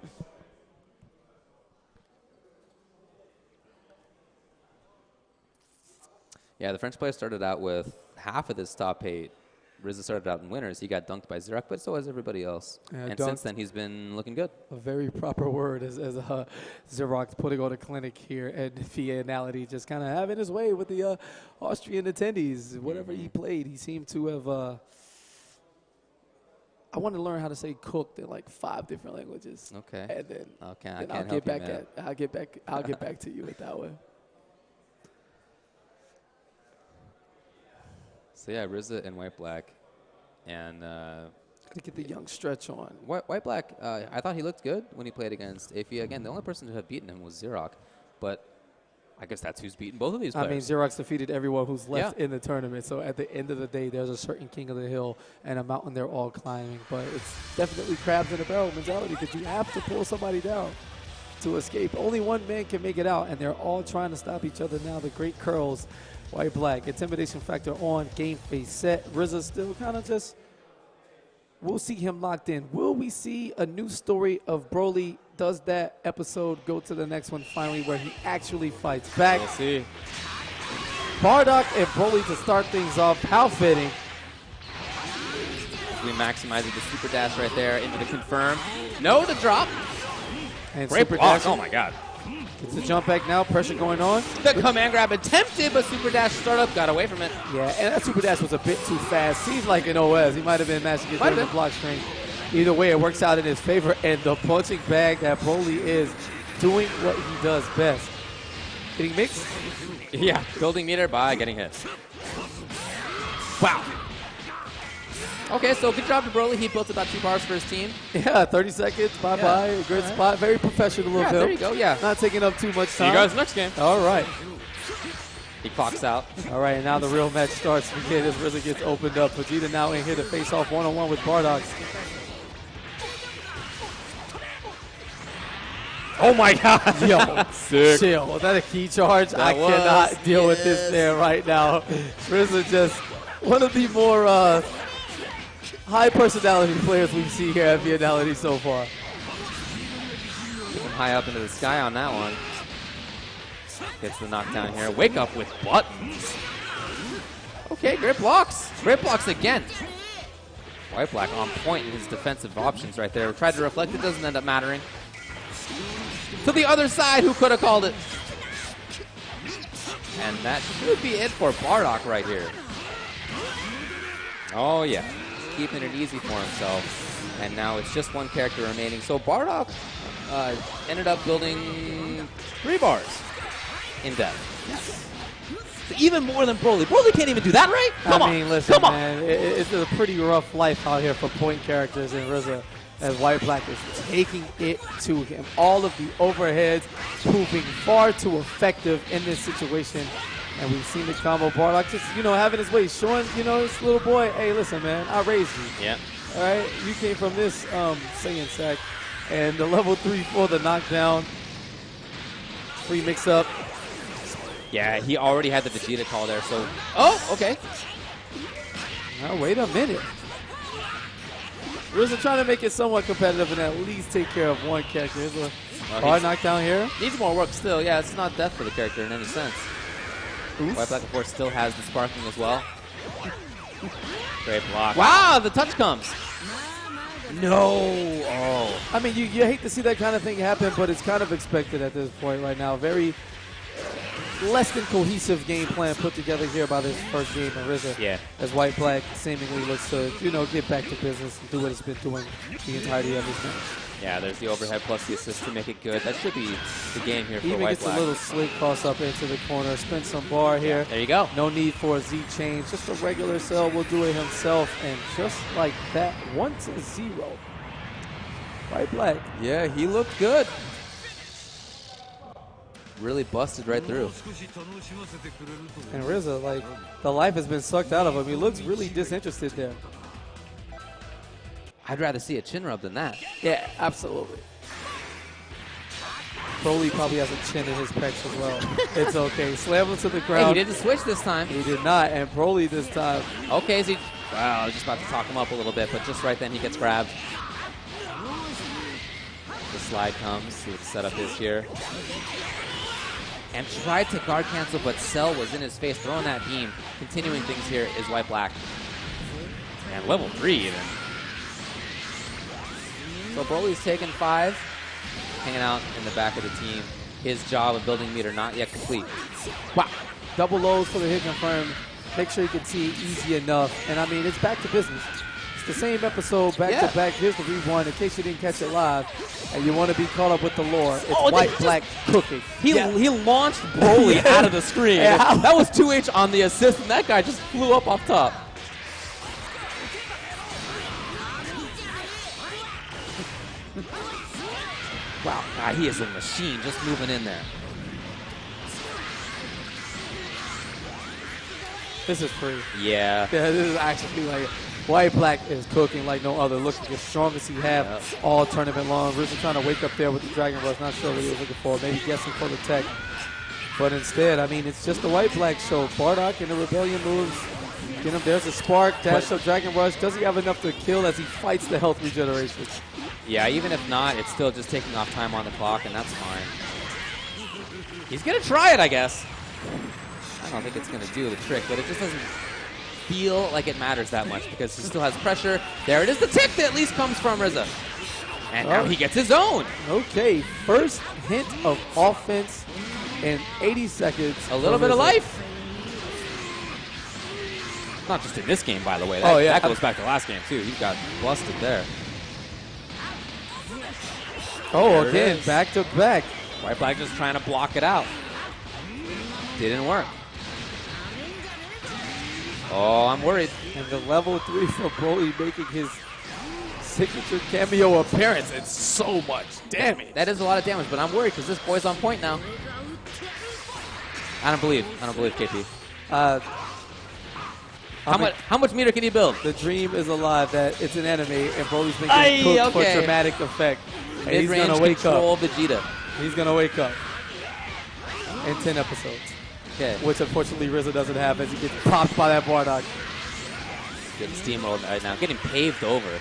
Yeah, the French player started out with half of this top 8. Rizza started out in winners. He got dunked by Xerox, but so has everybody else. And since then, he's been looking good. A very proper word as Xerox putting on a clinic here at Viennality, just kind of having his way with the Austrian attendees. Whatever he played, he seemed to have. I want to learn how to say cooked in like 5 different languages. Okay. And then, I'll get back to you with that one. So yeah, Rizza and White Black, and gotta get the young stretch on. White Black, I thought he looked good when he played against Afia. Again, the only person to have beaten him was Xerox, but I guess that's who's beaten both of these players. I mean, Xerox defeated everyone who's left in the tournament. So at the end of the day, there's a certain king of the hill and a mountain they're all climbing. But it's definitely crabs in a barrel mentality because you have to pull somebody down to escape. Only one man can make it out, and they're all trying to stop each other now. The great curls. White Black, intimidation factor on, game face set. Rizza still kind of just, we'll see him locked in. Will we see a new story of Broly? Does that episode go to the next one finally where he actually fights back? We'll see. Bardock and Broly to start things off. How fitting. We maximized the super dash right there into the confirm. No, the drop. And great block. Oh my God. It's a jump back now, pressure going on. The command grab attempted, but super dash startup got away from it. Yeah, and that super dash was a bit too fast. Seems like an OS. He might have been matching his different block strength. Either way, it works out in his favor, and the punching bag that Broly is doing what he does best. Getting mixed? Yeah, building meter by getting hit. Wow. Okay, so good job to Broly. He built about 2 bars for his team. Yeah, 30 seconds. Bye-bye. Yeah. Great spot. Very professional of him. There you go. Yeah. Not taking up too much time. See you guys next game. All right. He clocks out. All right, now the real match starts again as Rizza gets opened up. Vegeta now in here to face off one-on-one with Bardock. Oh my God. Yo, sick. Chill. Was that a key charge? I cannot deal with this there right now. Rizza just one of the more high personality players we see here at Viennality so far. Looking high up into the sky on that one. Gets the knockdown here. Wake up with buttons. Okay, great blocks. Great blocks again. White Black on point in his defensive options right there. Tried to reflect. It doesn't end up mattering. To the other side, who could have called it? And that should be it for Bardock right here. Oh, yeah. Keeping it easy for himself. And now it's just one character remaining. So Bardock ended up building 3 bars in depth. Yes. Even more than Broly. Broly can't even do that, right? Come on. Listen, come on. Man, it's a pretty rough life out here for point characters in RZA, as White Black is taking it to him. All of the overheads proving far too effective in this situation. And we've seen the combo. Bardock just, having his way, showing, this little boy, hey, listen, man, I raised you. Yeah. All right? You came from this Saiyan sack. And the level 3 for the knockdown. Free mix-up. Yeah, he already had the Vegeta call there, so... Oh, okay. Now, wait a minute. RZA trying to make it somewhat competitive and at least take care of one character. Here's a hard knockdown here. Needs more work still. Yeah, it's not death for the character in any sense. White Black, of course, still has the sparking as well. Great block. Wow, the touch comes. No. Oh. I mean, you hate to see that kind of thing happen, but it's kind of expected at this point right now. Very less than cohesive game plan put together here by this first game of RZA. Yeah. As White Black seemingly looks to, get back to business and do what it's been doing the entirety of this match. Yeah, there's the overhead plus the assist to make it good. That should be the game here for Even White gets Black. a little slick cross up into the corner. Spin some bar here. There you go. No need for a Z change. Just a regular cell will do it himself. And just like that, 1-0. White Black. Yeah, he looked good. Really busted right through. And RZA, like, the life has been sucked out of him. He looks really disinterested there. I'd rather see a chin rub than that. Yeah, absolutely. Broly probably has a chin in his pecs as well. It's okay. Slam him to the ground. Hey, he didn't switch this time. He did not. And Broly this time. Okay, is he? Wow, I was just about to talk him up a little bit, but just right then he gets grabbed. The slide comes. See what the setup is here. And tried to guard cancel, but Cell was in his face, throwing that beam. Continuing things here is White Black. And level 3 even. So Broly's taken 5, hanging out in the back of the team. His job of building meter not yet complete. Wow. Double lows for the hit confirm. Make sure you can see it easy enough. And I mean, it's back to business. It's the same episode, back to back. Here's the rewind in case you didn't catch it live. And you want to be caught up with the lore. It's White Black cooking. He launched Broly out of the screen. Yeah. That was 2H on the assist, and that guy just flew up off top. Wow, he is a machine just moving in there. This is free. Yeah. Yeah, this is actually like White Black is cooking like no other. Looking as strong as he have all tournament long. RZA trying to wake up there with the Dragon Rush. Not sure what he was looking for. Maybe guessing for the tech. But instead, I mean, it's just the White Black show. Bardock and the Rebellion moves. Get him. There's a spark. Dash up Dragon Rush. Does he have enough to kill as he fights the health regeneration? Yeah, even if not, it's still just taking off time on the clock, and that's fine. He's going to try it, I guess. I don't think it's going to do the trick, but it just doesn't feel like it matters that much because he still has pressure. There it is. The tick that at least comes from RZA. And now he gets his own. Okay, first hint of offense in 80 seconds. A little bit of life. Not just in this game, by the way. That, that goes back to last game, too. He got busted there. Oh, again, back to back. White Black just trying to block it out. Didn't work. Oh, I'm worried. And the level 3 for Broly making his signature cameo appearance. It's so much damage. That is a lot of damage, but I'm worried because this boy's on point now. I don't believe KP. How much meter can he build? The dream is alive that it's an anime and Broly's making cook for dramatic effect. And he's going to wake up. Vegeta. He's going to wake up in 10 episodes. Okay. Which unfortunately RZA doesn't have as he gets popped by that Bardock. getting steamrolled right now, getting paved over.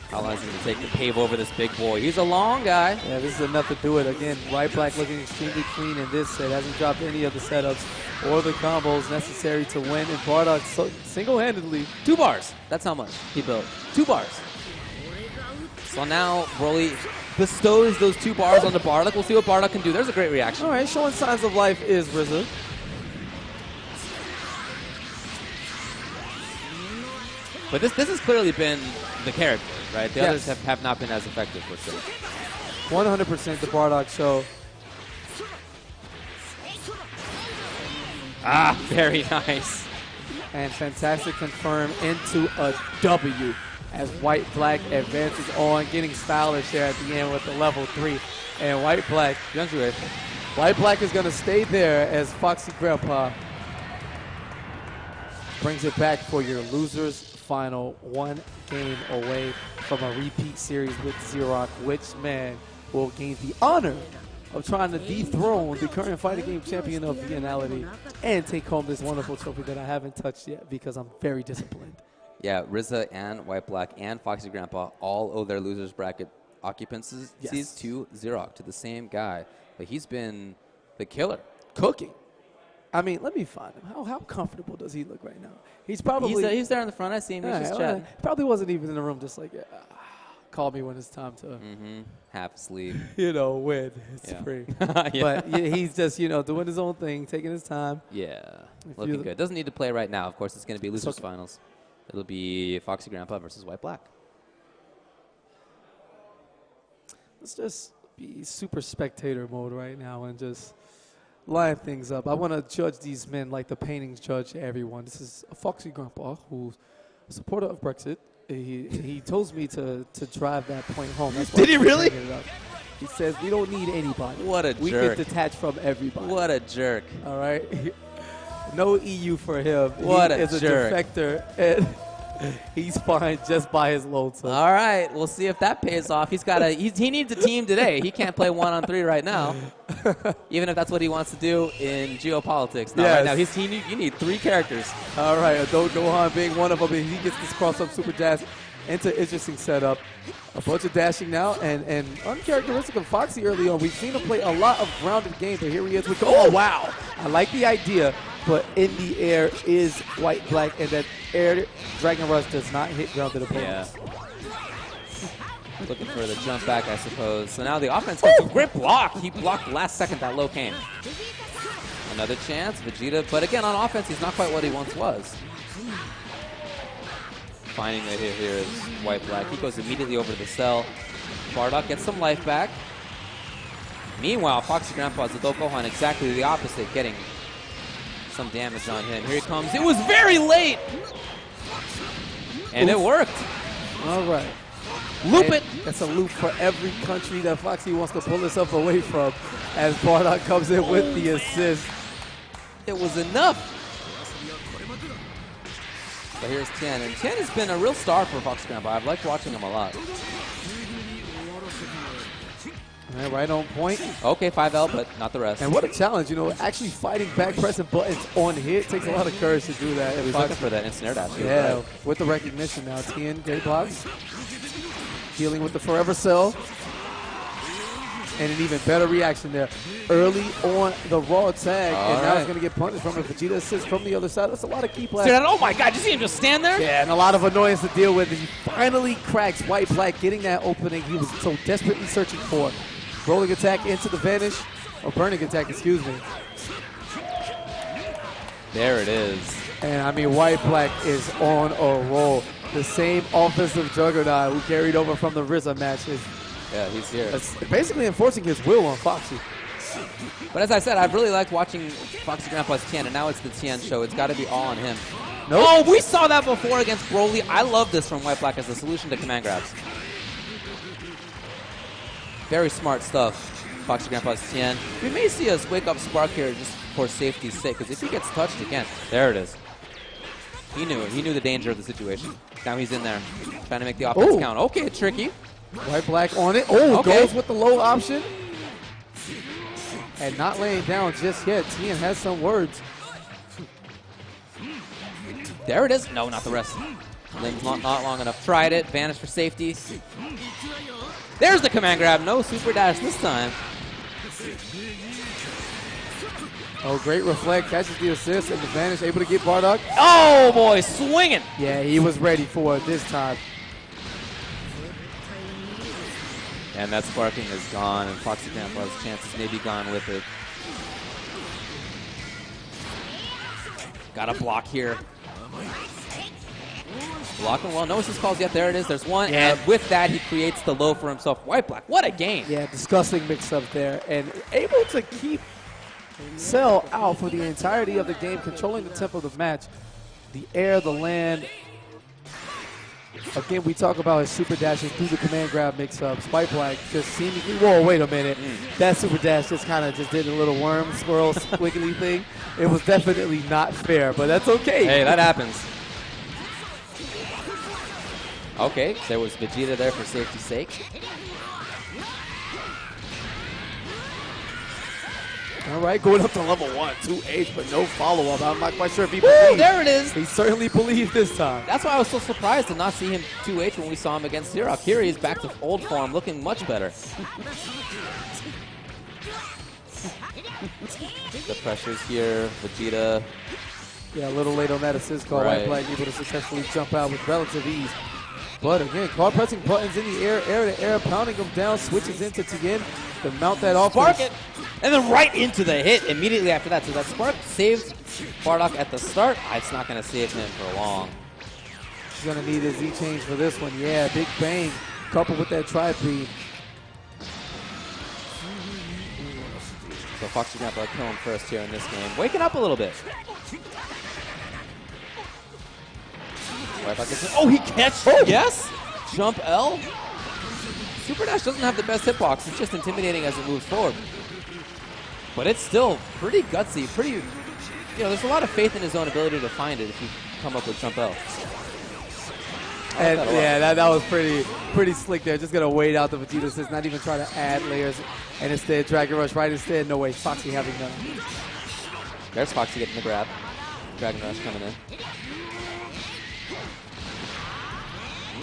How long is it going to take to pave over this big boy? He's a long guy. Yeah, this is enough to do it. Again, White Black looking extremely clean in this set. Hasn't dropped any of the setups or the combos necessary to win. And Bardock single-handedly. 2 bars. That's how much he built. 2 bars. So now Broly bestows those 2 bars onto Bardock. We'll see what Bardock can do. There's a great reaction. All right, showing signs of life is RZA. But this has clearly been the character, right? The others have not been as effective, for sure. 100% the Bardock show. Ah, very nice. And fantastic confirm into a W as White Black advances on, getting stylish there at the end with the level 3. And White Black is going to stay there as Foxy Grandpa brings it back for your losers final, 1 game away from a repeat series with Xerox, which man will gain the honor of trying to dethrone the current fighting game champion of Viennality and take home this wonderful trophy that I haven't touched yet because I'm very disciplined. Yeah, RZA and White Black and Foxy Grandpa all owe their losers bracket occupancies to Xerox, to the same guy. But he's been the killer. Cooking. I mean, let me find him. How comfortable does he look right now? He's probably... He's there in the front. I see him. He's just chatting. Probably wasn't even in the room just like, call me when it's time to... Half asleep. Win. It's free. But yeah, he's just, doing his own thing, taking his time. Yeah, looking good. Doesn't need to play right now. Of course, it's going to be losers finals. It'll be Foxy Grandpa versus White Black. Let's just be super spectator mode right now and just... line things up. I want to judge these men like the paintings judge everyone. This is a Foxy Grandpa who's a supporter of Brexit. He tells me to drive that point home. That's why Did he really? He says we don't need anybody. What a we jerk. We get detached from everybody. What a jerk. All right? No EU for him. What he a is jerk. A defector, and he's fine just by his lonesome. All right, we'll see if that pays off. He needs a team today. He can't play 1-on-3 right now, even if that's what he wants to do in geopolitics. Right now, you need 3 characters. All right, Adult Gohan being one of them. He gets this cross-up super jazz into interesting setup. A bunch of dashing now, and uncharacteristic of Foxy early on. We've seen him play a lot of grounded game, but here he is with, oh, wow. I like the idea, but in the air is White Black, and that air Dragon Rush does not hit grounded opponents. Yeah. Looking for the jump back, I suppose. So now the offense comes to grip block. He blocked last second that low came. Another chance, Vegeta, but again on offense, he's not quite what he once was. Finding the hit here is White Black. He goes immediately over to the cell. Bardock gets some life back. Meanwhile, Foxy Grandpa's Adult Gohan exactly the opposite, getting some damage on him. Here he comes. It was very late! And it worked. All right. Loop it. That's a loop for every country that Foxy wants to pull himself away from as Bardock comes in with the assist. It was enough. But here's Tien, and Tien has been a real star for Foxy Grandpa. I've liked watching him a lot. Right on point. Okay, 5L, but not the rest. And what a challenge, actually fighting back pressing buttons on hit takes a lot of courage to do that. He's looking for that instant air dash. Yeah, with the recognition now. Tien, great blocks. Dealing with the Forever Cell. And an even better reaction there. Early on the raw tag, and now he's going to get punished from a Vegeta assist from the other side. That's a lot of key blast. Oh my god, you see him just stand there? Yeah, and a lot of annoyance to deal with. And he finally cracks White Black, getting that opening he was so desperately searching for. Rolling attack into the vanish, or burning attack, excuse me. There it is. And I mean, White Black is on a roll. The same offensive juggernaut who carried over from the RZA matches. Yeah, he's here. Basically enforcing his will on Foxy. But as I said, I've really liked watching Foxy Grandpa's Tien, and now it's the Tien show. It's got to be all on him. Nope. Oh, we saw that before against Broly. I love this from White Black as a solution to command grabs. Very smart stuff, Foxy Grandpa's Tien. We may see us wake up Spark here just for safety's sake, because if he gets touched again, there it is. He knew it. He knew the danger of the situation. Now he's in there, trying to make the offense count. Okay, tricky. White Black on it. Oh, goes with the low option. And not laying down just yet. Tien has some words. There it is. No, not the rest. Limb's not long enough. Tried it. Vanished for safety. There's the command grab. No super dash this time. Oh, great reflect. Catches the assist and the vanish. Able to get Bardock. Oh, boy. Swinging. Yeah, he was ready for it this time. And that sparking is gone, and Foxy Grandpa's chances may be gone with it. Got a block here. Blocking well. No assist calls yet. There it is. There's one. Yeah. And with that, he creates the low for himself. White Black. What a game. Yeah, disgusting mix-up there. And able to keep Cell out for the entirety of the game, controlling the tempo of the match. The air, the land. Again, we talk about his super dashing through the command grab mix-ups. White Black just seemingly, whoa, wait a minute. That super dash just kind of just did a little worm, swirl, squiggly thing. It was definitely not fair, but that's okay. Hey, that happens. Okay, there was Vegeta there for safety's sake. All right, going up to level 1, 2H, but no follow-up. I'm not quite sure if he believed. There it is. He certainly believed this time. That's why I was so surprised to not see him 2H when we saw him against Xerox. Here he is back to old form, looking much better. The pressure's here, Vegeta. Yeah, a little late on that assist call. Right. White Black able to successfully jump out with relative ease. But again, card pressing buttons in the air, air to air, pounding them down, switches into Tien to mount that off. Spark it, and then right into the hit immediately after that. So that spark saved Bardock at the start. It's not going to save him for long. He's going to need his Z-change for this one. Yeah, big bang, coupled with that tri-beam. So Foxy Grandpa killing first here in this game. Waking up a little bit. Oh, he catches. Oh, yes. Jump L. Super Dash doesn't have the best hitbox. It's just intimidating as it moves forward. But it's still pretty gutsy. Pretty, you know, there's a lot of faith in his own ability to find it if you come up with Jump L. And yeah, that was pretty slick there. Just gonna wait out the Vegeta assist, not even try to add layers, and instead Dragon Rush right instead. No way, Foxy having none. There's Foxy getting the grab. Dragon Rush coming in.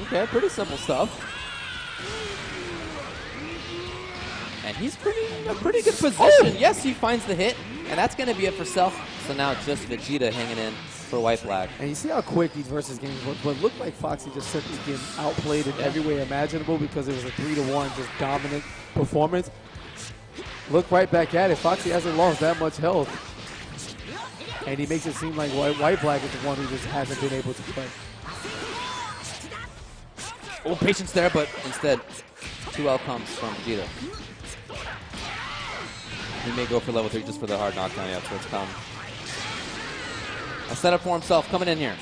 Okay, pretty simple stuff. And he's in a pretty good position. Oh! Yes, he finds the hit, and that's going to be it for Self. So now just Vegeta hanging in for White Black. And you see how quick these versus games work, but it looked like Foxy just simply getting outplayed in every way imaginable because it was a 3-1 just dominant performance. Look right back at it. Foxy hasn't lost that much health. And he makes it seem like White Black is the one who just hasn't been able to play. Oh, patience there, but instead 2L comes from Vegeta. He may go for level 3 just for the hard knockdown. Yeah, that's where it's come. A setup for himself coming in here.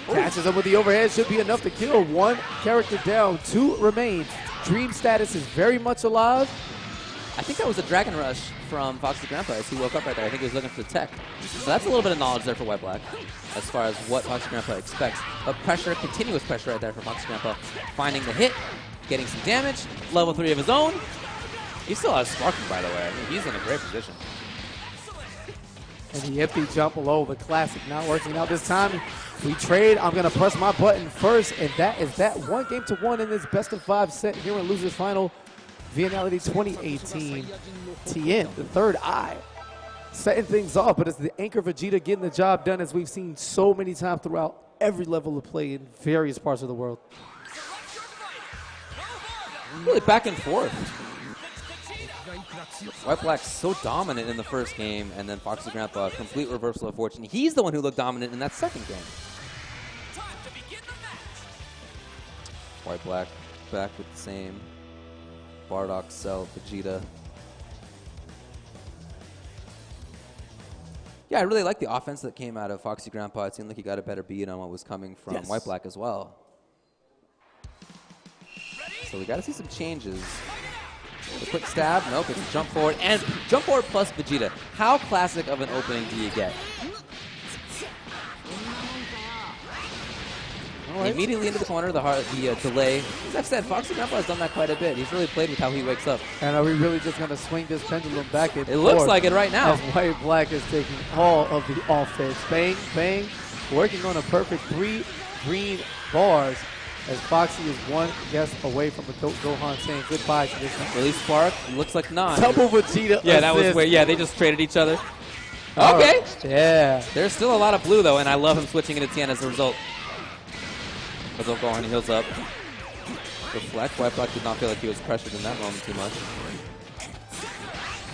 Catches him with the overhead. Should be enough to kill. One character down. 2 remain. Dream status is very much alive. I think that was a Dragon Rush from Foxy Grandpa as he woke up right there. I think he was looking for the tech. So that's a little bit of knowledge there for White Black as far as what Foxy Grandpa expects. But pressure, continuous pressure right there for Foxy Grandpa. Finding the hit, getting some damage, level 3 of his own. He still has sparking, by the way. I mean, he's in a great position. And the empty jump below, the classic not working out this time. We trade. I'm going to press my button first, and that is that 1-1 in this best-of-5 set here in Losers Final. Viennality 2K18. Tien, the third eye, setting things off, but it's the anchor Vegeta getting the job done, as we've seen so many times throughout every level of play in various parts of the world. Really back and forth. White Black's so dominant in the first game, and then Foxy Grandpa, complete reversal of fortune. He's the one who looked dominant in that second game. White Black back with the same. Bardock, Cell, Vegeta. Yeah, I really like the offense that came out of Foxy Grandpa. It seemed like he got a better beat on what was coming from White Black as well. So we got to see some changes. A quick stab, nope, it's jump forward, and jump forward plus Vegeta. How classic of an opening do you get? Right. Immediately into the corner, the delay. As I've said, Foxy Grandpa has done that quite a bit. He's really played with how he wakes up. And are we really just going to swing this pendulum back and forth? It looks like it right now. As White Black is taking all of the offense. Bang, bang, working on a perfect 3 green bars as Foxy is one guess away from Gohan saying goodbye to this one. Release Spark. Looks like not. Double Vegeta Yeah, that was assist. weird. Yeah, they just traded each other. All Okay. right. Yeah. There's still a lot of blue, though, and I love him switching into Tien as a result. As Gohan heals up. Reflect. White Black did not feel like he was pressured in that moment too much.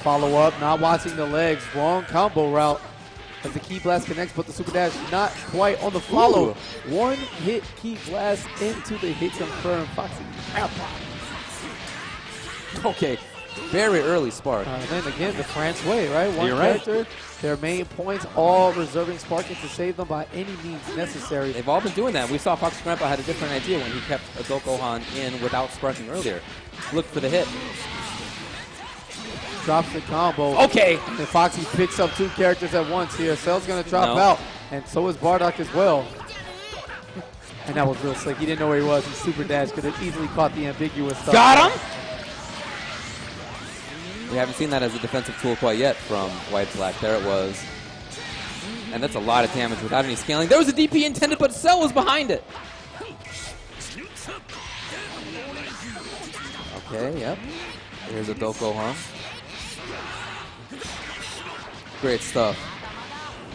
Follow up, not watching the legs. Wrong combo route as the Key Blast connects, but the Super Dash not quite on the follow. Ooh. One hit Key Blast into the hit confirm. Foxy. Okay. Very early Spark. Then again, the France way, right? One You're right. character, their main points, all reserving Sparking to save them by any means necessary. They've all been doing that. We saw Foxy Grandpa had a different idea when he kept Adult Gohan in without sparking earlier. Look for the hit. Drops the combo. Okay. And Foxy picks up 2 characters at once here. Cell's going to drop No. out, and so is Bardock as well. And that was real slick. He didn't know where he was. He super dash could have easily caught the ambiguous stuff. Got him! We haven't seen that as a defensive tool quite yet from White Black. There it was. And that's a lot of damage without any scaling. There was a DP intended, but Cell was behind it. Okay, yep. Here's a Gohan. Great stuff.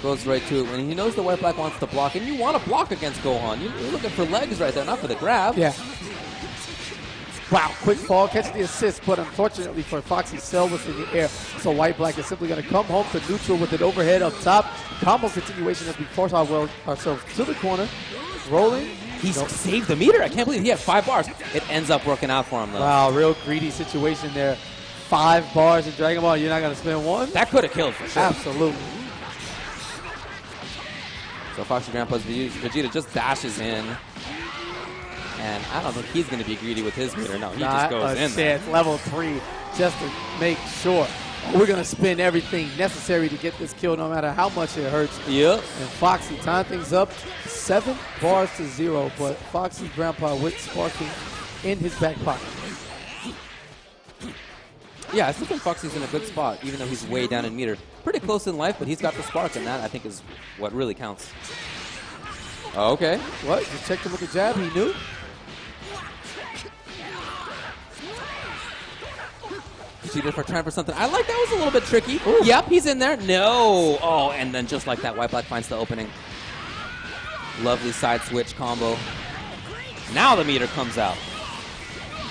Goes right to it. When he knows the White Black wants to block, and you want to block against Gohan. You're looking for legs right there, not for the grab. Yeah. Wow, quick fall, catches the assist, but unfortunately for Foxy, Cell was in the air. So White Black is simply going to come home to neutral with an overhead up top. Combo continuation as we force ourselves to the corner. Rolling. He saved the meter. I can't believe he had 5 bars. It ends up working out for him, though. Wow, real greedy situation there. 5 bars in Dragon Ball, you're not going to spend 1? That could have killed for sure. Absolutely. So Foxy Grandpa's Vegeta just dashes in. And I don't think he's going to be greedy with his meter. No, he just goes in there. Level 3 just to make sure. We're going to spend everything necessary to get this kill no matter how much it hurts. Yep. And Foxy time things up. 7 bars to 0, but Foxy Grandpa with Sparking in his back pocket. Yeah, I still think Foxy's in a good spot, even though he's way down in meter. Pretty close in life, but he's got the spark, and that, I think, is what really counts. Okay. What? You checked him with the jab? He knew? Vegeta for trying for something. I like that was a little bit tricky. Ooh. Yep, he's in there. No. Oh, and then just like that, White Black finds the opening. Lovely side switch combo. Now the meter comes out.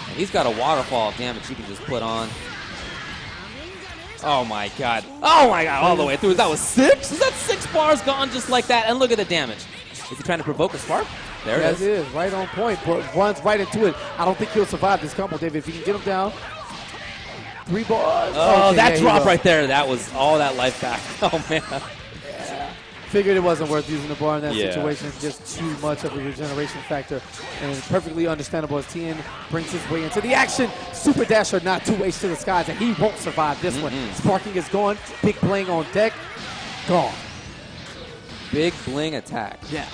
And he's got a waterfall of damage he can just put on. Oh my god. Oh my god, all the way through. That was 6? Is that 6 bars gone just like that? And look at the damage. Is he trying to provoke a spark? There it is. Yes, it is. Right on point, but runs right into it. I don't think he'll survive this combo, David. If he can get him down. 3 bars. Oh, okay, that drop right there. That was all that life back. Oh, man. Yeah. Figured it wasn't worth using the bar in that situation. Just too much of a regeneration factor. And perfectly understandable as Tien brings his way into the action. Super Dasher not 2H to the skies, and he won't survive this one. Sparking is gone. Big Bling on deck. Gone. Big Bling attack. Yeah.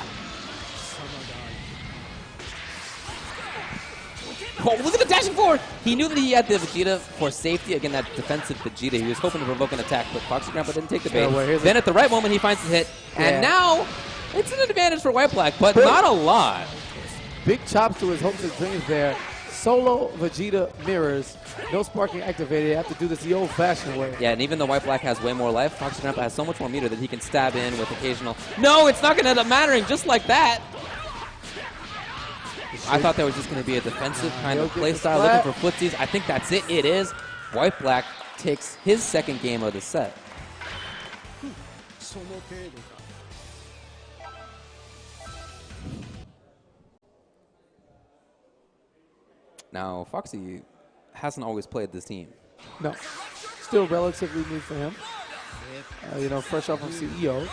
Oh, look at the dashing forward! He knew that he had the Vegeta for safety. Again, that defensive Vegeta. He was hoping to provoke an attack, but Foxy Grandpa didn't take the bait. Then at the right moment, he finds the hit. And now, it's an advantage for White Black, but not a lot. Big chops to his hopes and dreams there. Solo Vegeta mirrors. No sparking activated. You have to do this the old-fashioned way. Yeah, and even though White Black has way more life, Foxy Grandpa has so much more meter that he can stab in with occasional... No, it's not going to end up mattering just like that. I thought there was just going to be a defensive kind of play style looking for footsies. I think that's it. It is. White Black takes his second game of the set. Now, Foxy hasn't always played this team. No. Still relatively new for him. You know, fresh off of CEO.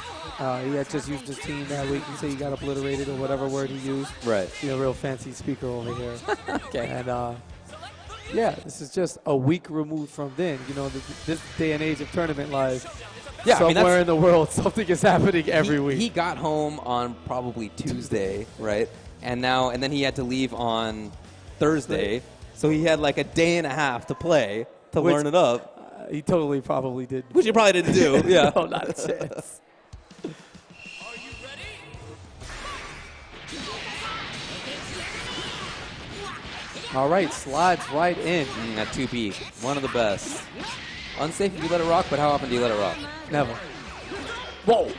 He had just used his team that week. You say he got obliterated or whatever word he used. Right. You know, real fancy speaker over here. Okay. And, yeah, this is just a week removed from then. You know, this day and age of tournament life. Yeah, somewhere in the world, something is happening every week. He got home on probably Tuesday, right? And then he had to leave on Thursday. So he had like a day and a half to play to learn it up. He totally probably did. Which he probably didn't do. Yeah. No, not a chance. All right, slides right in. That 2B, one of the best. Unsafe if you let it rock, but how often do you let it rock? Never. Whoa.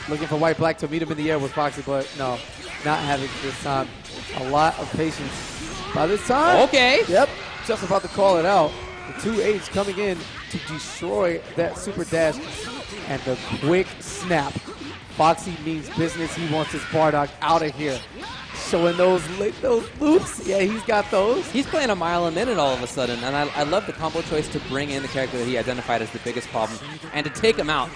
Looking for White Black to meet him in the air with Foxy, but no, not having this time. A lot of patience by this time. Okay. Yep, just about to call it out. The 2H coming in to destroy that super dash and the quick snap. Foxy means business. He wants his Bardock out of here. Showing those loops. Yeah, he's got those. He's playing a mile a minute all of a sudden, and I love the combo choice to bring in the character that he identified as the biggest problem and to take him out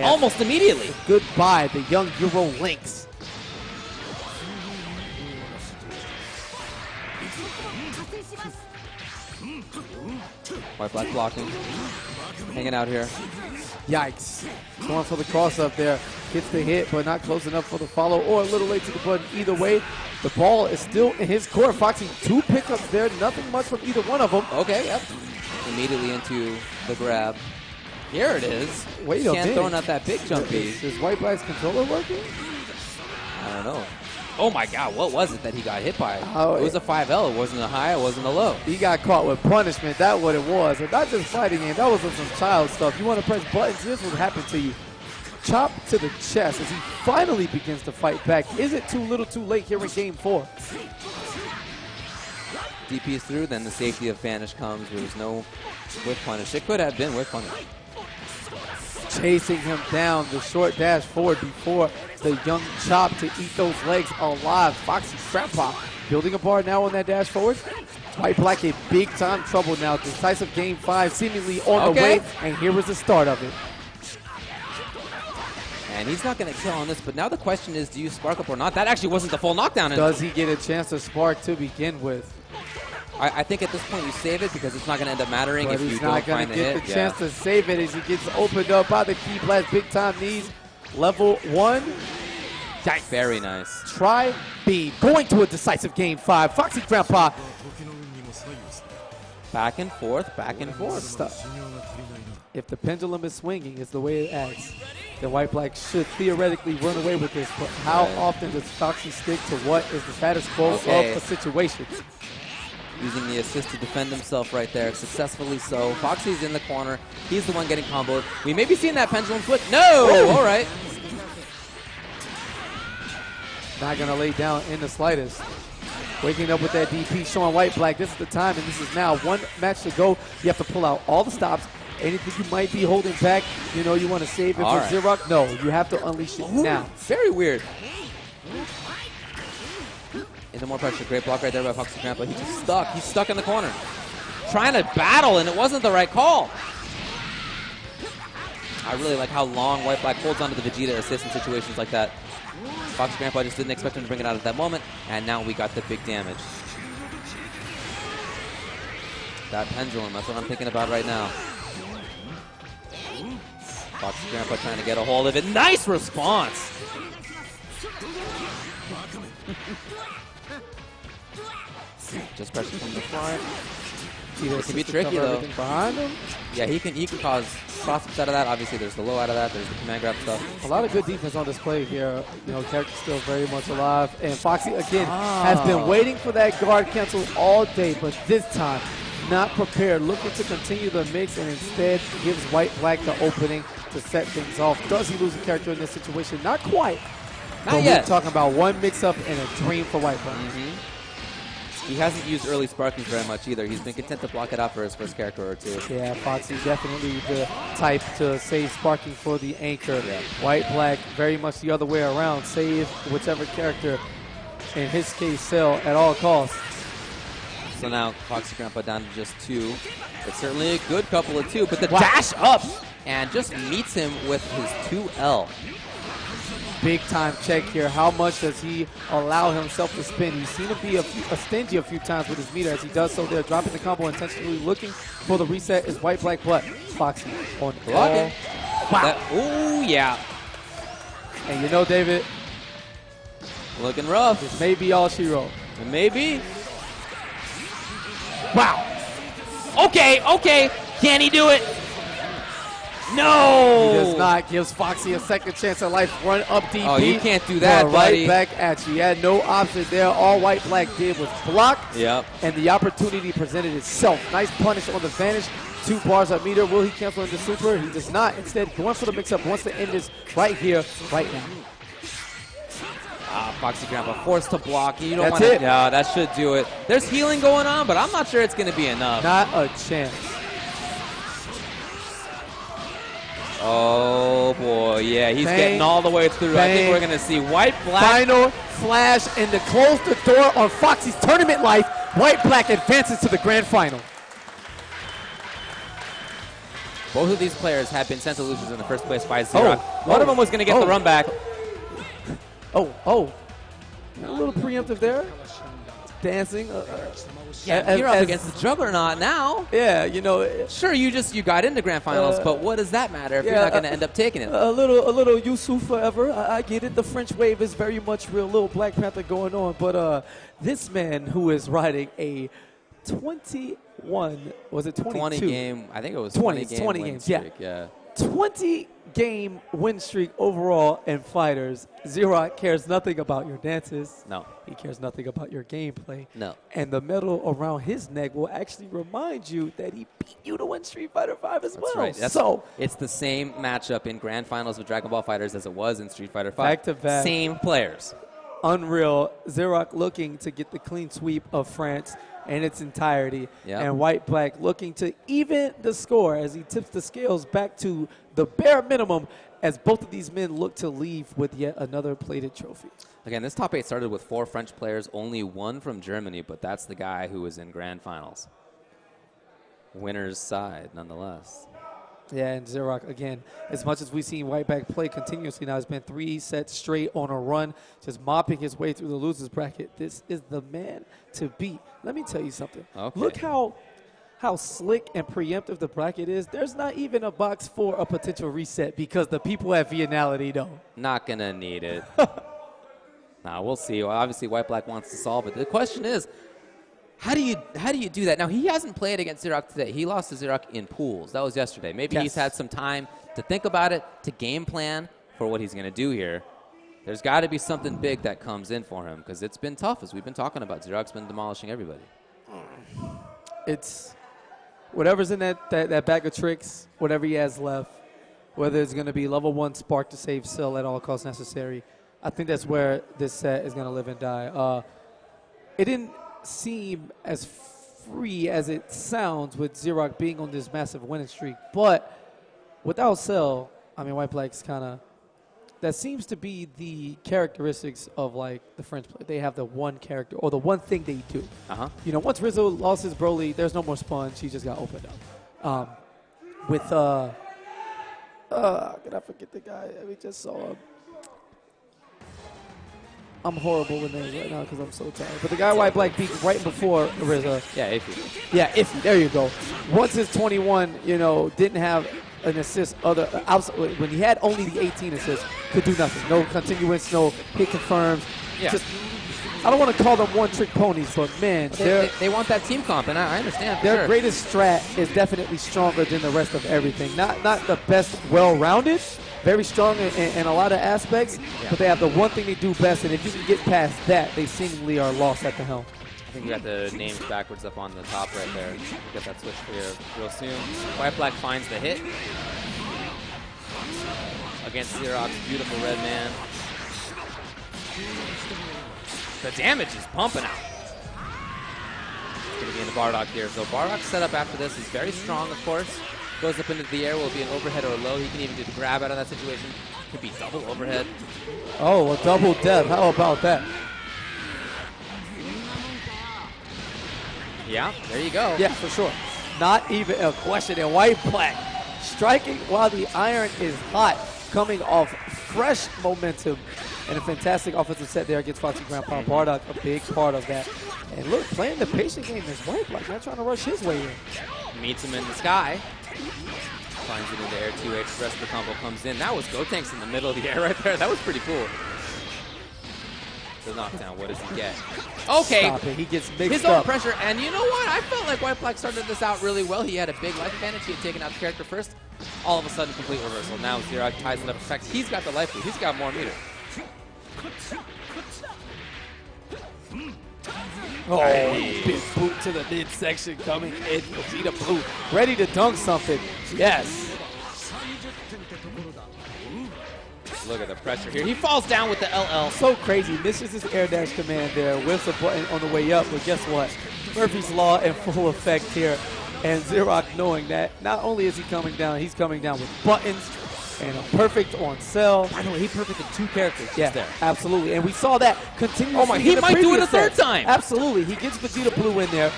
almost immediately. Goodbye, the young Euro Lynx. White Black blocking, hanging out here. Yikes. Going for the cross up there. Gets the hit, but not close enough for the follow or a little late to the button. Either way, the ball is still in his court. Foxy, 2 pickups there. Nothing much from either one of them. Okay, yep. Immediately into the grab. Here it is. Wait a minute. Throwing out that big jumpy. Is White Black's controller working? I don't know. Oh my God, what was it that he got hit by? Oh, it was a 5L. It wasn't a high, it wasn't a low. He got caught with punishment. That's what it was. And not just fighting game. That was some child stuff. You want to press buttons, this would happen to you. Chop to the chest as he finally begins to fight back. Is it too little too late here in game 4? DP's through, then the safety of Vanish comes. There was no whiff punish. It could have been whiff punish. Chasing him down, the short dash forward before the young chop to eat those legs alive. Foxy Grandpa building a bar now on that dash forward. White Black in big time trouble now. Decisive game 5 seemingly on the way, and here is the start of it. And he's not going to kill on this, but now the question is, do you spark up or not? That actually wasn't the full knockdown. Does he get a chance to spark to begin with? I think at this point you save it because it's not going to end up mattering but if you he's don't not find going the to hit. get the chance to save it as he gets opened up by the key blast. Big time knees. Level 1. Yikes. Very nice. Try B. Going to a decisive game 5. Foxy Grandpa. Back and forth, back and forth. Stuff. If the pendulum is swinging, it's the way it acts. Then White Black should theoretically run away with this. But how often does Foxy stick to what is the status quo of a situation? Using the assist to defend himself right there, successfully so. Foxy's in the corner. He's the one getting comboed. We may be seeing that pendulum flick. No! Woo! All right. Not going to lay down in the slightest. Waking up with that DP, showing White Black this is the time, and this is now 1 match to go. You have to pull out all the stops. Anything you might be holding back, you know, you want to save it for Xerox. No, you have to unleash it now. Very weird. Into more pressure. Great block right there by Foxy Grandpa. He's just stuck. He's stuck in the corner. Trying to battle, and it wasn't the right call. I really like how long White Black holds onto the Vegeta assist in situations like that. Foxy Grandpa just didn't expect him to bring it out at that moment, and now we got the big damage. That pendulum, that's what I'm thinking about right now. Foxy Grandpa trying to get a hold of it. Nice response! Just pressure from the front. It can be tricky though. Behind him. Yeah, he can cause cross-ups out of that. Obviously, there's the low out of that. There's the command grab stuff. A lot of good defense on display here. You know, character still very much alive. And Foxy, again, has been waiting for that guard cancel all day, but this time, not prepared. Looking to continue the mix and instead gives White Black the opening to set things off. Does he lose a character in this situation? Not quite. Not yet. We're talking about one mix-up and a dream for White Black. He hasn't used early sparkings very much either. He's been content to block it out for his first character or two. Yeah, Foxy definitely the type to save sparking for the anchor. Yeah. White Black very much the other way around. Save whichever character, in his case, Cell at all costs. So now Foxy Grandpa down to just 2. It's certainly a good couple of 2, but the dash up and just meets him with his 2L. Big time check here. How much does he allow himself to spin? You've seen him be a stingy a few times with his meter as he does so there. Dropping the combo intentionally, looking for the reset is White Black, but Foxy on blocking. Wow. Ooh, yeah. And you know, David, looking rough. This may be all she wrote. It may be. Wow. Okay. Can he do it? No! He does not. Gives Foxy a second chance at life. Run up DP. Oh, you can't do that, buddy. Right back at you. He had no option there. All White-Black did was block. Yep. And the opportunity presented itself. Nice punish on the vanish. 2 bars up meter. Will he cancel into super? He does not. Instead, going for the mix-up. Wants to end this right here, right now. Foxy Grandpa forced to block. You don't That's want to. it. Yeah, that should do it. There's healing going on, but I'm not sure it's going to be enough. Not a chance. Oh, boy. Yeah, he's getting all the way through. I think we're going to see White-Black. Final flash, and to close the door on Foxy's tournament life, White-Black advances to the grand final. Both of these players have been sent to losers in the first place by Xerox. One of them was going to get the run back. A little preemptive there. Dancing. Yeah, you're up against the Juggernaut now. Yeah, you know. Sure, you got into grand finals, but what does that matter if you're not going to end up taking it? A little Yusuf forever. I get it. The French wave is very much real. Little Black Panther going on, but this man who is riding a 21, was it 22? 20 game. I think it was 20 game 20 win games. streak, Yeah. 20 game win streak overall in Fighters. Xerox cares nothing about your dances. No. He cares nothing about your gameplay. No. And the medal around his neck will actually remind you that he beat you to win Street Fighter V as well. That's right. It's the same matchup in grand finals with Dragon Ball Fighters as it was in Street Fighter V. Back to back. Same players. Unreal. Xerox looking to get the clean sweep of France in its entirety. Yep. And White-Black looking to even the score as he tips the scales back to the bare minimum as both of these men look to leave with yet another plated trophy. Again, this top 8 started with 4 French players, only 1 from Germany, but that's the guy who was in grand finals. Winner's side, nonetheless. Yeah, and Xerox, again, as much as we've seen White-Black play continuously now, it's been 3 sets straight on a run, just mopping his way through the losers bracket. This is the man to beat. Let me tell you something. Okay. Look how slick and preemptive the bracket is. There's not even a box for a potential reset because the people at Viennality know. Not going to need it. Now, we'll see. Well, obviously, White-Black wants to solve it. The question is, how do you do that? Now, he hasn't played against Xerox today. He lost to Xerox in pools. That was yesterday. Maybe he's had some time to think about it, to game plan for what he's going to do here. There's got to be something big that comes in for him because it's been tough, as we've been talking about. Xerox's been demolishing everybody. It's whatever's in that bag of tricks, whatever he has left, whether it's going to be level 1 spark to save Cell at all costs necessary, I think that's where this set is going to live and die. It didn't seem as free as it sounds with Xerox being on this massive winning streak, but without Cell, I mean, White-Black's kind of, that seems to be the characteristics of like the French play. They have the one character or the one thing they do. You know, once Rizzo lost his Broly, there's no more sponge. He just got opened up. With did I forget the guy we just saw him? I'm horrible with names right now because I'm so tired. But the guy White-Black beat right before Rizzo. Yeah, Iffy. Yeah, Iffy. There you go. Once his 21, you know, didn't have an assist outside, when he had only the 18 assists, could do nothing. No continuance, no hit confirms. Yeah. Just, I don't want to call them one-trick ponies, but man, they want that team comp, and I understand. Their greatest strat is definitely stronger than the rest of everything. Not the best, well-rounded, very strong in a lot of aspects, but they have the one thing they do best, and if you can get past that, they seemingly are lost at the helm. I think we got the names backwards up on the top right there. Get that switch clear real soon. White-Black finds the hit against Xerox. Beautiful red man. The damage is pumping out. It's going to be in the Bardock here. So Bardock's set up after this. He's very strong, of course. Goes up into the air. Will be an overhead or a low. He can even do the grab out of that situation. Could be double overhead. Oh, a double death. How about that? Yeah, there you go. Yeah, for sure. Not even a question. And White-Black striking while the iron is hot, coming off fresh momentum and a fantastic offensive set there against Foxy Grandpa. Bardock, a big part of that. And look, playing the patient game is White-Black, not trying to rush his way in. Meets him in the sky. Finds it in the air, 2H. The rest of the combo comes in. That was Gotenks in the middle of the air right there. That was pretty cool. The knockdown, what does he get? Okay. Stop it. He gets mixed his up. own pressure, and you know what? I felt like White-Black started this out really well. He had a big life advantage. He had taken out the character first. All of a sudden, complete reversal. Now Xerox ties it up. In fact, he's got the life lead. He's got more meter. Oh, big boot to the midsection coming in. Vegeta Blue ready to dunk something. Yes. Look at the pressure here. He falls down with the LL. So crazy. Misses his air dash command there. Whiffs a button on the way up. But guess what? Murphy's Law in full effect here. And Xerox knowing that not only is he coming down, he's coming down with buttons and a perfect on cell. By the way, he perfected 2 characters. Yeah, there. absolutely. And we saw that continuously. Oh my, he might do it a third time. Absolutely. He gets Vegeta Blue in there,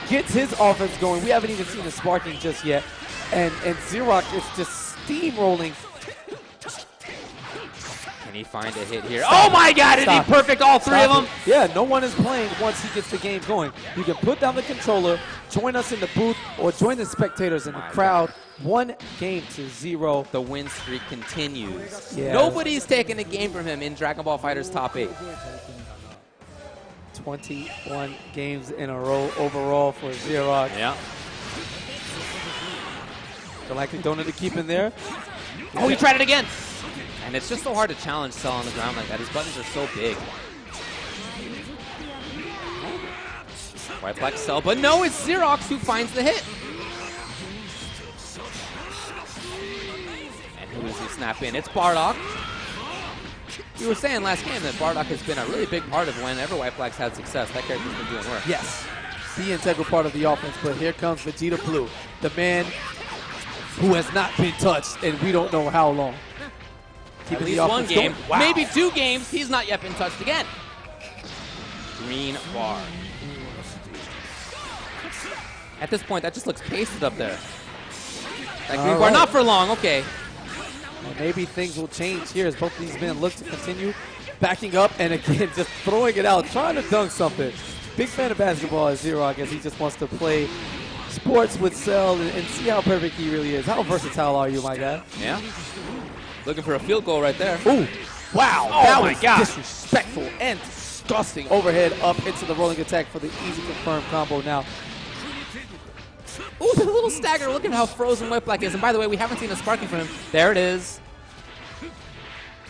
gets his offense going. We haven't even seen the sparking just yet. And Xerox is just steamrolling. Can he find a hit here? Oh my God, did he perfect all 3 of them? Yeah, no one is playing once he gets the game going. You can put down the controller, join us in the booth, or join the spectators in the crowd. 1 game to 0. The win streak continues. Yeah. Nobody's taking a game from him in Dragon Ball FighterZ Top 8. 21 games in a row overall for Xerox. Yeah. Galactic Donut to keep in there. Oh, he tried it again. And it's just so hard to challenge Cell on the ground like that. His buttons are so big. White Black Cell, but no, it's Xerox who finds the hit. And who does he snap in? It's Bardock. We were saying last game that Bardock has been a really big part of whenever White Black's had success. That character's been doing work. Yes, the integral part of the offense, but here comes Vegeta Blue, the man who has not been touched in we don't know how long. At least 1 game, maybe 2 games, he's not yet been touched again. Green bar. At this point, that just looks pasted up there. That green bar, not for long, okay. Well, maybe things will change here as both of these men look to continue backing up and again just throwing it out, trying to dunk something. Big fan of basketball as Xerox, as he just wants to play sports with Cell and see how perfect he really is. How versatile are you, my guy? Yeah. Looking for a field goal right there. Ooh, wow. Oh that my was God. disrespectful and disgusting. Overhead up into the rolling attack for the easy confirmed combo now. Ooh, the little stagger. Look at how frozen White Black is. And by the way, we haven't seen a sparking from him. There it is.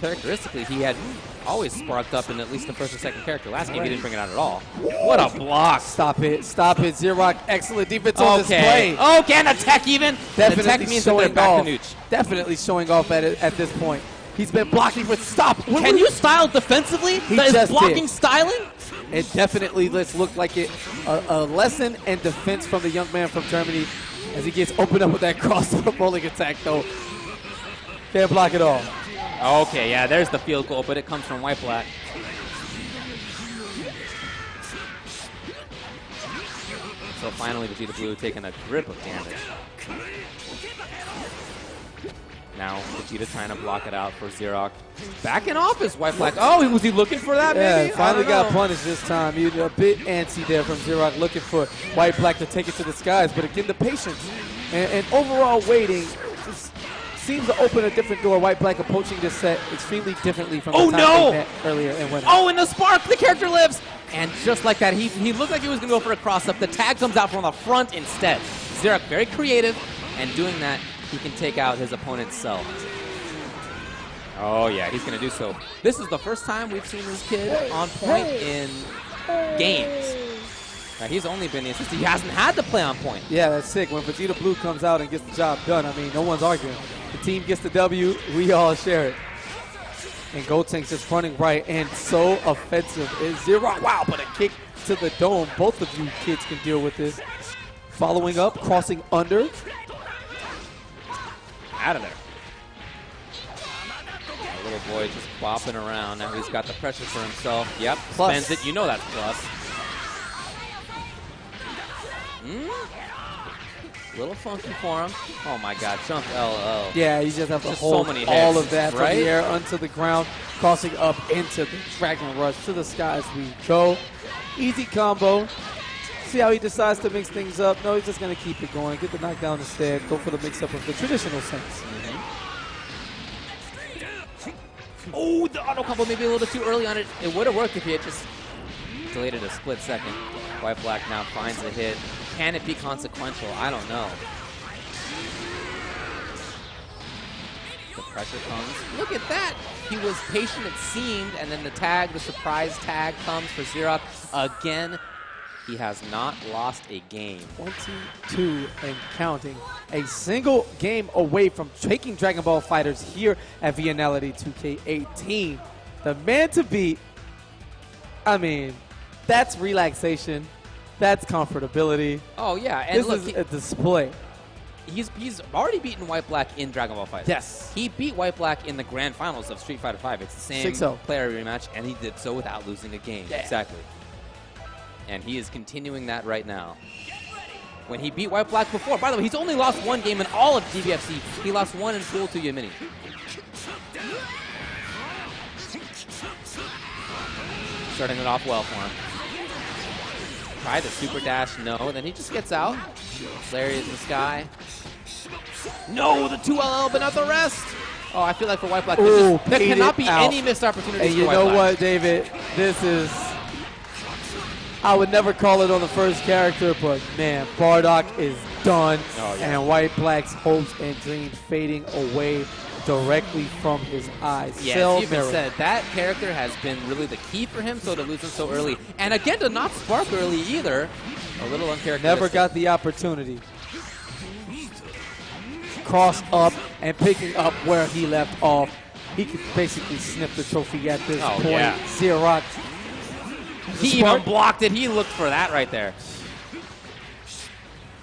Characteristically, he had always sparked up in at least the first or second character. Last game, he didn't bring it out at all. What a block. Stop it, Xerox. Excellent defense on display. Okay, and a tech even. Definitely the tech means that they're showing back off. to Nooch. Definitely showing off at this point. He's been blocking with stop. Can you style defensively? He That is just blocking did. styling? It definitely looked like a lesson in defense from the young man from Germany as he gets opened up with that cross-up rolling attack, though. Can't block it all. Okay, yeah, there's the field goal, but it comes from White Black. So finally, Vegeta Blue taking a grip of damage. Now Vegeta trying to block it out for Xerox. Backing off his White Black. Oh, was he looking for that, maybe? Yeah, finally got punished this time. He was a bit antsy there from Xerox, looking for White Black to take it to the skies. But again, the patience and overall waiting just seems to open a different door. White Black approaching this set extremely differently from the time they met earlier and winning. Oh, and the spark, the character lives. And just like that, he looked like he was going to go for a cross-up. The tag comes out from the front instead. Xerox very creative, and doing that, he can take out his opponent's cell. Oh, yeah, he's going to do so. This is the first time we've seen this kid on point in games. Now, he's only been the assistant. He hasn't had to play on point. Yeah, that's sick. When Vegeta Blue comes out and gets the job done, I mean, no one's arguing. The team gets the W, we all share it. And Gotenks just running right and so offensive is Xerox. Wow, but a kick to the dome. Both of you kids can deal with this. Following up, crossing under. Out of there. A little boy just bopping around. Now he's got the pressure for himself. Yep, Plus. spends it. You know that's plus. Little funky for him. Oh my God, jump LL. Yeah, you just have to Just hold so many all hits, of that from right? the air onto the ground, crossing up into the Dragon Rush. To the skies we go. Easy combo. See how he decides to mix things up. No, he's just going to keep it going. Get the knockdown instead. Go for the mix-up of the traditional sense. Oh, the auto combo maybe a little bit too early on it. It would have worked if he had just delayed it a split second. White Black now finds a hit. Can it be consequential? I don't know. The pressure comes. Look at that. He was patient, it seemed, and then the surprise tag comes for Xerox again. He has not lost a game. 22 and counting. A single game away from taking Dragon Ball FighterZ here at Viennality 2K18. The man to beat, I mean, that's relaxation. That's comfortability. Oh, yeah. And this look, is a display. He's already beaten White Black in Dragon Ball FighterZ. Yes. He beat White Black in the grand finals of Street Fighter V. It's the same 6-0. player rematch, and he did so without losing a game. Yeah. Exactly. And he is continuing that right now. When he beat White Black before, by the way, he's only lost one game in all of DBFC. He lost one in Pool 2 Yamini. Starting it off well for him. Try the super dash, no. Then he just gets out. Larry is in the sky. No, the 2LL, but not the rest. Oh, I feel like for White Black, there cannot be any missed opportunities and you for White know Black. what, David? This is, I would never call it on the first character, but man, Bardock is done. Oh, yeah. And White Black's hopes and dreams fading away directly from his eyes. Yeah, Cell as you even mirror. said, that character has been really the key for him, so to lose him so early. And again, to not spark early either, a little uncharacteristic. Never got the opportunity. Cross up and picking up where he left off. He could basically snip the trophy at this point. Yeah. Xerox. He even blocked it. He looked for that right there.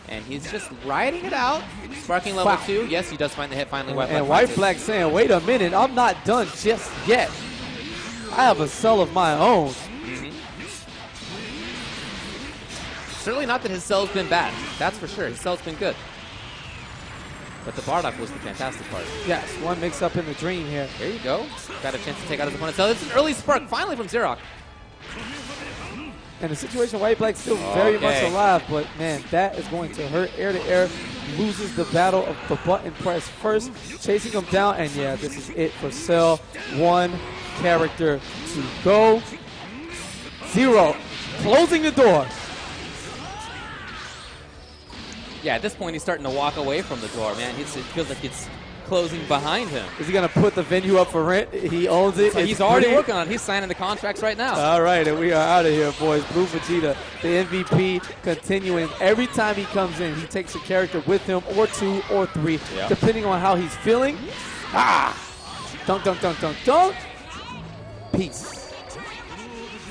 And he's just riding it out. Sparking level 2. Yes, he does find the hit finally. And White Black saying, wait a minute, I'm not done just yet. I have a cell of my own. Certainly not that his cell's been bad. That's for sure. His cell's been good. But the Bardock was the fantastic part. Yes, one mix up in the dream here. There you go. Got a chance to take out his opponent's cell. This is an early spark finally from Xerox. And the situation, White Black's still very much alive, but man, that is going to hurt. Air to air, loses the battle of the button press first, chasing him down, and yeah, this is it for Cell. One character to go. Zero, closing the door. Yeah, at this point, he's starting to walk away from the door, man. It feels like it's closing behind him. Is he going to put the venue up for rent? He owns it. So he's already working on it. He's signing the contracts right now. All right, and we are out of here, boys. Blue Vegeta, the MVP, continuing. Every time he comes in, he takes a character with him, or two, or three, depending on how he's feeling. Dunk, dunk, dunk, dunk, dunk. Peace.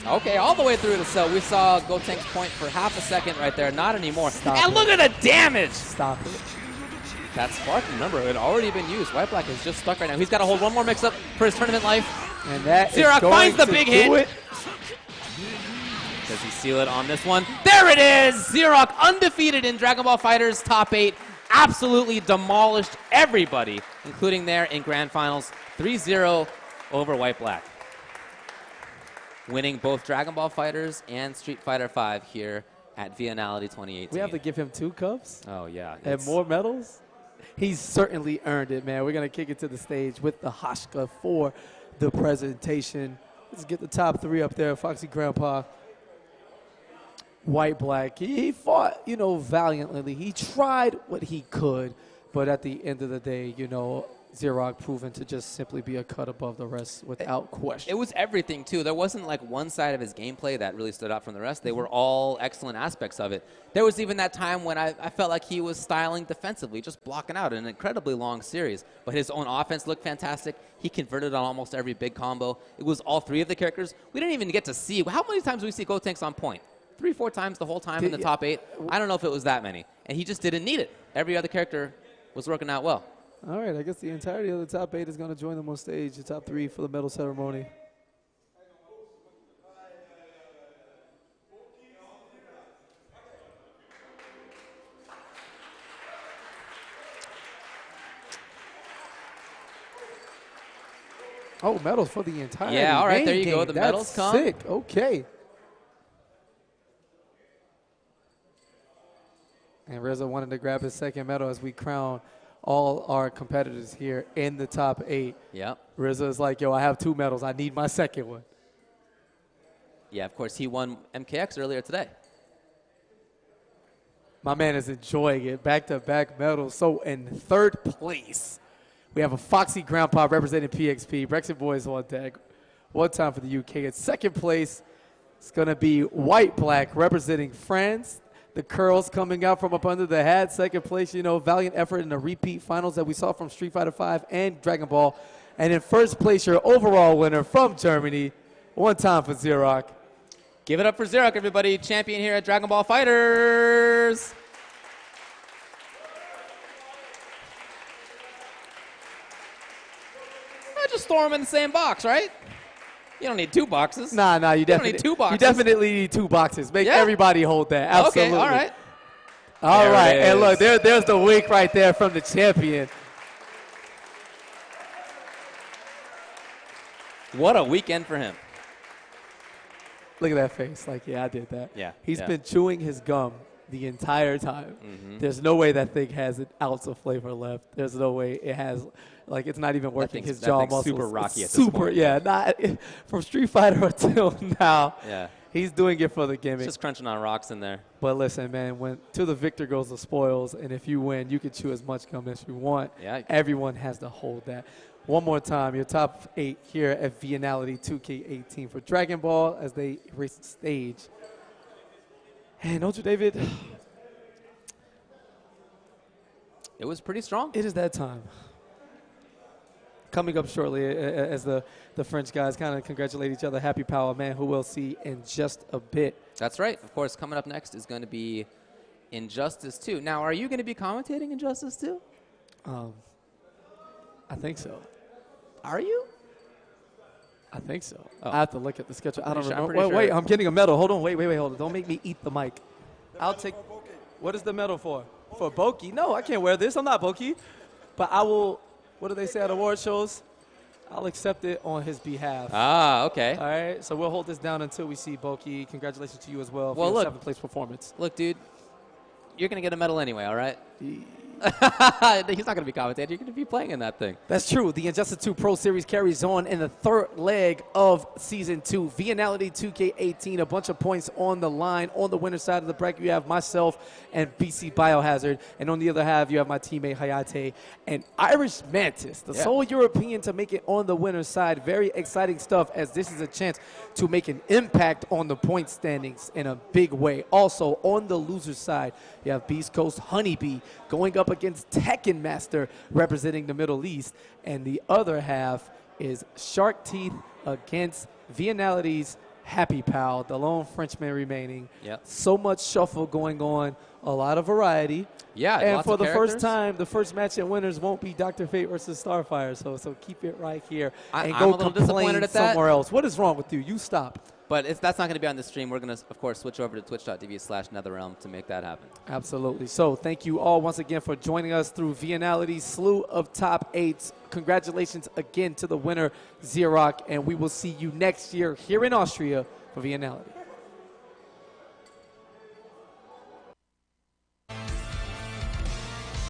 Okay, all the way through to Cell. We saw Gotenks point for half a second right there. Not anymore. Stop and it. look at the damage. Stop it. That spark, remember, it had already been used. White Black is just stuck right now. He's got to hold one more mix-up for his tournament life. And that Xerox is going finds the to big do hit. it. Does he seal it on this one? There it is! Xerox undefeated in Dragon Ball FighterZ top 8. Absolutely demolished everybody, including there in Grand Finals. 3-0 over White Black. Winning both Dragon Ball FighterZ and Street Fighter V here at Viennality 2018. We have to give him 2 cups Oh, yeah. and more medals. He's certainly earned it, man. We're going to kick it to the stage with the Hashka for the presentation. Let's get the top 3 up there. Foxy Grandpa, White Black. He fought, valiantly. He tried what he could, but at the end of the day, Xerox proven to just simply be a cut above the rest without question. It was everything, too. There wasn't like one side of his gameplay that really stood out from the rest. They were all excellent aspects of it. There was even that time when I felt like he was styling defensively, just blocking out an incredibly long series. But his own offense looked fantastic. He converted on almost every big combo. It was all 3 of the characters. We didn't even get to see. How many times do we see Gotenks on point? 3-4 times the whole time in the top 8. I don't know if it was that many. And he just didn't need it. Every other character was working out well. All right, I guess the entirety of the top 8 is going to join them on stage, the top 3 for the medal ceremony. Oh, medals for the entire Yeah, all right, there you game. go. The medals come. Sick, okay. And Reza wanted to grab his second medal as we crown all our competitors here in the top 8. Yep. Rizza is like, yo, I have 2 medals. I need my second one. Yeah, of course, he won MKX earlier today. My man is enjoying it. Back-to-back medals. So in 3rd place We have a Foxy Grandpa representing PXP. Brexit Boys on deck. One time for the UK. In second place, it's going to be White Black representing France. The curls coming out from up under the hat. Second place, you know, valiant effort in the repeat finals that we saw from Street Fighter V and Dragon Ball. And in first place, your overall winner from Germany. One time for Xerox. Give it up for Xerox, everybody. Champion here at Dragon Ball FighterZ. Just throw them in the same box, right? You don't need 2 boxes. Nah, you definitely don't need 2 boxes. You definitely need 2 boxes. Make everybody hold that. Absolutely. Okay, all right. All right, and look, there's the wink right there from the champion. What a weekend for him. Look at that face. Like, yeah, I did that. Yeah. He's been chewing his gum the entire time. Mm-hmm. There's no way that thing has an ounce of flavor left. There's no way it has, like, it's not even working his jaw muscles. Super rocky at this point. Yeah, from Street Fighter until now. Yeah. He's doing it for the gimmick. Just crunching on rocks in there. But listen, man, when to the victor goes the spoils, and if you win, you can chew as much gum as you want. Yeah. Everyone has to hold that. One more time, your top 8 here at Viennality 2K18 for Dragon Ball as they race the stage. And don't you, David? It was pretty strong. It is that time. Coming up shortly as the French guys kind of congratulate each other. Happy Power, man, who we'll see in just a bit. That's right. Of course, coming up next is going to be Injustice 2. Now, are you going to be commentating Injustice 2? I think so. Are you? I think so. Oh. I have to look at the schedule. I don't remember. sure. Wait, I'm getting a medal. Hold on. Wait, hold on. Don't make me eat the mic. I'll take. What is the medal for? For Boki? No, I can't wear this. I'm not Boki. But I will. What do they say at award shows? I'll accept it on his behalf. Ah, okay. All right. So we'll hold this down until we see Boki. Congratulations to you as well for Well, your look. 7th place performance. Look, dude, you're going to get a medal anyway, all right? He's not going to be commentating. You're going to be playing in that thing. That's true. The Injustice 2 Pro Series carries on in the 3rd leg of Season 2. Viennality 2K18, a bunch of points on the line. On the winner's side of the bracket, you have myself and BC Biohazard. And on the other half, you have my teammate Hayate and Irish Mantis, the sole European to make it on the winner's side. Very exciting stuff, as this is a chance to make an impact on the point standings in a big way. Also, on the loser's side, you have Beast Coast Honeybee going up against Tekken Master representing the Middle East, and the other half is Shark Teeth against Viennality's Happy Pal, the lone Frenchman remaining. Yep. So much shuffle going on, a lot of variety. Yeah, and lots for of the characters. first time, the first match at winners won't be Dr. Fate versus Starfire, so keep it right here and I'm go a little disappointed complain at that. somewhere else. What is wrong with you? You stop. But that's not going to be on the stream. We're going to, of course, switch over to twitch.tv/NetherRealm to make that happen. Absolutely. So thank you all once again for joining us through Viennality's slew of top 8s. Congratulations again to the winner, Xerox, and we will see you next year here in Austria for Viennality.